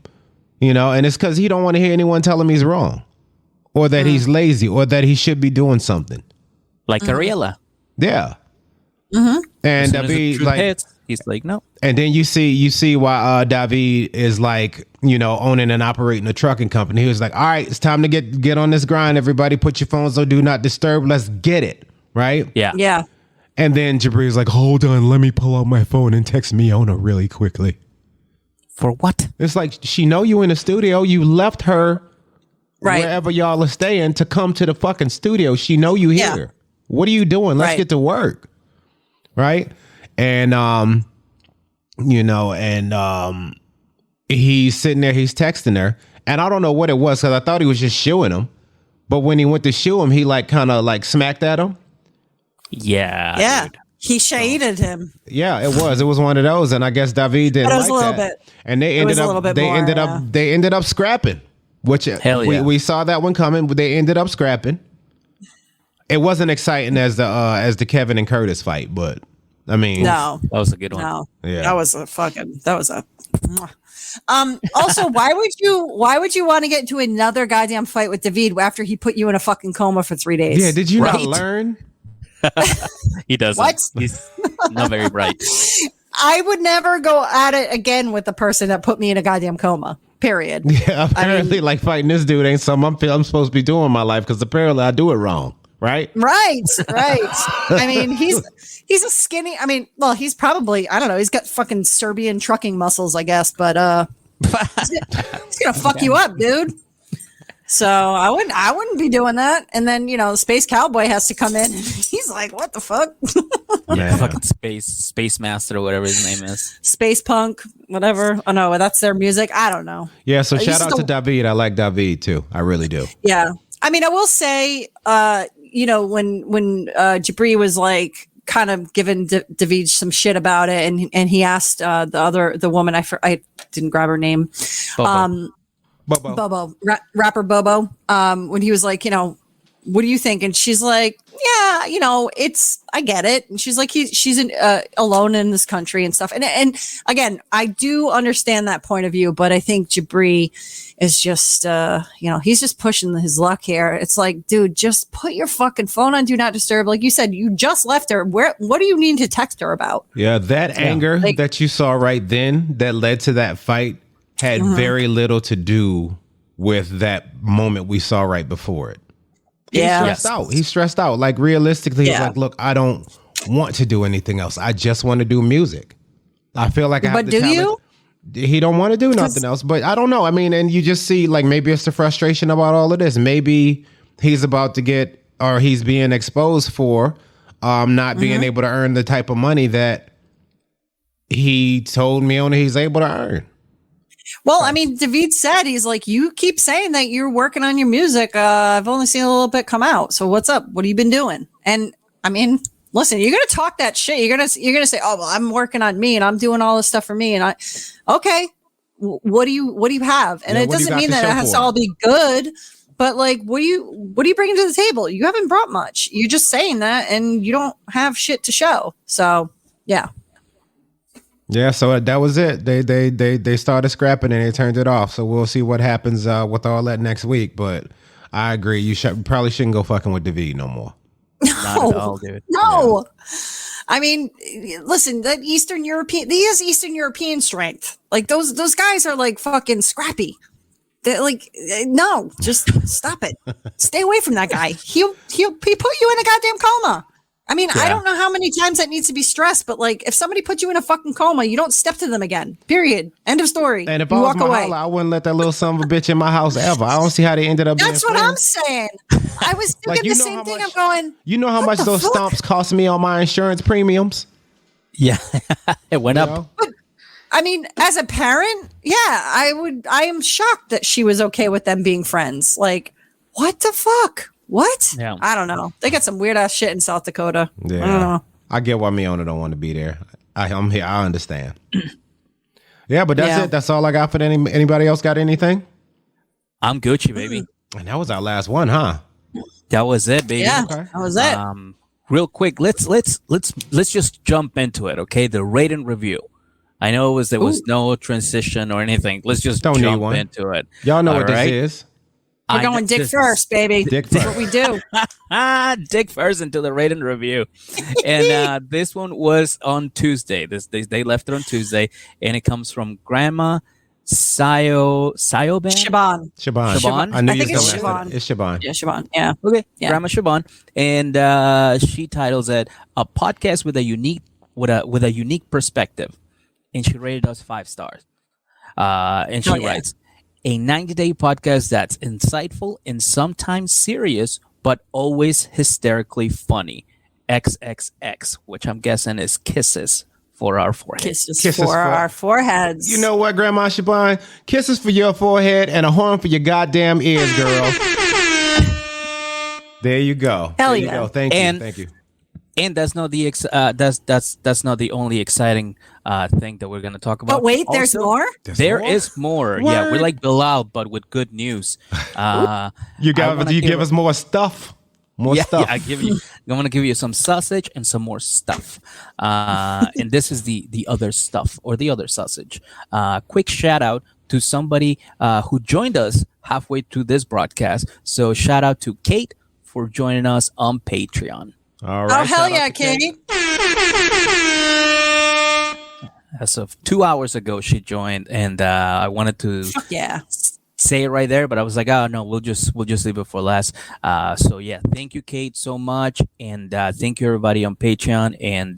and it's because he don't want to hear anyone tell him he's wrong or that he's lazy or that he should be doing something. Like Ariella. Yeah. Mm-hmm. And David, he's like, no. And then you see why David is owning and operating a trucking company. He was like, all right, it's time to get on this grind. Everybody put your phones on Do Not Disturb. Let's get it. Right? Yeah. Yeah. And then Jibri's like, hold on, let me pull out my phone and text Miona really quickly. For what? It's she know you in the studio. You left her wherever y'all are staying to come to the fucking studio. She know you here. Yeah. What are you doing? Let's get to work. Right? And, he's sitting there, he's texting her. And I don't know what it was because I thought he was just shooing him. But when he went to shoe him, he kind of smacked at him. Yeah. Dude. He Shaeeda'd him. Yeah, it was one of those, and I guess David didn't like that. But it was a little bit. And they ended up scrapping, which we saw that one coming. They ended up scrapping. It wasn't exciting as the Kevin and Curtis fight, but I mean, no, that was a good one. No, yeah, that was a. Also, why would you want to get into another goddamn fight with David after he put you in a fucking coma for 3 days? Yeah, did you not learn? He doesn't. What? He's not very bright. I would never go at it again with the person that put me in a goddamn coma. Period. Yeah, apparently, fighting this dude ain't something I'm supposed to be doing in my life because apparently I do it wrong. Right. I mean, he's a skinny. I mean, well, he's probably, I don't know. He's got fucking Serbian trucking muscles, I guess. But he's gonna fuck you up, dude. So I wouldn't be doing that. And then, the Space Cowboy has to come in. He's like, what the fuck? Yeah, fucking Space Master or whatever his name is. Space Punk, whatever. Oh no, that's their music. I don't know. Yeah, so shout out to David. I like David too. I really do. Yeah. I mean, I will say, when Jibri was like kind of giving David some shit about it, and he asked the woman, I didn't grab her name. Bobo, rapper Bobo, when he was like, what do you think? And she's like, yeah, I get it. And she's like, she's alone in this country and stuff. And again, I do understand that point of view, but I think Jibri is just, he's just pushing his luck here. It's like, dude, just put your fucking phone on Do Not Disturb. Like you said, you just left her. What do you need to text her about? Yeah, that anger that you saw right then that led to that fight had very little to do with that moment we saw right before it. He's stressed out. Like realistically, he's like, look, I don't want to do anything else. I just want to do music. I feel like I have the talent. He don't want to do nothing else, but I don't know. I mean, and you just see like maybe it's the frustration about all of this. Maybe he's about to get, or he's being exposed for not being able to earn the type of money that he told Miona he's able to earn. Well, I mean, David said, he's like, you keep saying that you're working on your music. I've only seen a little bit come out. So what's up? What have you been doing? And I mean, listen, you're going to talk that shit. You're going to say, oh, well, I'm working on me and I'm doing all this stuff for me. And okay, what do you have? And it doesn't mean that it has to all be good, but like, what do you bring to the table? You haven't brought much. You're just saying that and you don't have shit to show. So yeah. Yeah, so that was it. They started scrapping and they turned it off. So we'll see what happens with all that next week. But I agree, you probably shouldn't go fucking with David no more. Not at all, dude. No. Yeah. I mean, listen, he has Eastern European strength. Like those guys are like fucking scrappy. They're like, no, just stop it. Stay away from that guy. He put you in a goddamn coma. I mean, I don't know how many times that needs to be stressed, but like, if somebody puts you in a fucking coma, you don't step to them again. Period. End of story. And if I was Mahala, I wouldn't let that little son of a bitch in my house ever. I don't see how they ended up. That's what I'm saying. I was thinking the same thing. I'm going. You know how much those stomps cost me on my insurance premiums? Yeah, it went up. But, I mean, as a parent, I am shocked that she was okay with them being friends. Like, what the fuck? What? Yeah. I don't know. They got some weird ass shit in South Dakota. Yeah. I don't know. I get why Miona don't want to be there. I'm here. I understand. Yeah, but that's it. That's all I got for anybody else got anything? I'm Gucci, baby. And that was our last one, huh? That was it, baby. Yeah, that was it. Real quick, let's just jump into it, okay? The rate and review. I know there was no transition or anything. Let's just jump into it. Y'all know what this is. We're going dick first, baby. That's what we do. Dick first into the rate and review. And this one was on Tuesday. They left it on Tuesday, and it comes from Grandma Shaeeda. Shaban. I think it's Shaban. It's Shaban. Yeah, Shaban. Yeah. Okay. Yeah. Grandma Shaban, and she titles it "A Podcast with a Unique Perspective," and she rated us 5 stars. And she writes, a 90-day podcast that's insightful and sometimes serious, but always hysterically funny. XXX, which I'm guessing is kisses for our foreheads. Kisses for our foreheads. You know what, Grandma Shaban? Kisses for your forehead and a horn for your goddamn ears, girl. There you go. Hell there yeah. You go. Thank you. And that's not the that's not the only exciting thing that we're going to talk about. But wait, there's more? There is more. What? Yeah, we're like Bilal, but with good news. You give us more stuff. More stuff. Yeah, I'm going to give you some sausage and some more stuff. And this is the other stuff, or the other sausage. Quick shout out to somebody who joined us halfway through this broadcast. So shout out to Kate for joining us on Patreon. All right. Oh, hell yeah, Katie. As of 2 hours ago, she joined, and I wanted to say it right there, but I was like, oh no, we'll just leave it for last. So yeah, thank you, Kate, so much, and thank you everybody on Patreon, and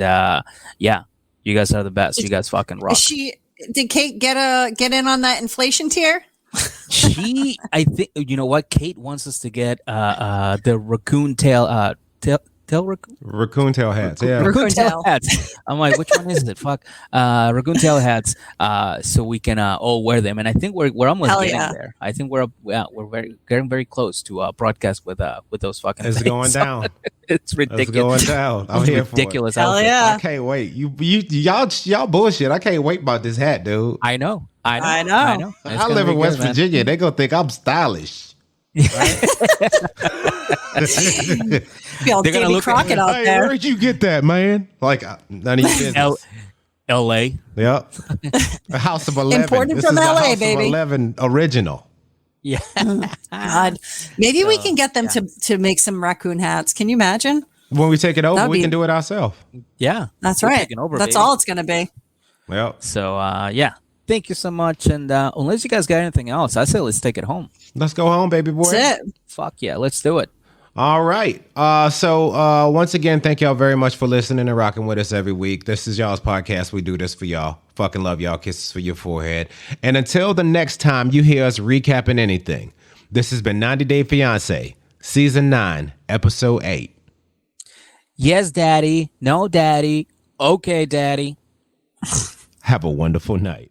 you guys are the best. You guys fucking rock. Did Kate get in on that inflation tier? I think, you know what? Kate wants us to get the raccoon tail raccoon. Raccoon tail hats. Yeah. Raccoon tail tail. hats. I'm like, which one is it? Fuck. Raccoon tail hats. So we can all wear them. And I think we're almost Hell getting yeah. there. I think we're getting very close to broadcast with those fucking. It's things. going down. It's It's ridiculous. going down. I'm It's here for it. ridiculous. Hell outfit. yeah. I can't wait. Y'all bullshit. I can't wait about this hat, dude. I know. I know. It's I gonna live be in West good, man. Virginia. They gonna think I'm stylish. Be all They're gonna Davy look at Crockett out Hey, there. where'd you get that, man? Like none of your business. L.A. Yep. A House of 11. Imported This from is the LA, House baby. of 11 original. Yeah. God. Maybe we can get them to make some raccoon hats. Can you imagine? When we take it over, That'd we be- can do it ourselves. Yeah. That's We're right. taking over, That's baby. all it's going to be. Yep. So yeah. Thank you so much. And unless you guys got anything else, I say let's take it home. Let's go home, baby boy. That's it. Fuck yeah, let's do it. All right. So once again, thank y'all very much for listening and rocking with us every week. This is y'all's podcast. We do this for y'all. Fucking love y'all. Kisses for your forehead. And until the next time you hear us recapping anything, this has been 90 Day Fiance, Season 9, Episode 8. Yes, daddy. No, daddy. Okay, daddy. Have a wonderful night.